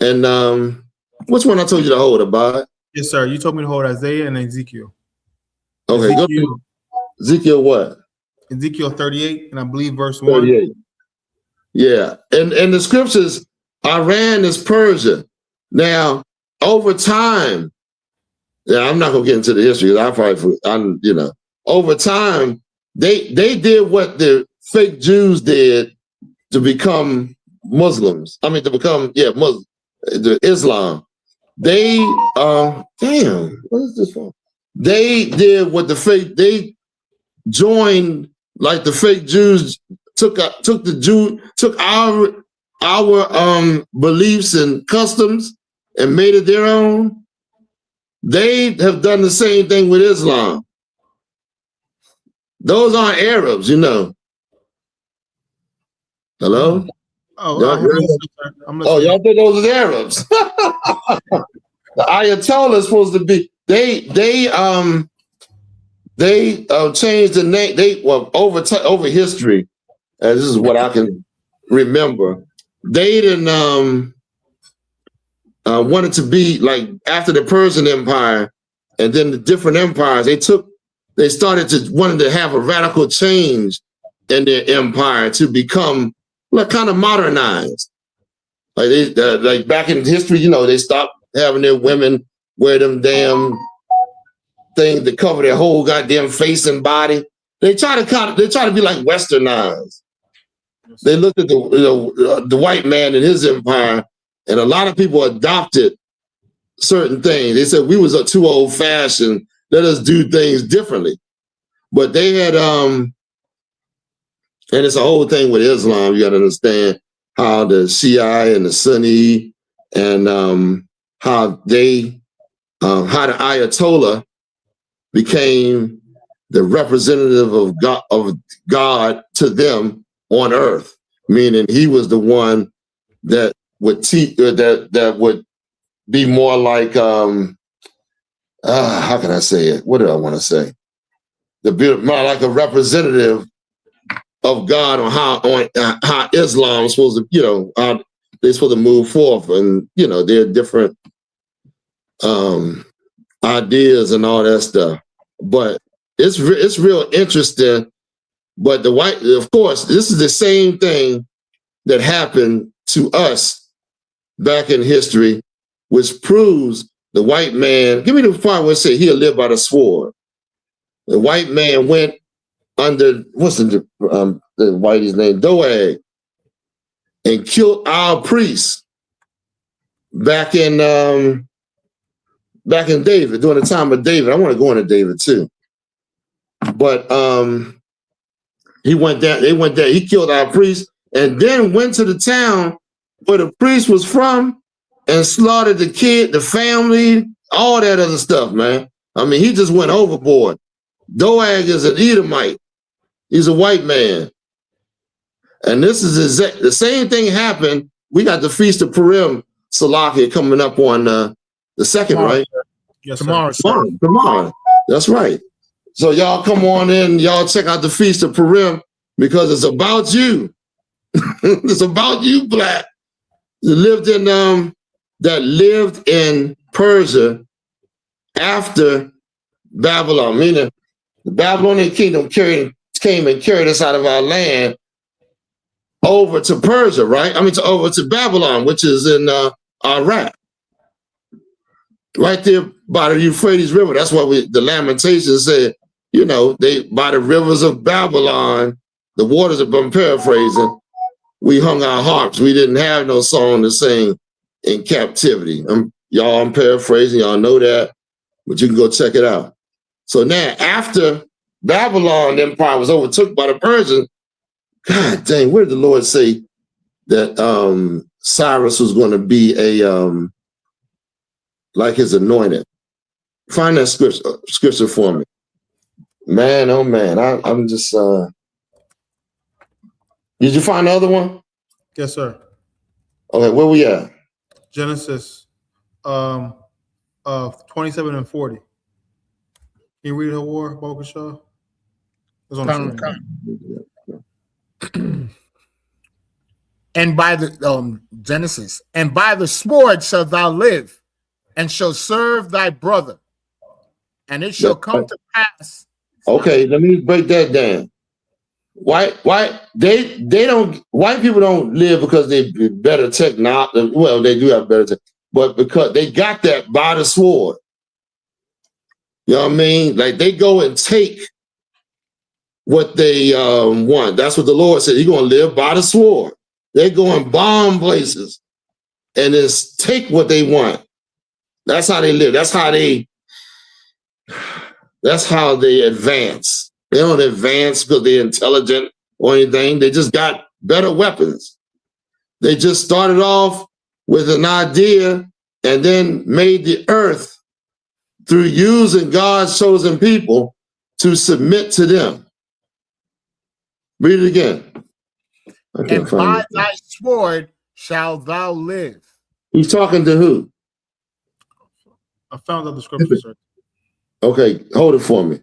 S4: And which one I told you to hold about?
S9: Yes, sir. You told me to hold Isaiah and Ezekiel.
S4: Okay, go to Ezekiel what?
S9: Ezekiel 38, and I believe verse 1.
S4: 38. Yeah. And the scriptures, Iran is Persia. Now, over time, I'm not gonna get into the history. Over time, they did what the fake Jews did to become Muslims. I mean, to become Muslim, Islam. They what is this for? They did what they joined, like the fake Jews took our beliefs and customs and made it their own. They have done the same thing with Islam. Those aren't Arabs, Hello?
S9: Oh,
S4: y'all think those are Arabs? The Ayatollah is supposed to be. They changed the name. Over history, and this is what I can remember. They didn't wanted to be like after the Persian Empire, and then the different empires. They started to wanted to have a radical change in their empire to become kind of modernized. Like like back in history, they stopped having their women wear them damn things that cover their whole goddamn face and body. They try to be like westernized. They looked at the white man in his empire, and a lot of people adopted certain things. They said we was too old fashioned. Let us do things differently. But they had and it's a whole thing with Islam. You got to understand how the Shia and the Sunni and how the Ayatollah became the representative of God to them on earth, meaning he was the one that would teach that would be more like how can I say it? What do I want to say? More like a representative of God on how Islam is supposed to, how they're supposed to move forth, and there are different ideas and all that stuff. But it's real interesting. But of course, this is the same thing that happened to us back in history, which proves the white man. Give me the part where it said he'll live by the sword. The white man went under what's the whitey's name, Doeg, and killed our priests back in David, during the time of David. I want to go into David too. But he went down, they went there, he killed our priest, and then went to the town where the priest was from and slaughtered the kid, the family, all that other stuff, man. I mean, he just went overboard. Doeg is an Edomite. He's a white man. And this is the same thing happened. We got the Feast of Purim, Salakia, coming up on the 2nd, tomorrow, right?
S9: Yes,
S4: tomorrow. That's right. So y'all come on in, y'all check out the Feast of Purim, because it's about you. It's about you, black. That lived in Persia after Babylon, meaning the Babylonian kingdom came and carried us out of our land over to Persia, right? Over to Babylon, which is in Iraq. Right there by the Euphrates River. That's what the Lamentations said, they by the rivers of Babylon, the waters of, I'm paraphrasing, we hung our harps. We didn't have no song to sing in captivity. I'm paraphrasing, y'all know that, but you can go check it out. So now, after Babylon Empire was overtook by the Persians, God dang, where did the Lord say that Cyrus was going to be like his anointed? Find that scripture for me. Man, oh man, I'm just. Did you find the other one?
S9: Yes, sir.
S4: Okay, where we at?
S9: Genesis 27 and 40. Can you read her war, Bokashaw?
S8: And by the Genesis, and by the sword shalt thou live, and shall serve thy brother, and it shall come to pass.
S4: Okay, let me break that down. White people don't live because they better technology. Well, they do have better tech, but because they got that by the sword. You know what I mean? Like they go and take what they want. That's what the Lord said. You're gonna live by the sword. They go and bomb places and just take what they want. That's how they live. That's how they advance. They don't advance because they're intelligent or anything. They just got better weapons. They just started off with an idea and then made the earth through using God's chosen people to submit to them. Read it again.
S8: And by thy sword shalt thou live.
S4: He's talking to who?
S9: I found out the scripture, sir.
S4: Okay, hold it for me.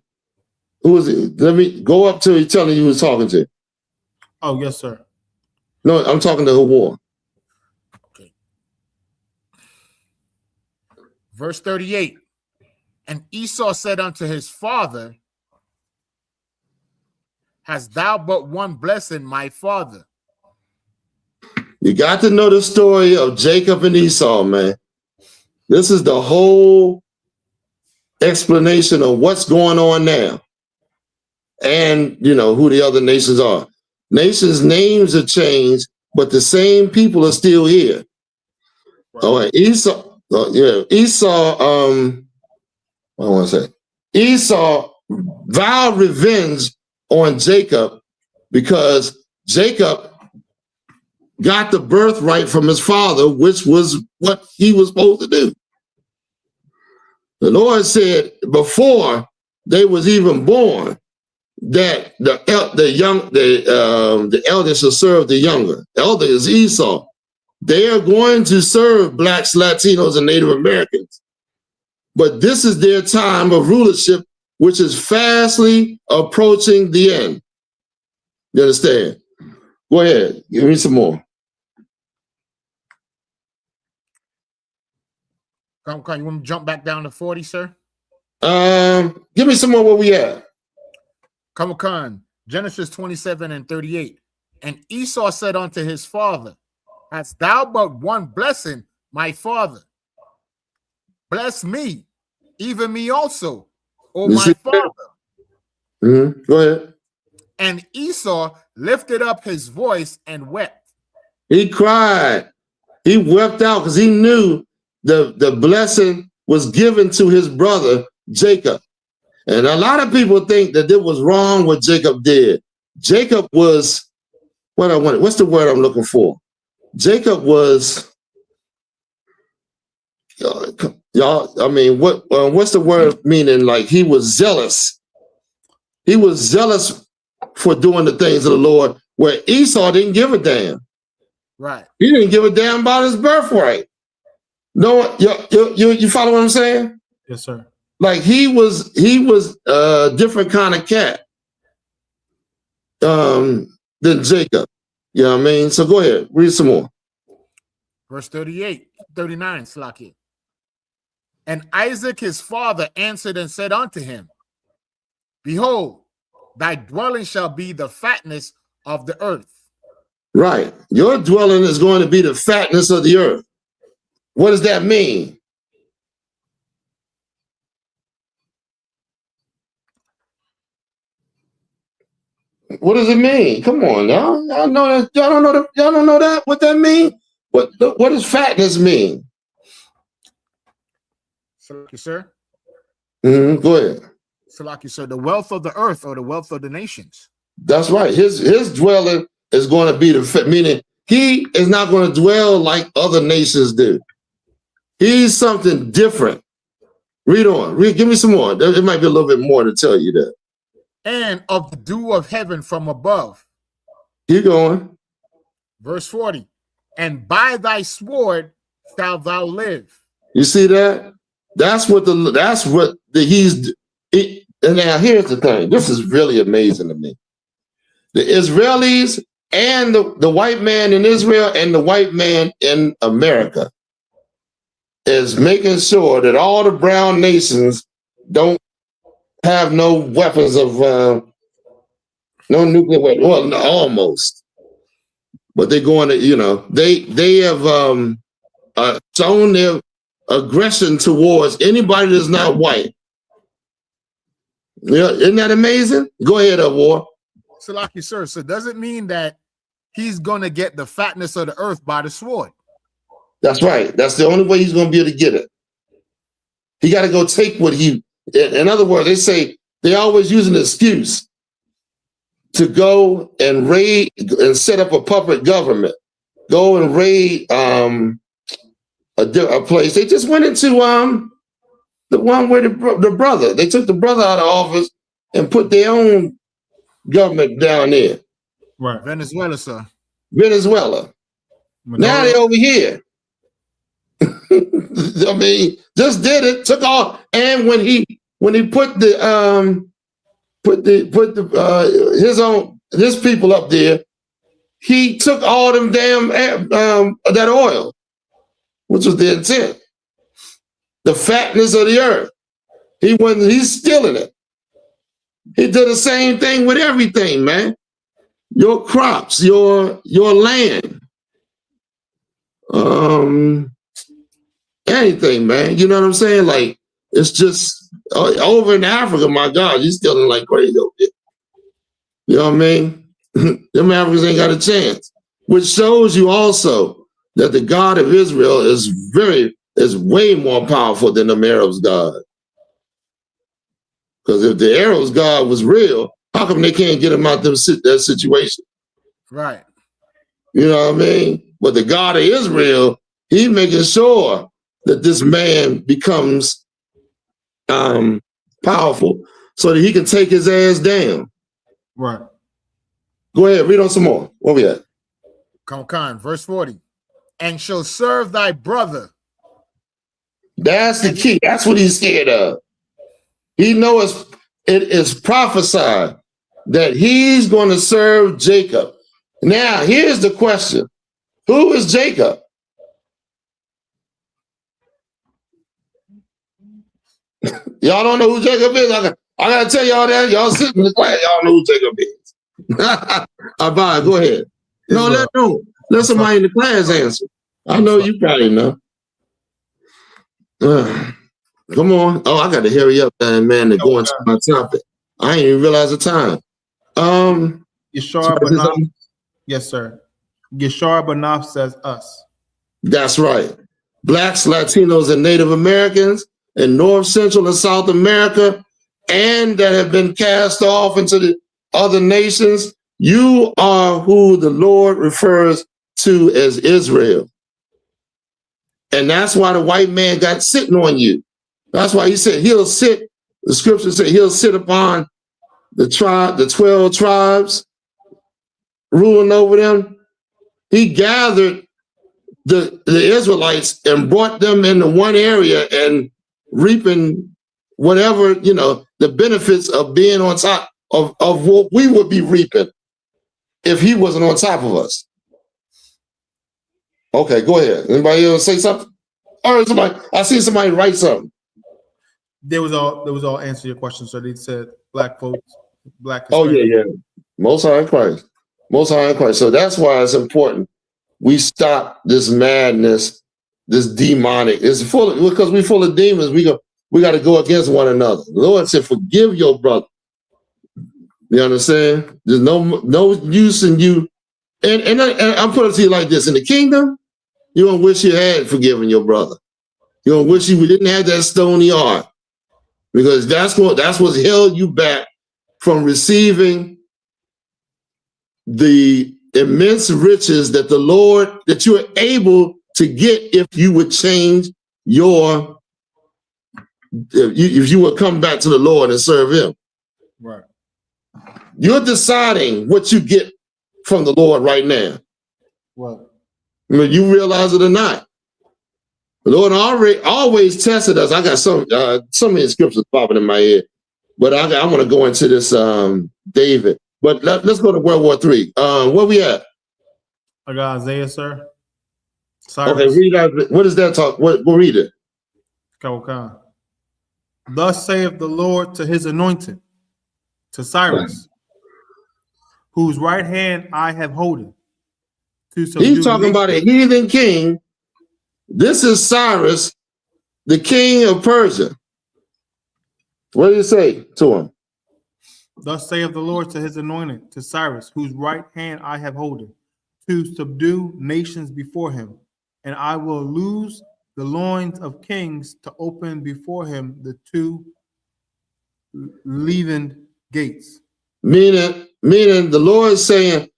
S4: Who is it? Let me go up to you telling you who he's talking to.
S9: Oh, yes, sir.
S4: No, I'm talking to Hawar.
S8: Okay. Verse 38. And Esau said unto his father, hast thou but one blessing, my father?
S4: You got to know the story of Jacob and Esau, man. This is the whole explanation of what's going on now. And, you know, who the other nations are. Nations' names have changed, but the same people are still here. Right. All right, Esau, Esau vowed revenge on Jacob because Jacob got the birthright from his father, which was what he was supposed to do. The Lord said before they was even born that the eldest shall serve the younger. Elder is Esau. They are going to serve blacks, Latinos, and Native Americans. But this is their time of rulership, which is fastly approaching the end. You understand? Go ahead. Give me some more.
S8: You want me to jump back down to 40, sir?
S4: Give me some more where we at.
S8: Come on, Genesis 27 and 38. And Esau said unto his father, hast thou but one blessing, my father? Bless me, even me also, O my father.
S4: Go ahead.
S8: And Esau lifted up his voice and wept.
S4: He cried. He wept out because he knew the blessing was given to his brother, Jacob. And a lot of people think that it was wrong what Jacob did. Jacob was, what's the word I'm looking for? Jacob was, y'all, I mean, what's the word meaning? Like he was zealous. He was zealous for doing the things of the Lord, where Esau didn't give a damn.
S8: Right.
S4: He didn't give a damn about his birthright. No, you follow what I'm saying?
S9: Yes, sir.
S4: Like he was a different kind of cat than Jacob. You know what I mean? So go ahead, read some more.
S8: Verse 39, Slaki. And Isaac his father answered and said unto him, behold, thy dwelling shall be the fatness of the earth.
S4: Right. Your dwelling is going to be the fatness of the earth. What does that mean? What does it mean? Come on, y'all. Y'all know that. Y'all don't know that. Y'all don't know that. What that mean? What does fatness mean?
S8: Salaki, sir.
S4: Go ahead.
S8: Salaki, sir. The wealth of the earth or the wealth of the nations.
S4: That's right. His dwelling is going to be the meaning he is not going to dwell like other nations do. He's something different. Read on. Give me some more. There might be a little bit more to tell you that.
S8: And of the dew of heaven from above.
S4: Keep going.
S8: Verse 40. And by thy sword shalt thou live.
S4: You see that? That's what And now here's the thing. This is really amazing to me. The Israelis and the white man in Israel and the white man in America is making sure that all the brown nations don't have no weapons of no nuclear weapons. Well, no, almost. But they're going to, you know, they have shown their aggression towards anybody that's not white. Yeah, isn't that amazing? Go ahead, War.
S8: So, like you, sir, so does it mean that he's going to get the fatness of the earth by the sword?
S4: That's right. That's the only way he's going to be able to get it. He got to go take what he, in other words, they say they always use an excuse to go and raid and set up a puppet government. Go and raid a place. They just went into the one where the brother, they took the brother out of office and put their own government down there.
S8: Right. Venezuela, sir.
S4: Venezuela. Now they're over here. I mean, just did it, took off, and when he put his people up there, he took all them damn that oil, which was the intent. The fatness of the earth. He's stealing it. He did the same thing with everything, man. Your crops, your land. Anything, man. You know what I'm saying? Like, it's just over in Africa, my God, he's stealing like crazy over there. You know what I mean? Them Africans ain't got a chance. Which shows you also that the God of Israel is way more powerful than them Arabs' God. Because if the Arabs' God was real, how come they can't get him out of that situation?
S8: Right.
S4: You know what I mean? But the God of Israel, he's making sure that this man becomes powerful so that he can take his ass down.
S8: Right.
S4: Go ahead, read on some more. Where we at?
S8: Come on, verse 40. And shall serve thy brother.
S4: That's the key. That's what he's scared of. He knows it is prophesied that he's going to serve Jacob. Now, here's the question. Who is Jacob? Y'all don't know who Jacob is? I got to tell y'all that. Y'all sit in the class. Y'all know who Jacob is. Abba, go ahead. No, let somebody in the class answer. I know you probably know. Come on. Oh, I got to hurry up, man, to go into my topic. I ain't even realize the time.
S9: Yeshua Banaf, yes, sir. Yeshua Banaf says us.
S4: That's right. Blacks, Latinos, and Native Americans in North, Central, and South America, and that have been cast off into the other nations, you are who the Lord refers to as Israel. And that's why the white man got sitting on you. That's why he said he'll sit, the scripture said he'll sit upon the 12 tribes, ruling over them. He gathered the Israelites and brought them into one area and reaping whatever, the benefits of being on top of what we would be reaping if he wasn't on top of us. Okay, go ahead. Anybody else say something? Or I see somebody write something.
S9: There was all answer your question. So they said black folks, black.
S4: Oh yeah. Most High in Christ. Most High in Christ. So that's why it's important we stop this madness, this demonic. It's because we're full of demons. We got to go against one another. The Lord said, "Forgive your brother." You understand? There's no use in you. And I'm putting it to you like this: in the kingdom, you don't wish you had forgiven your brother. You don't wish you didn't have that stony heart, because that's what's held you back from receiving the immense riches that the Lord, that you are able to get if you would change if you would come back to the Lord and serve him.
S9: Right.
S4: You're deciding what you get from the Lord right now.
S9: What?
S4: Whether you realize it or not. The Lord always tested us. I got so many scriptures popping in my head. But I want to go into this David. But let's go to World War III. Where we at?
S9: I got Isaiah, sir. Cyrus.
S4: Okay, read that. What does that talk? We'll read it.
S9: Okay. Thus saith the Lord to his anointed, to Cyrus, whose right hand I have holden.
S4: He's talking about a heathen king. This is Cyrus, the king of Persia. What do you say to him?
S9: Thus saith the Lord to his anointed, to Cyrus, whose right hand I have holden, to subdue nations before him. And I will loose the loins of kings to open before him the two leavened gates.
S4: Meaning the Lord is saying,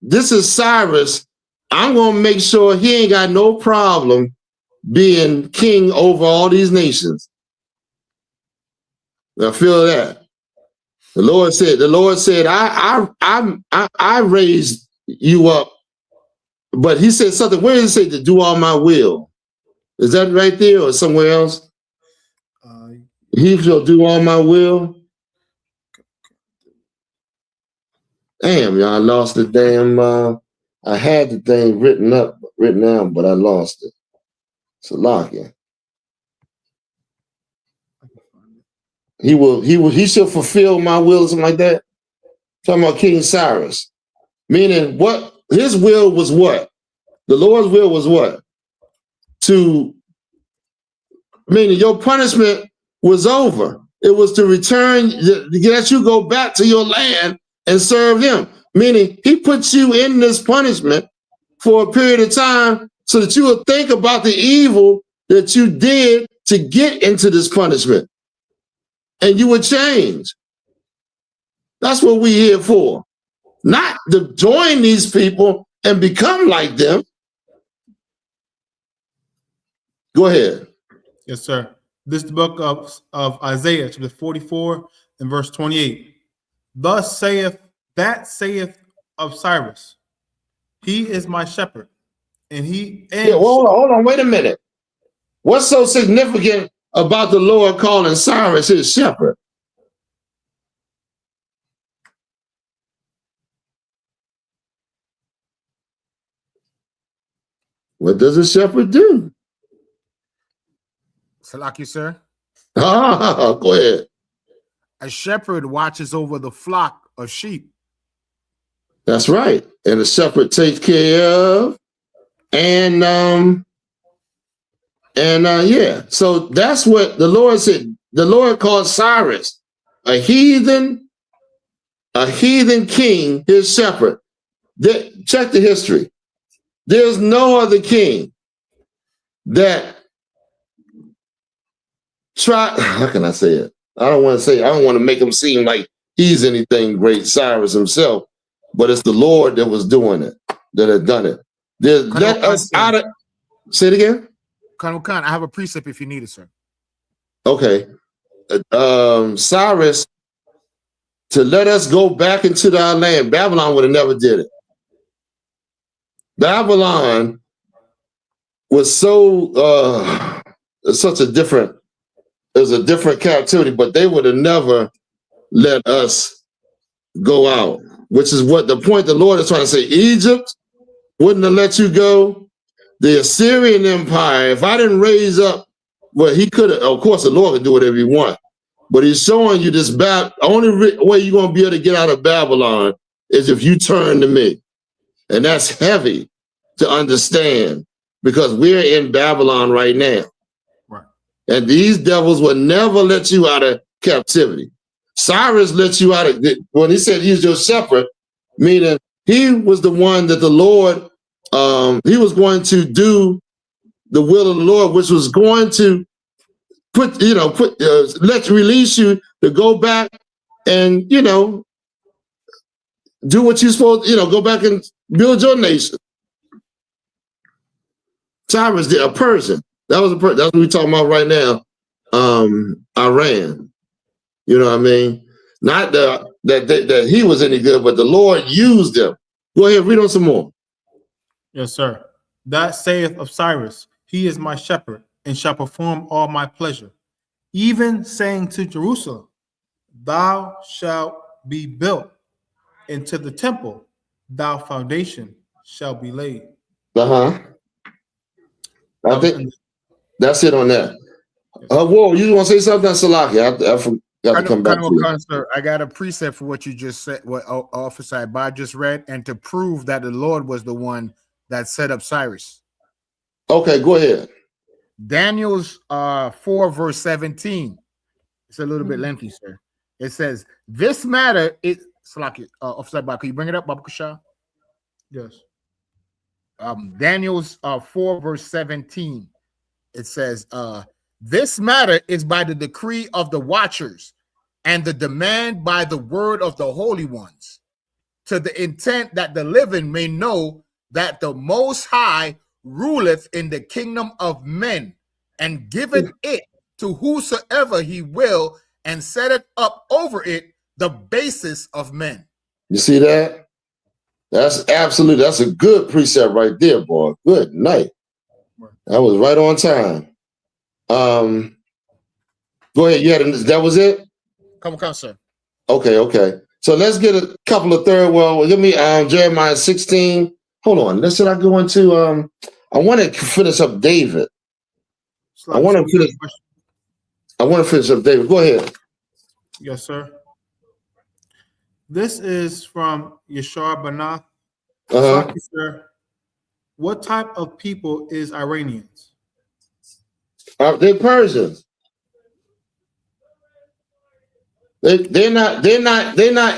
S4: this is Cyrus. I'm going to make sure he ain't got no problem being king over all these nations. Now feel that. The Lord said, I raised you up. But he said something. Where does it say to do all my will? Is that right there or somewhere else? He shall do all my will. Damn, y'all, I lost the damn. I had the thing written down, but I lost it. Salakia. He shall fulfill my will, or something like that. Talking about King Cyrus. Meaning what his will was what? The Lord's will was what? Meaning your punishment was over. It was to return, that you go back to your land and serve him. Meaning he puts you in this punishment for a period of time so that you will think about the evil that you did to get into this punishment. And you would change. That's what we're here for. Not to join these people and become like them. Go ahead.
S9: Yes, sir. This is the book of Isaiah, chapter 44 and verse 28. Thus saith of Cyrus, he is my shepherd, and he
S4: Yeah, hold on, wait a minute. What's so significant about the Lord calling Cyrus his shepherd? What does a shepherd do?
S8: Salaki, sir.
S4: Go ahead.
S8: A shepherd watches over the flock of sheep.
S4: That's right. And the shepherd takes care of, yeah. So that's what the Lord said. The Lord called Cyrus a heathen king, his shepherd. Check the history. There's no other king that how can I say it? I don't want to make him seem like he's anything great, Cyrus himself, but it's the Lord that was doing it, that had done it. Let us out of, say it again?
S8: Colonel Khan, I have a precept if you need it, sir.
S4: Okay. Cyrus, to let us go back into our land, Babylon would have never did it. Babylon was such a different, it was a different captivity, but they would have never let us go out, which is what the point the Lord is trying to say. Egypt wouldn't have let you go. The Assyrian Empire, if I didn't raise up, well, he could have, of course, the Lord could do whatever he wants, but he's showing you this only way you're going to be able to get out of Babylon is if you turn to me. And that's heavy to understand because we're in Babylon right now.
S9: Right.
S4: And these devils will never let you out of captivity. Cyrus let you out of, when he said he's your shepherd, meaning he was the one that the Lord, he was going to do the will of the Lord, which was going to release you to go back and, do what you're supposed to, go back and build your nation. Cyrus did, a Persian. That's what we're talking about right now. Iran. You know what I mean? Not that he was any good, but the Lord used him. Go ahead, read on some more.
S9: Yes, sir. That saith of Cyrus, he is my shepherd, and shall perform all my pleasure. Even saying to Jerusalem, thou shalt be built into the temple, thou foundation shall be laid.
S4: I think that's it on that. Whoa, you want to say something, Salaki? I forgot to come back to you.
S8: Sir, I got a precept for what you just said, what Officer Ibar just read, and to prove that the Lord was the one that set up Cyrus.
S4: Okay, go ahead.
S8: Daniel's 4 verse 17. It's a little bit lengthy, sir. It says, this matter is Salaki, Officer Ibar, can you bring it up, Babu Kasha?
S9: Yes.
S8: Daniel's 4 verse 17. It says, this matter is by the decree of the watchers and the demand by the word of the holy ones, to the intent that the living may know that the Most High ruleth in the kingdom of men and giveth it to whosoever he will, and setteth up over it the basis of men.
S4: You see that? That's that's a good precept right there, boy. Good night. That was right on time. Go ahead. Yeah, that was it?
S8: Come, sir.
S4: Okay. So let's get a couple of third. Well, give me Jeremiah 16. Hold on. Let's I go into I want to finish up David. I want to finish up David. Go ahead.
S9: Yes, sir. This is from Yashar Banath. Sir, what type of people is Iranians?
S4: They're Persians. They're not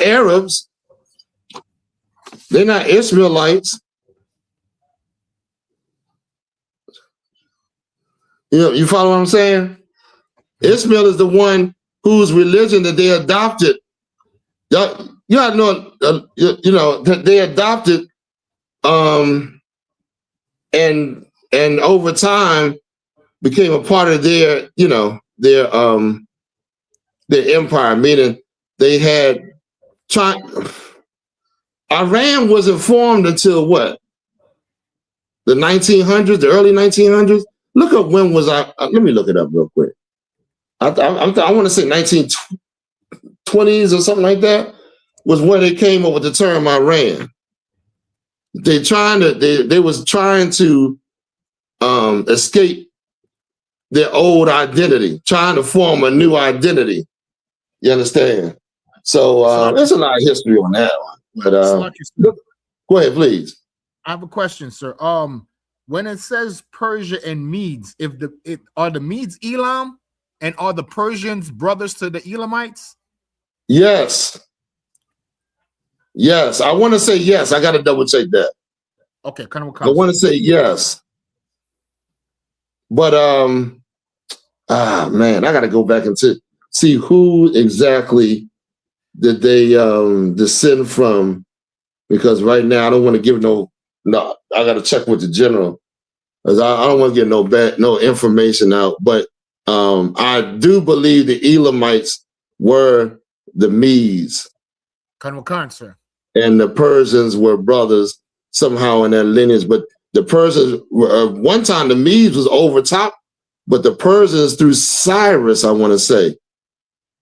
S4: Arabs. They're not Israelites. You follow what I'm saying? Ishmael is the one whose religion that they adopted. You gotta know, that they adopted, and over time became a part of their empire. Meaning they had Iran wasn't formed until what? The 1900s, the early 1900s. Look up when was I? Let me look it up real quick. I want to say 1920s or something like that was where they came up with the term Iran. They was trying to escape their old identity, trying to form a new identity. You understand? So there's a lot of history on that one. But go ahead, please.
S8: I have a question, sir. When it says Persia and Medes, are the Medes Elam, and are the Persians brothers to the Elamites?
S4: Yes. I want to say yes. I got to double check that.
S8: Okay,
S4: I want to say yes. But man, I got to go back and see who exactly did they descend from, because right now I don't want to give no. I got to check with the general, because I don't want to get no information out. But I do believe the Elamites were the Medes,
S8: sir,
S4: and the Persians were brothers somehow in that lineage. But the Persians one time the Medes was over top, but the Persians through Cyrus, I want to say,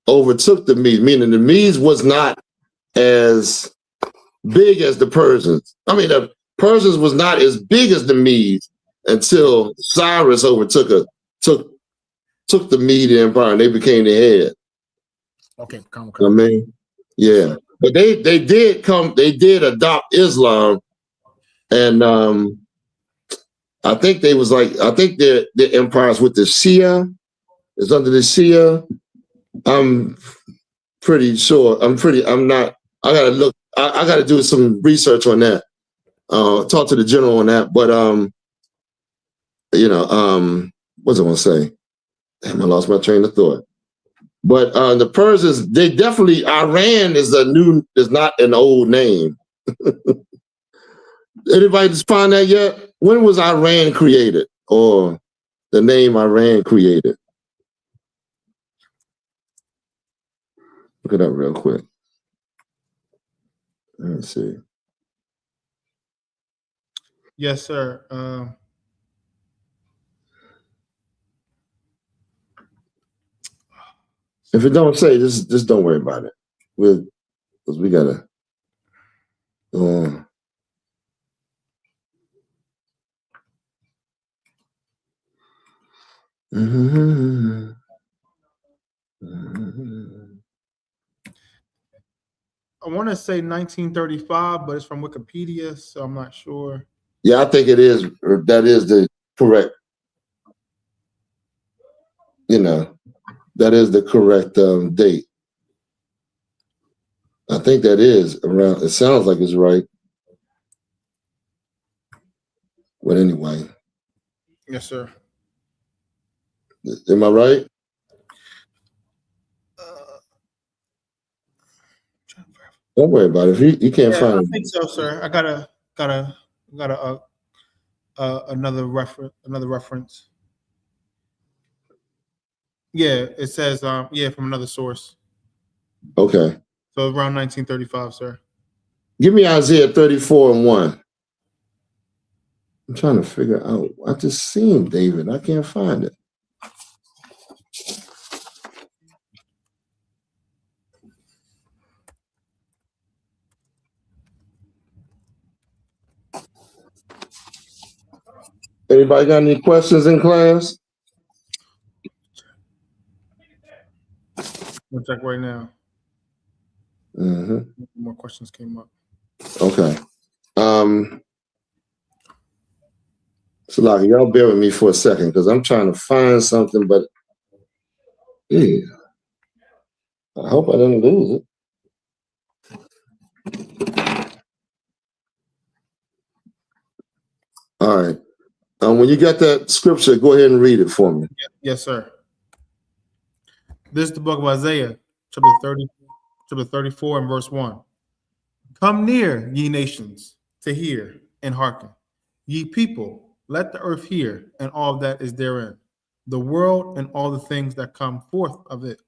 S4: overtook the Medes. Meaning the Medes was not as big as the Persians. I mean, the Persians was not as big as the Medes until Cyrus took the Mede Empire, and they became the head.
S8: Okay, come.
S4: I mean, yeah, but they did adopt Islam, and I think their empires with the Shia is under the Shia. I'm pretty sure. I gotta look. I gotta do some research on that. Talk to the general on that. But what's I gonna say? Damn, I lost my train of thought. But the Persians, they definitely, Iran is not an old name. Anybody just find that yet? When was Iran created, or the name Iran created? Look it up real quick. Let's see.
S9: Yes, sir.
S4: If it don't say, just don't worry about it. Because we gotta go on.
S9: I want to say 1935, but it's from Wikipedia, so I'm not sure.
S4: Yeah, I think it is. Or that is the correct. That is the correct date. I think that is around. It sounds like it's right. But anyway.
S9: Yes, sir.
S4: Am I right? Don't worry about it. If you can't find
S9: I
S4: it.
S9: think so, sir. I got another reference. Yeah, it says from another source.
S4: Okay.
S9: So around 1935, sir.
S4: Give me Isaiah 34:1. I'm trying to figure out. I just seen David. I can't find it. Anybody got any questions in class?
S9: We'll check right now. More questions came up.
S4: Okay. So like, y'all bear with me for a second because I'm trying to find something, but yeah. I hope I didn't lose it. All right. When you got that scripture, go ahead and read it for me.
S9: Yes, sir. This is the book of Isaiah, chapter 34 and verse 1. Come near, ye nations, to hear and hearken. Ye people, let the earth hear and all that is therein, the world and all the things that come forth of it.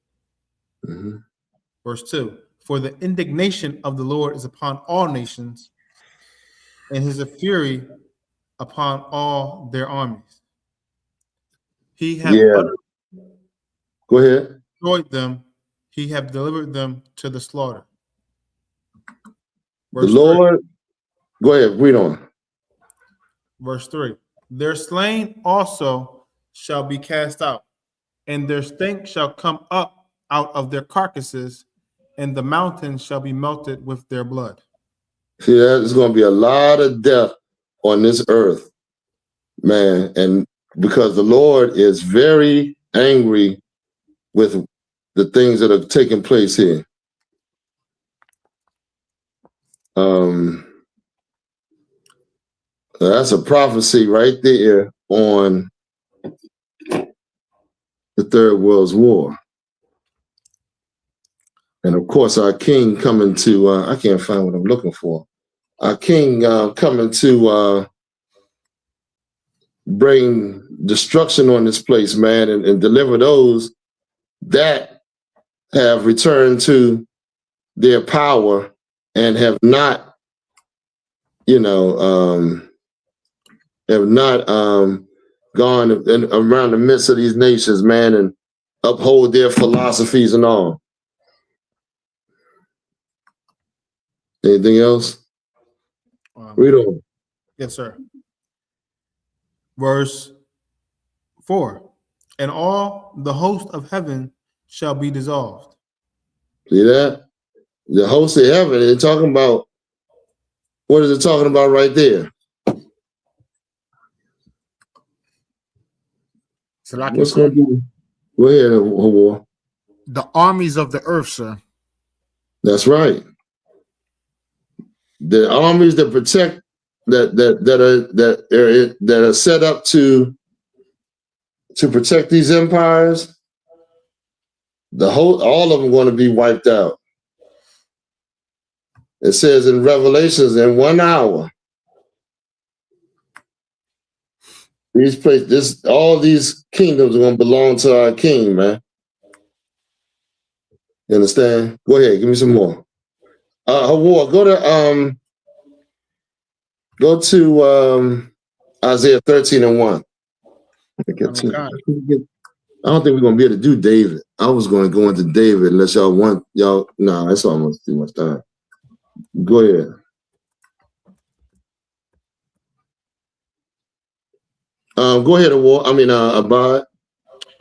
S9: Verse 2. For the indignation of the Lord is upon all nations, and his fury upon all their armies. He hath
S4: Go ahead.
S9: destroyed them, he hath delivered them to the slaughter.
S4: The Lord, go ahead, read on.
S9: Verse 3. Their slain also shall be cast out, and their stink shall come up out of their carcasses, and the mountains shall be melted with their blood.
S4: See, there's going to be a lot of death on this earth, man. And because the Lord is very angry with the things that are taking place here. That's a prophecy right there on the Third World War. And of course, our king coming to, I can't find what I'm looking for. Our king coming to bring destruction on this place, man, and deliver those that have returned to their power and have not, gone around the midst of these nations, man, and uphold their philosophies and all. Anything else? Read on.
S9: Yes, sir. Verse 4. And all the host of heaven shall be dissolved.
S4: See that? The host of heaven, they're talking about, what is it talking about right there? What's going to be? Go ahead, War.
S8: The armies of the earth, sir.
S4: That's right. The armies that protect that are set up to protect these empires, all of them going to be wiped out. It says in Revelations, in 1 hour, all these kingdoms are going to belong to our king, man. You understand? Go ahead, give me some more. War, go to Isaiah 13:1. I don't think we're gonna be able to do David. I was going to go into David unless y'all want y'all. No, that's almost too much time. Go ahead. Go ahead, Abad.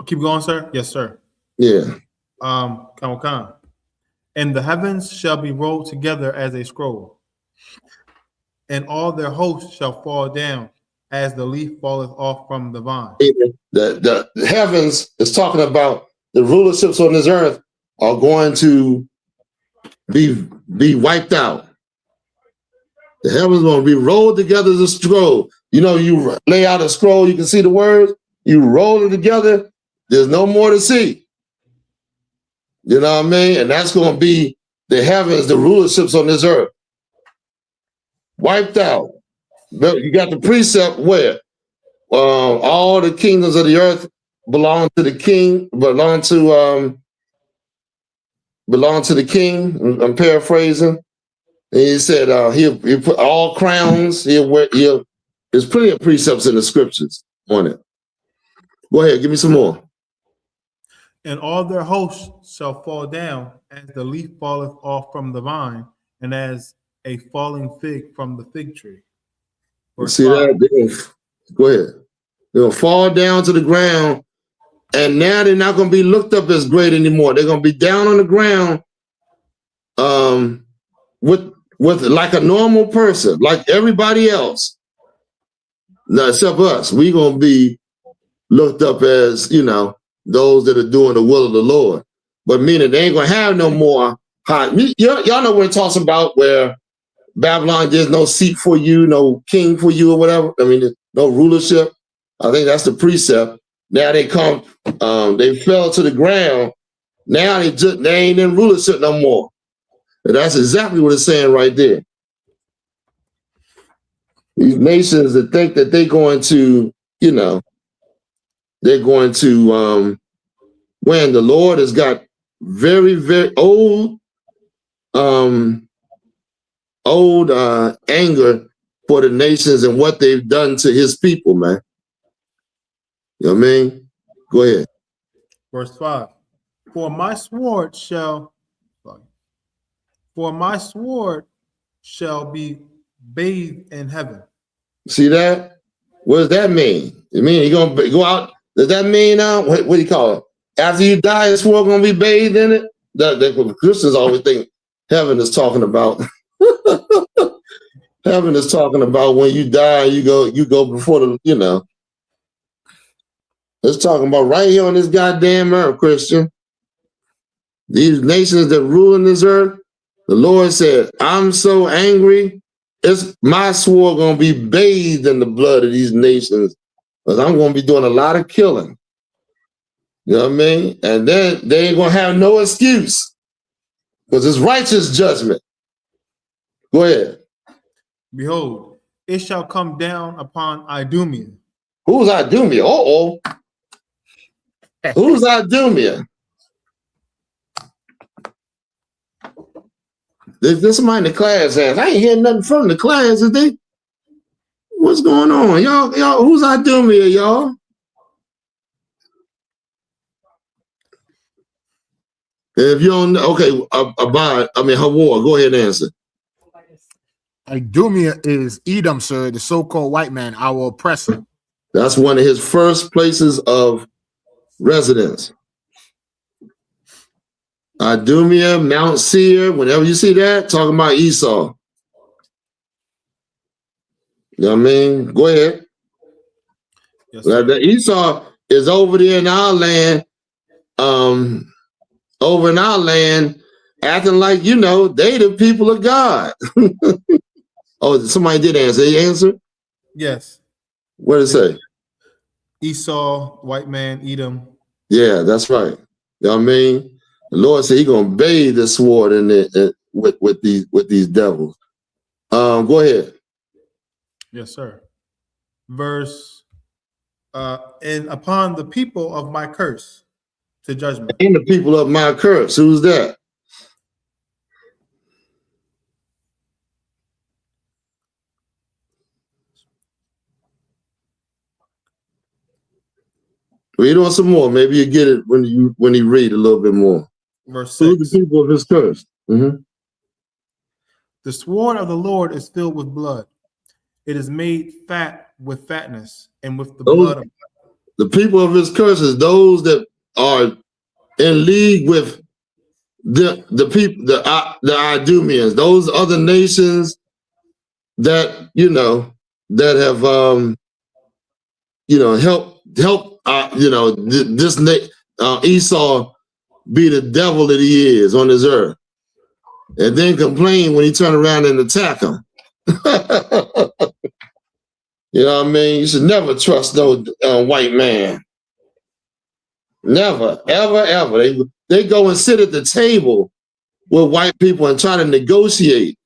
S9: Keep going, sir. Yes, sir.
S4: Yeah.
S9: Khan. And the heavens shall be rolled together as a scroll, and all their hosts shall fall down as the leaf falleth off from the vine.
S4: The heavens is talking about the rulerships on this earth are going to be wiped out. The heavens going to be rolled together as a scroll. You know, you lay out a scroll, you can see the words, you roll it together, there's no more to see. You know what I mean? And that's going to be the heavens, the rulerships on this earth. Wiped out. But you got the precept where all the kingdoms of the earth belong to the king, belong to the king. I'm paraphrasing. And he said he'll put all crowns. There's plenty of precepts in the scriptures on it. Go ahead, give me some more.
S9: And all their hosts shall fall down as the leaf falleth off from the vine, and as a falling fig from the fig tree.
S4: See that? Go ahead. They'll fall down to the ground, and now they're not going to be looked up as great anymore. They're going to be down on the ground, with like a normal person, like everybody else. Now, except us, we're going to be looked up as, you know, those that are doing the will of the Lord. But meaning they ain't going to have no more high. Y'all know what it talks about where Babylon, there's no seat for you, no king for you or whatever. I mean, no rulership. I think that's the precept. Now they come, they fell to the ground. Now they ain't in rulership no more. And that's exactly what it's saying right there. These nations that think that they're going to, you know, they're going to, when the Lord has got very, very old anger for the nations and what they've done to his people, man. You know what I mean? Go ahead.
S9: Verse 5. For my sword shall be bathed in heaven.
S4: See that? What does that mean? You mean you're gonna go out? Does that mean what do you call it? After you die, it's sword gonna be bathed in it? That Christians always think heaven is talking about. Heaven is talking about when you die, you go before the, you know. It's talking about right here on this goddamn earth, Christian. These nations that rule in this earth, the Lord said, I'm so angry, it's my sword gonna be bathed in the blood of these nations, because I'm gonna be doing a lot of killing. You know what I mean? And then they ain't gonna have no excuse, because it's righteous judgment. Go ahead.
S9: Behold, it shall come down upon Idumea.
S4: Who's Idumea? Uh-oh. Who's Idumea? There's somebody in the class asked. I ain't hearing nothing from the class, is they? What's going on? Y'all, who's Idumea, y'all? If you don't know, okay, Hawar, go ahead and answer.
S8: Idumea is Edom, sir, the so-called white man, our oppressor.
S4: That's one of his first places of residence. Idumea, Mount Seir, whenever you see that, talking about Esau. You know what I mean? Go ahead. Yes, the Esau is over there in our land, acting like, you know, they the people of God. Oh, somebody did answer. They answered?
S9: Yes.
S4: What did it say?
S9: Esau, white man, Edom.
S4: Yeah, that's right. You know what I mean? The Lord said He's gonna bathe the sword in it with these devils. Go ahead.
S9: Yes, sir. Verse and upon the people of my curse to judgment.
S4: And the people of my curse. Who's that? Read on some more. Maybe you get it when you read a little bit more.
S9: Verse 6.
S4: Who are the people of his curse?
S9: The sword of the Lord is filled with blood. It is made fat with fatness, and with the blood of
S4: the people of his curses, those that are in league with the people, the Idumeans, those other nations that that have help this Esau be the devil that he is on this earth, and then complain when he turn around and attack him. You know what I mean? You should never trust no white man. Never, ever, ever. They go and sit at the table with white people and try to negotiate.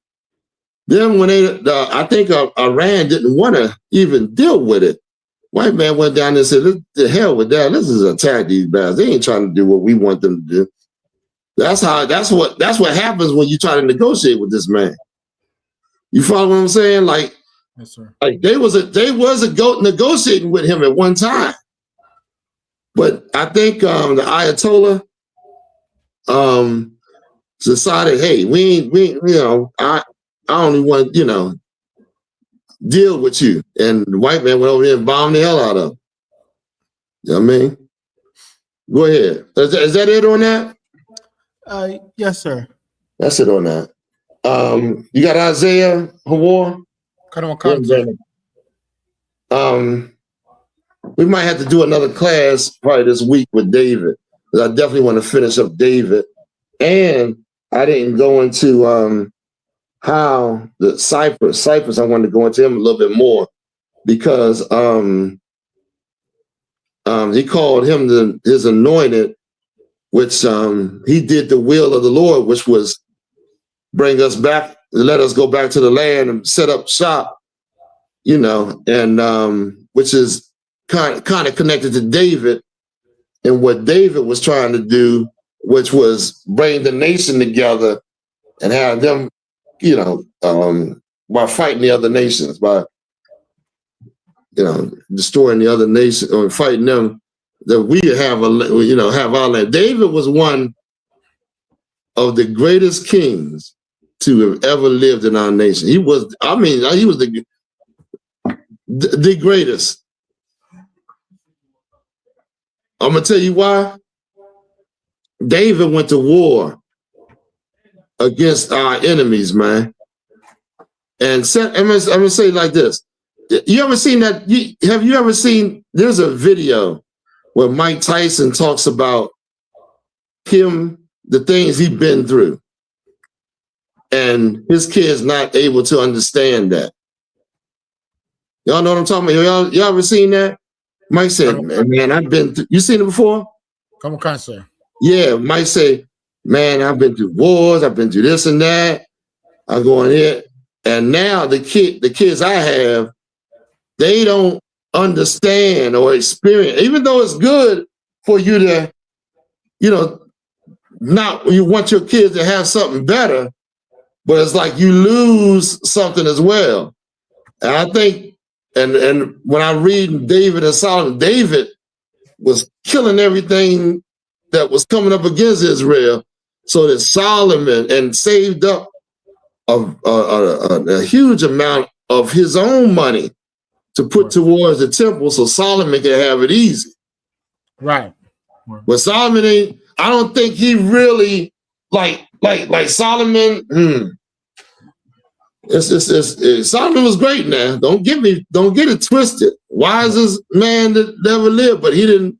S4: Then when I think Iran didn't want to even deal with it. White man went down there and said, "The hell with that. Let's just attack these bastards. They ain't trying to do what we want them to do." That's what happens when you try to negotiate with this man. You follow what I'm saying? Like,
S9: yes, sir.
S4: Like they was negotiating with him at one time. But I think the Ayatollah decided, hey, I only want, deal with you. And the white man went over there and bombed the hell out of him. You know what I mean? Go ahead. Is that it on that?
S9: Yes, sir.
S4: That's it on that. You got Isaiah Hawar? We might have to do another class probably this week with David, because I definitely want to finish up David. And I didn't go into how the Cyprus, I wanted to go into him a little bit more, because he called him his anointed, which he did the will of the Lord, which was bring us back, let us go back to the land and set up shop, and which is kind of connected to David and what David was trying to do, which was bring the nation together and have them, by fighting the other nations, by destroying the other nations or fighting them, that we have have our land. David was one of the greatest kings to have ever lived in our nation. He was the greatest. I'm gonna tell you why. David went to war against our enemies, man. And I'm gonna say it like this. You ever seen that? Have you ever seen, there's a video where Mike Tyson talks about him, the things he's been through, and his kids not able to understand that. Y'all know what I'm talking about? Y'all ever seen that? Mike said, man, I've been through, you seen it before?
S8: Come on, sir.
S4: Yeah, Mike say, man, I've been through wars, I've been through this and that. I'm going here. And now the kids I have, they don't understand or experience, even though it's good for you to, you want your kids to have something better, but it's like you lose something as well. And I think, and when I read David and Solomon, David was killing everything that was coming up against Israel, so that Solomon and saved up a huge amount of his own money to put towards the temple, so Solomon could have it easy.
S8: Right.
S4: But Solomon ain't. I don't think he really like Solomon. Solomon was great. Now, don't get it twisted. Wisest man that ever lived, but he didn't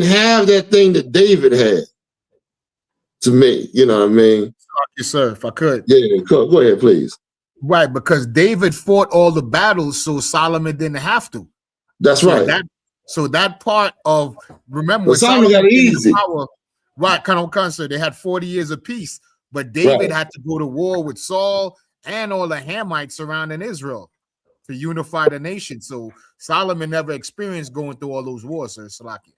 S4: have that thing that David had. To me, you know what I mean?
S8: Yes, sir. If I could.
S4: Yeah, go ahead, please.
S8: Right, because David fought all the battles, so Solomon didn't have to.
S4: That's right.
S8: So that part of, remember,
S4: well, Solomon got it easy.
S8: Power, right, Concert, they had 40 years of peace, but David had to go to war with Saul and all the Hamites surrounding Israel to unify the nation. So Solomon never experienced going through all those wars, sir. Salaki.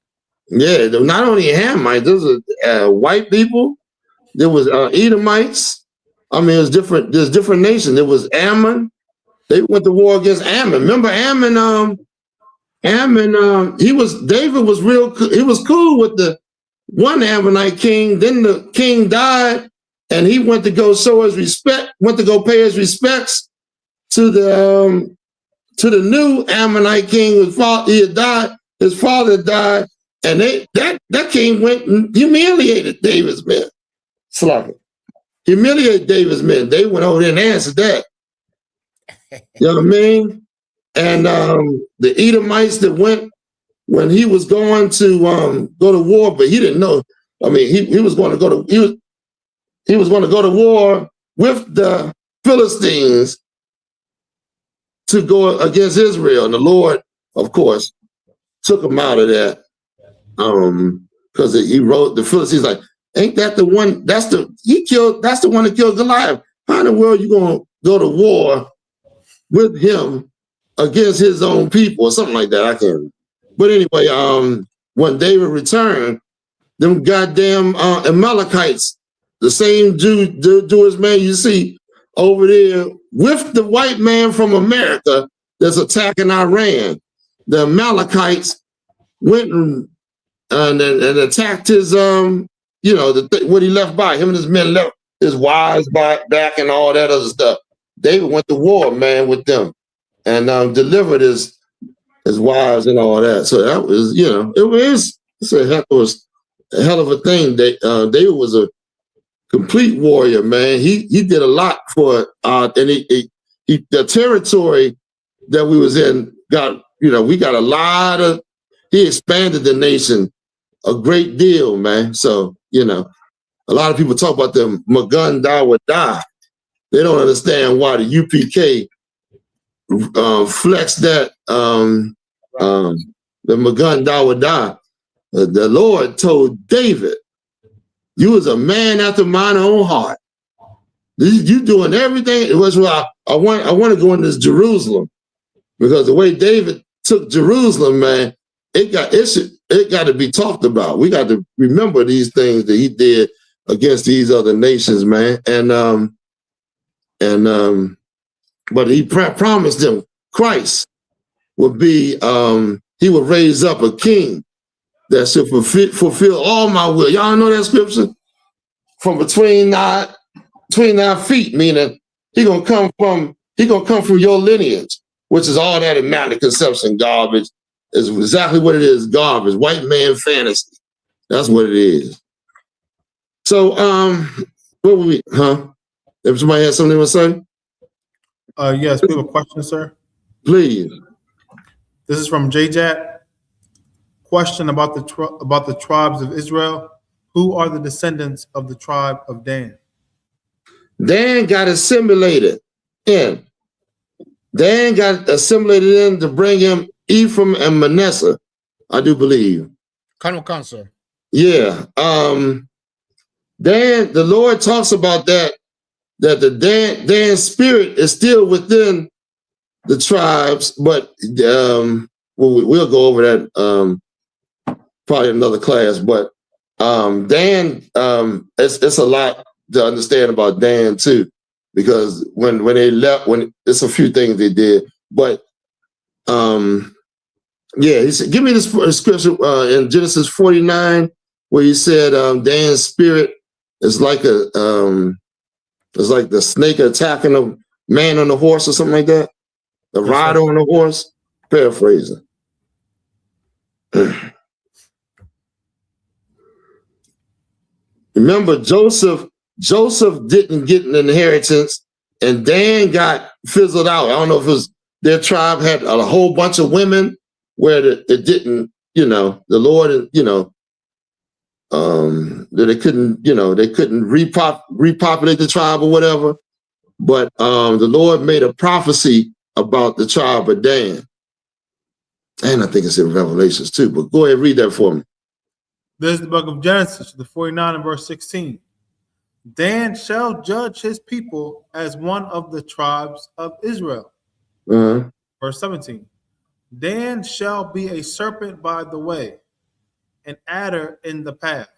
S4: Yeah, not only Hamites, there's white people, there was Edomites. I mean, there's different nations. There was Ammon. They went to war against Ammon. Remember Ammon Ammon, David was he was cool with the one Ammonite king. Then the king died, and he went to go show his respect, went to go pay his respects to the new Ammonite king. He had died, his father died, and that king went and humiliated David's men. Humiliated David's men. They went over there and answered that. You know what I mean? And the Edomites that went when he was going to go to war, but he didn't know. I mean, he was going to go to he was going to go to war with the Philistines to go against Israel, and the Lord, of course, took him out of that because he wrote the Philistines like, ain't that the one? That's the one that killed Goliath. How in the world you gonna go to war with him against his own people or something like that? I can't. But anyway, when David returned, them goddamn Amalekites, the same Jewish man you see over there with the white man from America that's attacking Iran, the Amalekites went and attacked his what he left by. Him and his men left his wives back and all that other stuff. David went to war, man, with them and delivered his wives and all that. So that was, it's a hell of a thing. David was a complete warrior, man. He did a lot for and the territory that we was in we got a lot of. He expanded the nation a great deal, man. So a lot of people talk about the Maganda would die. They don't understand why the UPK flexed that the Maganda would die. The Lord told David, "You was a man after mine own heart. You doing everything." It was why I want to go into this Jerusalem, because the way David took Jerusalem, man, it got to be talked about. We got to remember these things that he did against these other nations, man. But he promised them Christ would be, he would raise up a king that should fulfill all my will. Y'all know that scripture? From between our feet, meaning he gonna come from your lineage, which is all that immaculate conception garbage. Is exactly what it is, garbage, white man fantasy. That's what it is. So, what would we, if somebody has something to say?
S9: Yes, we have a question, sir.
S4: Please.
S9: This is from JJat. Question about the tribes of Israel. Who are the descendants of the tribe of Dan?
S4: Dan got assimilated in. Dan got assimilated in to bring him Ephraim and Manasseh, I do believe.
S8: Sir.
S4: Yeah. Dan, the Lord talks about that the Dan spirit is still within the tribes, but we'll go over that probably in another class. But Dan, it's a lot to understand about Dan too, because when they left, it's a few things they did, but yeah, he said, give me this scripture in Genesis 49 where he said Dan's spirit is like the snake attacking a man on a horse or something like that. The rider on a horse. Paraphrasing. Remember, Joseph didn't get an inheritance, and Dan got fizzled out. I don't know if it was their tribe had a whole bunch of women where it didn't, the Lord, that they couldn't repopulate the tribe or whatever. But the Lord made a prophecy about the tribe of Dan. And I think it's in Revelations too, but go ahead and read that for me.
S9: This is the book of Genesis, the 49 and verse 16. Dan shall judge his people as one of the tribes of Israel. Verse 17. Dan shall be a serpent by the way, an adder in the path,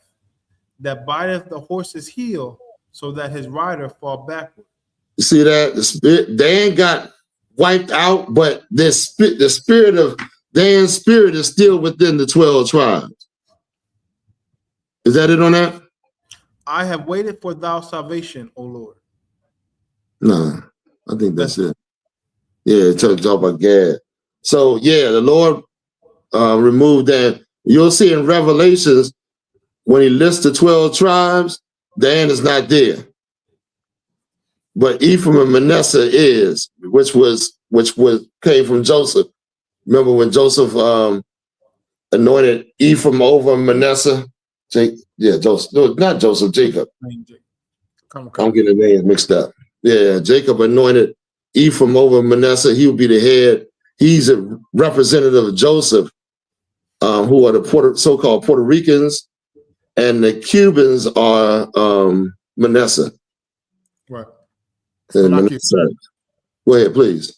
S9: that biteth the horse's heel, so that his rider fall backward.
S4: You see that? Dan got wiped out, but the spirit of Dan's spirit is still within the 12 tribes. Is that it on that?
S9: I have waited for thou salvation, O Lord.
S4: No, I think that's it. Yeah, talk about Gad. So yeah, the Lord removed that. You'll see in Revelations when he lists the 12 tribes, Dan is not there. But Ephraim and Manasseh is, which came from Joseph. Remember when Joseph anointed Ephraim over Manasseh? Joseph. No, not Joseph, Jacob.
S8: Come.
S4: I'm getting the names mixed up. Yeah, Jacob anointed Ephraim over Manasseh. He would be the head. He's a representative of Joseph, who are the so-called Puerto Ricans, and the Cubans are Manasseh.
S8: Right.
S4: And Manasseh. Go ahead, please.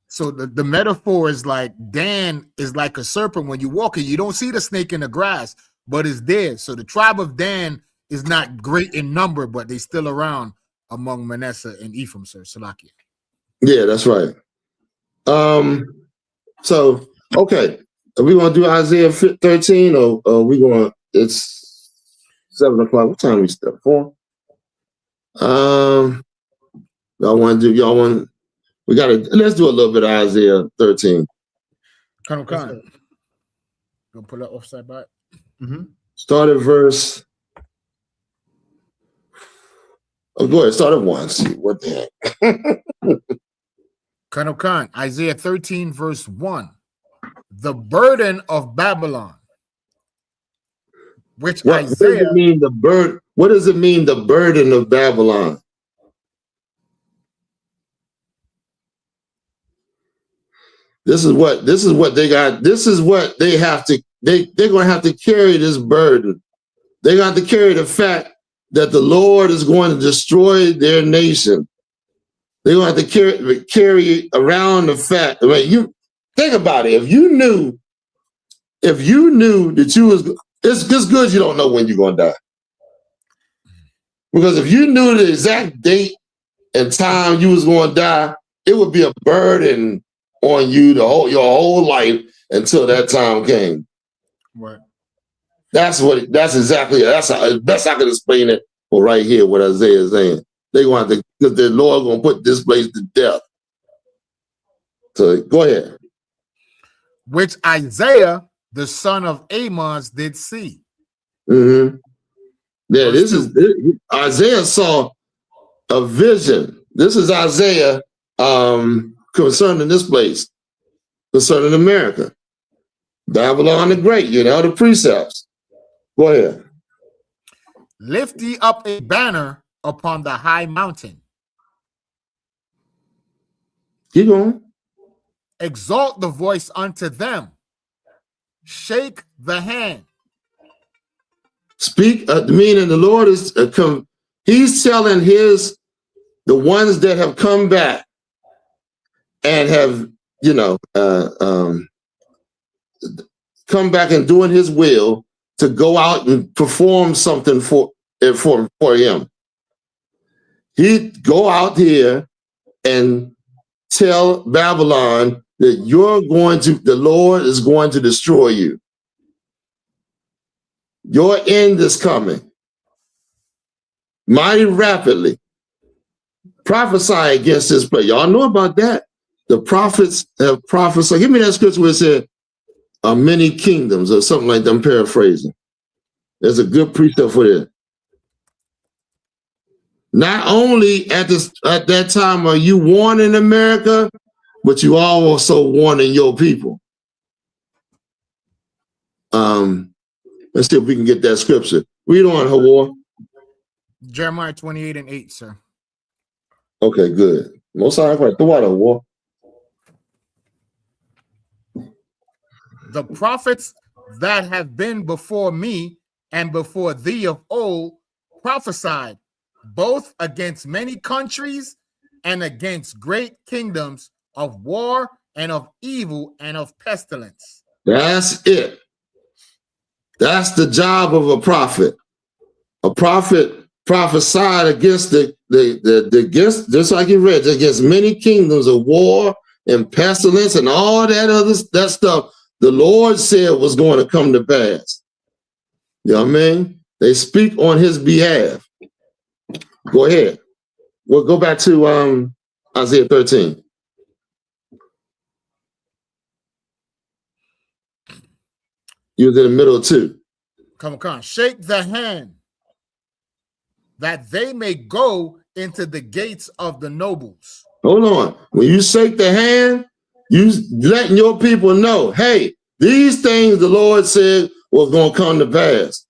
S8: So the metaphor is like Dan is like a serpent. When you walk it, you don't see the snake in the grass, but it's there. So the tribe of Dan is not great in number, but they still around among Manasseh and Ephraim, sir. Salakia.
S4: Yeah, that's right. So, okay. Are we going to do Isaiah 13 or are we going to, it's 7 o'clock. What time we start? 4? Let's do a little bit of Isaiah 13.
S8: Colonel Khan. Gonna pull that offside back.
S4: Start at verse. Oh, go ahead. Start at 1. See what the heck.
S8: Colonel Khan, Isaiah 13, verse 1. The burden of Babylon. What does it mean, the burden? What does it mean, the burden of Babylon? This is what they got. This is what they have to. They're going to have to carry this burden. They're going to have to carry the fact that the Lord is going to destroy their nation. They're going to have to carry around the fact. I mean, you think about it. If you knew that you was, it's good you don't know when you're going to die. Because if you knew the exact date and time you was going to die, it would be a burden on you your whole life until that time came. Right.
S4: That's the best I can explain it. Well, right here, what Isaiah is saying, they're going to have to, because the Lord going to put this place to death. So go ahead.
S8: Which Isaiah, the son of Amos, did see.
S4: Mm-hmm. Yeah, Isaiah saw a vision. This is Isaiah concerning this place, concerning America. Babylon the Great, the precepts. Go ahead.
S8: Lift ye up a banner upon the high mountain.
S4: Keep going.
S8: Exalt the voice unto them. Shake the hand.
S4: Speak, meaning the Lord is he's telling the ones that have come back and have come back and doing his will to go out and perform something for him. He'd go out here and tell Babylon that the Lord is going to destroy you. Your end is coming mighty rapidly. Prophesy against this place. Y'all know about that. The prophets have prophesied. Give me that scripture where it said many kingdoms or something like that. I'm paraphrasing. There's a good precept for that. Not only at that time are you warning America, but you also warning your people. Let's see if we can get that scripture. Read on, Hawar.
S8: Jeremiah 28:8, sir.
S4: Okay, good. Most I right. The water, Hawar.
S8: The prophets that have been before me and before thee of old prophesied both against many countries and against great kingdoms of war and of evil and of pestilence.
S4: That's it. That's the job of a prophet. A prophet prophesied against just like you read, against many kingdoms of war and pestilence and all that stuff the Lord said was going to come to pass. You know what I mean? They speak on his behalf. Go ahead. We'll go back to Isaiah 13. You was in the middle too.
S8: Come on. Shake the hand that they may go into the gates of the nobles.
S4: Hold on. When you shake the hand, you letting your people know, hey, these things the Lord said was going to come to pass.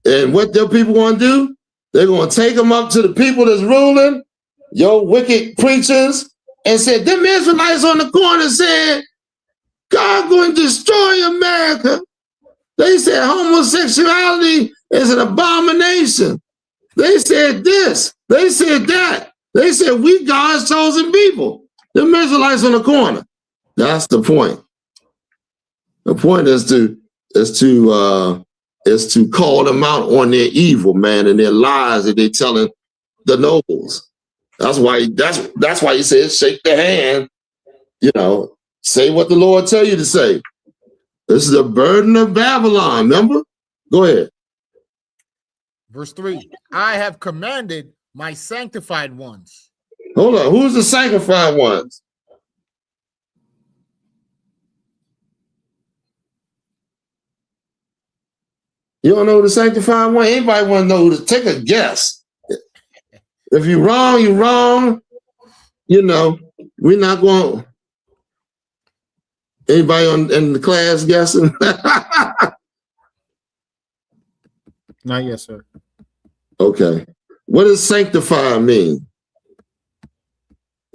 S4: And what their people going to do? They're going to take them up to the people that's ruling, your wicked preachers, and said, them Israelites on the corner said, God going to destroy America. They said homosexuality is an abomination. They said this. They said that. They said we God's chosen people. The Israelites on the corner. That's the point. The point is to call them out on their evil, man, and their lies that they're telling the nobles. That's why he says shake the hand. You know, say what the Lord tell you to say. This is the burden of Babylon. Remember? Go ahead.
S8: Verse 3. I have commanded my sanctified ones.
S4: Hold on. Who's the sanctified ones? You don't know the sanctified one? Anybody want to know who to take a guess? If you're wrong, you're wrong. You know, we're not going to. Anybody in the class guessing?
S9: Not yet, sir.
S4: Okay. What does sanctify mean?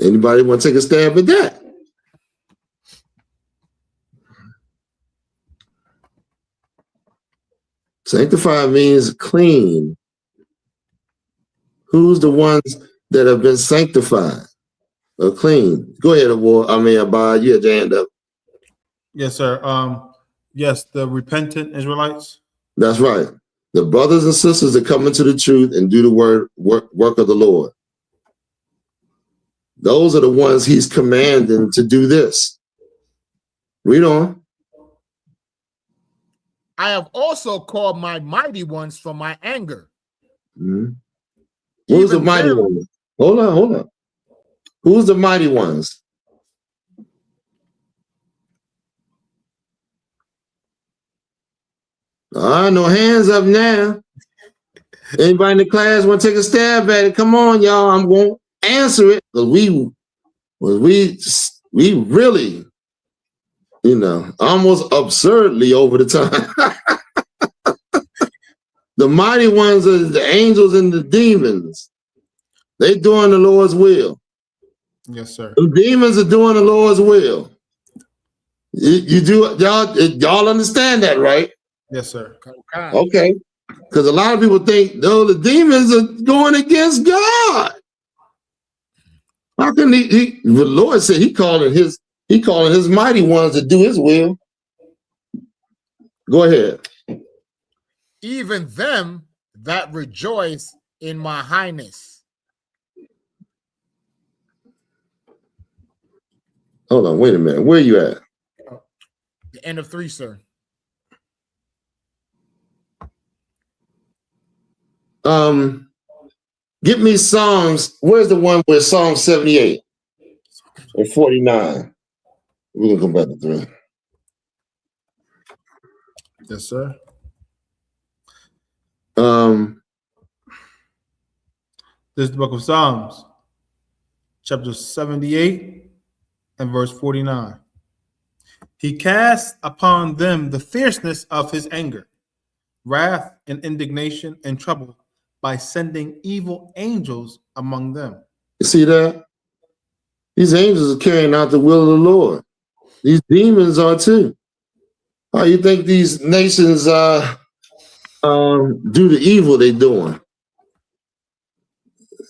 S4: Anybody want to take a stab at that? Sanctify means clean. Who's the ones that have been sanctified or clean? Go ahead, Abad, you had your hand up.
S9: Yes, sir. Yes, the repentant Israelites.
S4: That's right. The brothers and sisters that come into the truth and do the work of the Lord. Those are the ones he's commanding to do this. Read on.
S8: I have also called my mighty ones from my anger.
S4: Mm-hmm. Who's the mighty ones? Hold on. Who's the mighty ones? No hands up now. Anybody in the class want to take a stab at it? Come on, y'all. I'm going to answer it because we really, you know, almost absurdly over the time. The mighty ones are the angels and the demons. They doing the Lord's will.
S9: Yes, sir.
S4: The demons are doing the Lord's will. You do, y'all understand that, right?
S9: Yes, sir.
S4: Okay. Because a lot of people think, no, the demons are going against God. How can the Lord said he calling his mighty ones to do his will. Go ahead.
S8: Even them that rejoice in my highness.
S4: Hold on, wait a minute. Where are you at?
S8: The end of 3, sir.
S4: Get me Psalms. Where's the one with Psalm 78 or 49? We're gonna come back to 3.
S9: Yes, sir. This is the book of Psalms, chapter 78 and verse 49. He cast upon them the fierceness of his anger, wrath and indignation and trouble by sending evil angels among them.
S4: You see that? These angels are carrying out the will of the Lord. These demons are too. How you think these nations do the evil they're doing?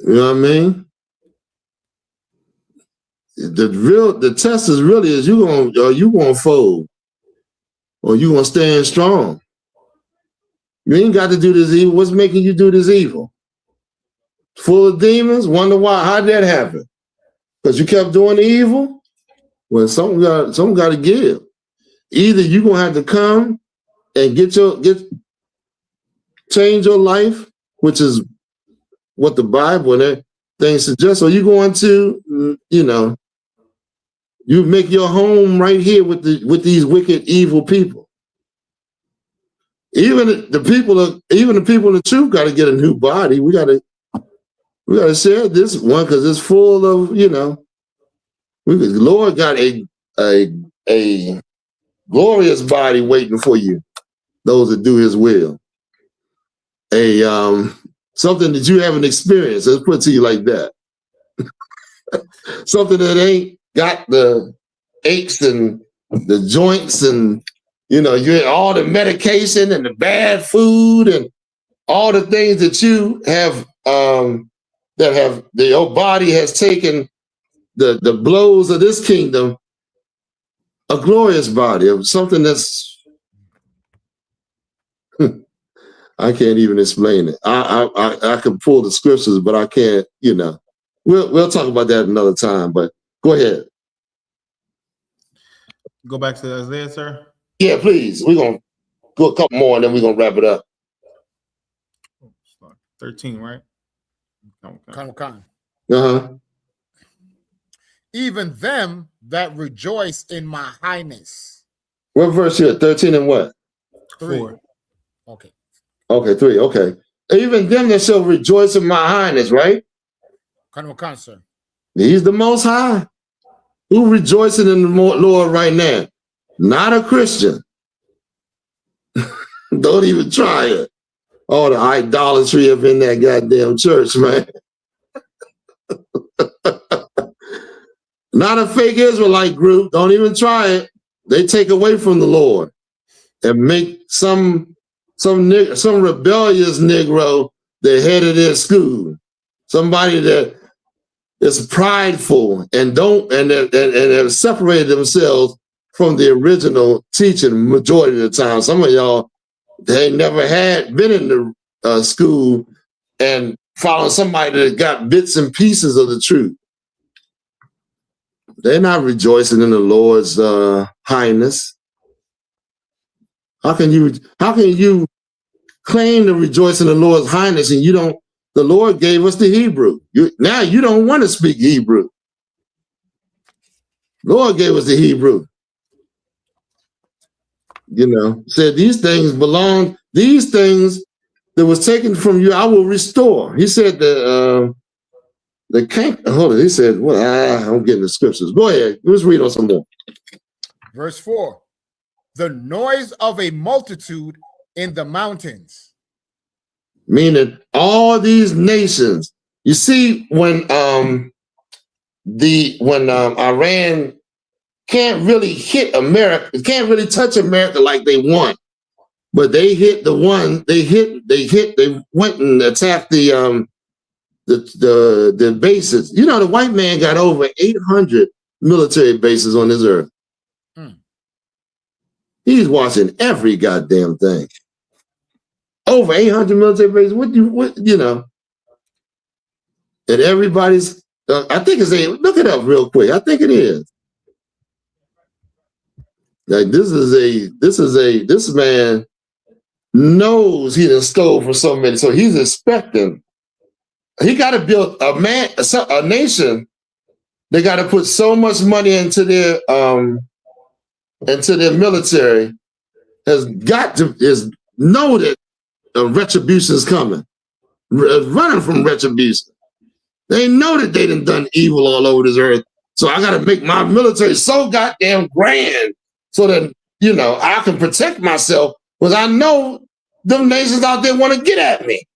S4: You know what I mean? The test is really is you gonna fold or you gonna stand strong. You ain't got to do this evil. What's making you do this evil? Full of demons? Wonder why? How did that happen? Because you kept doing the evil? Well, something got to give. either you're gonna have to come and change your life, which is what the Bible and everything suggests, or you're going to, you make your home right here with these wicked, evil people. Even the people in the truth got to get a new body. We got to share this one because it's full of, the Lord got a glorious body waiting for you, those that do His will. Something that you haven't experienced. Let's put it to you like that. Something that ain't got the aches and the joints and you had all the medication and the bad food and all the things that you have your body has taken the blows of this kingdom. A glorious body of something that's I can't even explain it. I can pull the scriptures, but I can't. We'll talk about that another time. But go ahead.
S9: Go back to Isaiah, sir.
S4: Yeah, please. We're gonna go a couple more, and then we're gonna wrap it up.
S9: 13, right?
S8: Even them that rejoice in my highness.
S4: What verse here? 13 and what?
S8: 3. Okay.
S4: Okay, 3. Okay. Even them that shall rejoice in my highness, right?
S8: Sir.
S4: He's the Most High. Who rejoicing in the Lord right now? Not a Christian. Don't even try it. All the idolatry up in that goddamn church, man. Not a fake Israelite group. Don't even try it. They take away from the Lord and make some rebellious Negro the head of their school. Somebody that is prideful and have separated themselves from the original teaching majority of the time. Some of y'all, they never had been in the school and followed somebody that got bits and pieces of the truth. They're not rejoicing in the Lord's highness. How can you claim to rejoice in the Lord's highness and you don't? The Lord gave us the Hebrew. Now you don't want to speak Hebrew. Lord gave us the Hebrew. Said these things that was taken from you, I will restore. He said he said, well, I'm getting the scriptures. Go ahead. Let's read on some more.
S8: Verse 4. The noise of a multitude in the mountains.
S4: Meaning all these nations. You see, when Iran can't really hit America, can't really touch America like they want. But they hit the one, they went and attacked the bases. The white man got over 800 military bases on this earth. He's watching every goddamn thing. Over 800 military bases. And everybody's. I think it's look it up real quick. I think it is. Like this man knows he done stole from so many, so he's expecting. He got to build a nation. They got to put so much money into their military. Know that retribution is coming. Running from retribution. They know that they done evil all over this earth. So I got to make my military so goddamn grand so that I can protect myself because I know them nations out there want to get at me.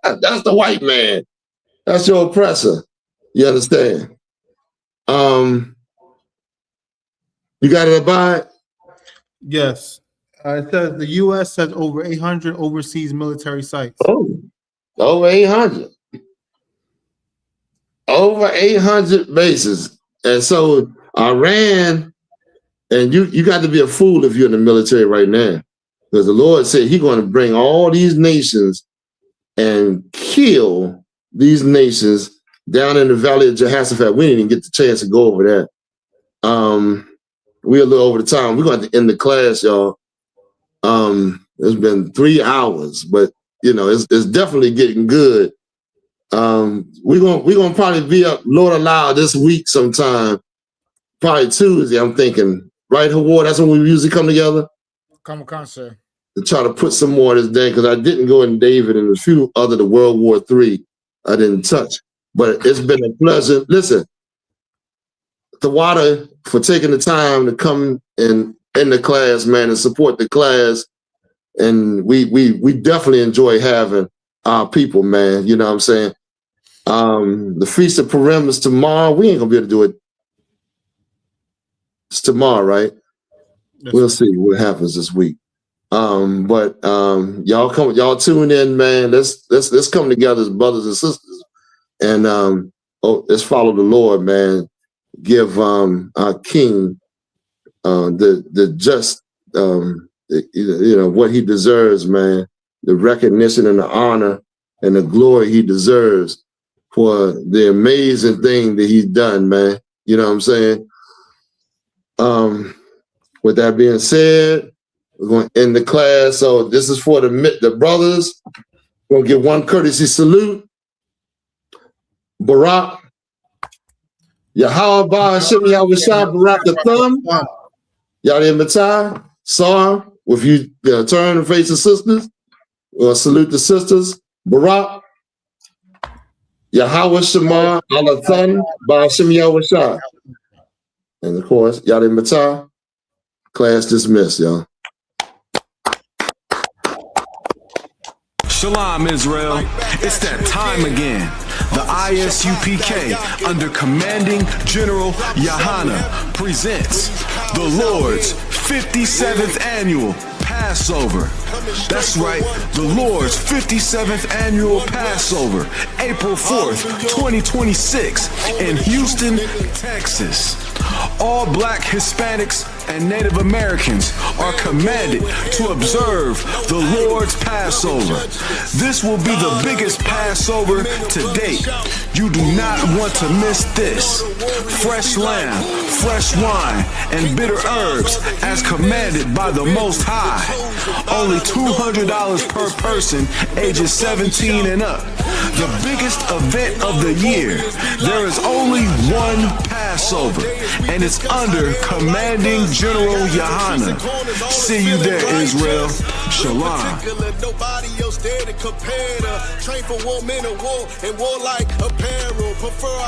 S4: That's the white man. That's your oppressor. You understand? You got it, Abide?
S9: Yes. It says the U.S. has over 800 overseas military sites.
S4: Oh, over 800. Over 800 bases. And so Iran, and you got to be a fool if you're in the military right now. Because the Lord said he's going to bring all these nations and kill these nations down in the valley of Jehoshaphat. We didn't even get the chance to go over that. we're a little over the time. We're going to end the class, y'all. It's been 3 hours, but you know, it's definitely getting good. We're gonna probably be up, Lord allow, this week sometime. Probably Tuesday, I'm thinking. Right, Howard? That's when we usually come together.
S8: Come sir.
S4: To try to put some more of this day, because I didn't go in David and a few other the World War III I didn't touch. But it's been a pleasure. Listen, Tawada, for taking the time to come in the class, man, and support the class. And we definitely enjoy having our people, man. You know what I'm saying? The Feast of Purim is tomorrow. We ain't gonna be able to do it. It's tomorrow, right? We'll see what happens this week. But y'all tune in, man. Let's come together as brothers and sisters, and let's follow the Lord, man. Give our King the just what he deserves, man. The recognition and the honor and the glory he deserves for the amazing thing that he's done, man. You know what I'm saying? With that being said, we're going to end the class. So this is for the brothers. We're going to give one courtesy salute. Barak. Yahweh Ba'Hashem Yahweh Shah Barak the Thumb. Yahweh Matai. Sar. If you turn and face the sisters, we'll salute the sisters. Barak. Yahweh Shema Allah Thun Ba'Hashem Yahweh Shah. And of course, Yahweh Matai. Class dismissed, y'all.
S2: Shalom, Israel. It's that time again. The I.S.U.P.K. under Commanding General YAHANNA presents the Lord's 57th Annual Passover. That's right, the Lord's 57th Annual Passover, April 4th, 2026 in Houston, Texas. All Black, Hispanics, and Native Americans are commanded to observe the Lord's Passover. This will be the biggest Passover to date. You do not want to miss this. Fresh lamb, fresh wine, and bitter herbs as commanded by the Most High. Only $200 per person, ages 17 and up. The biggest event of the year. There is only one Passover, and it's under Commanding General YAHANNA. See you there, Israel. Shalom. Nobody else there to compare to. Train for war, men of war, and warlike apparel. Prefer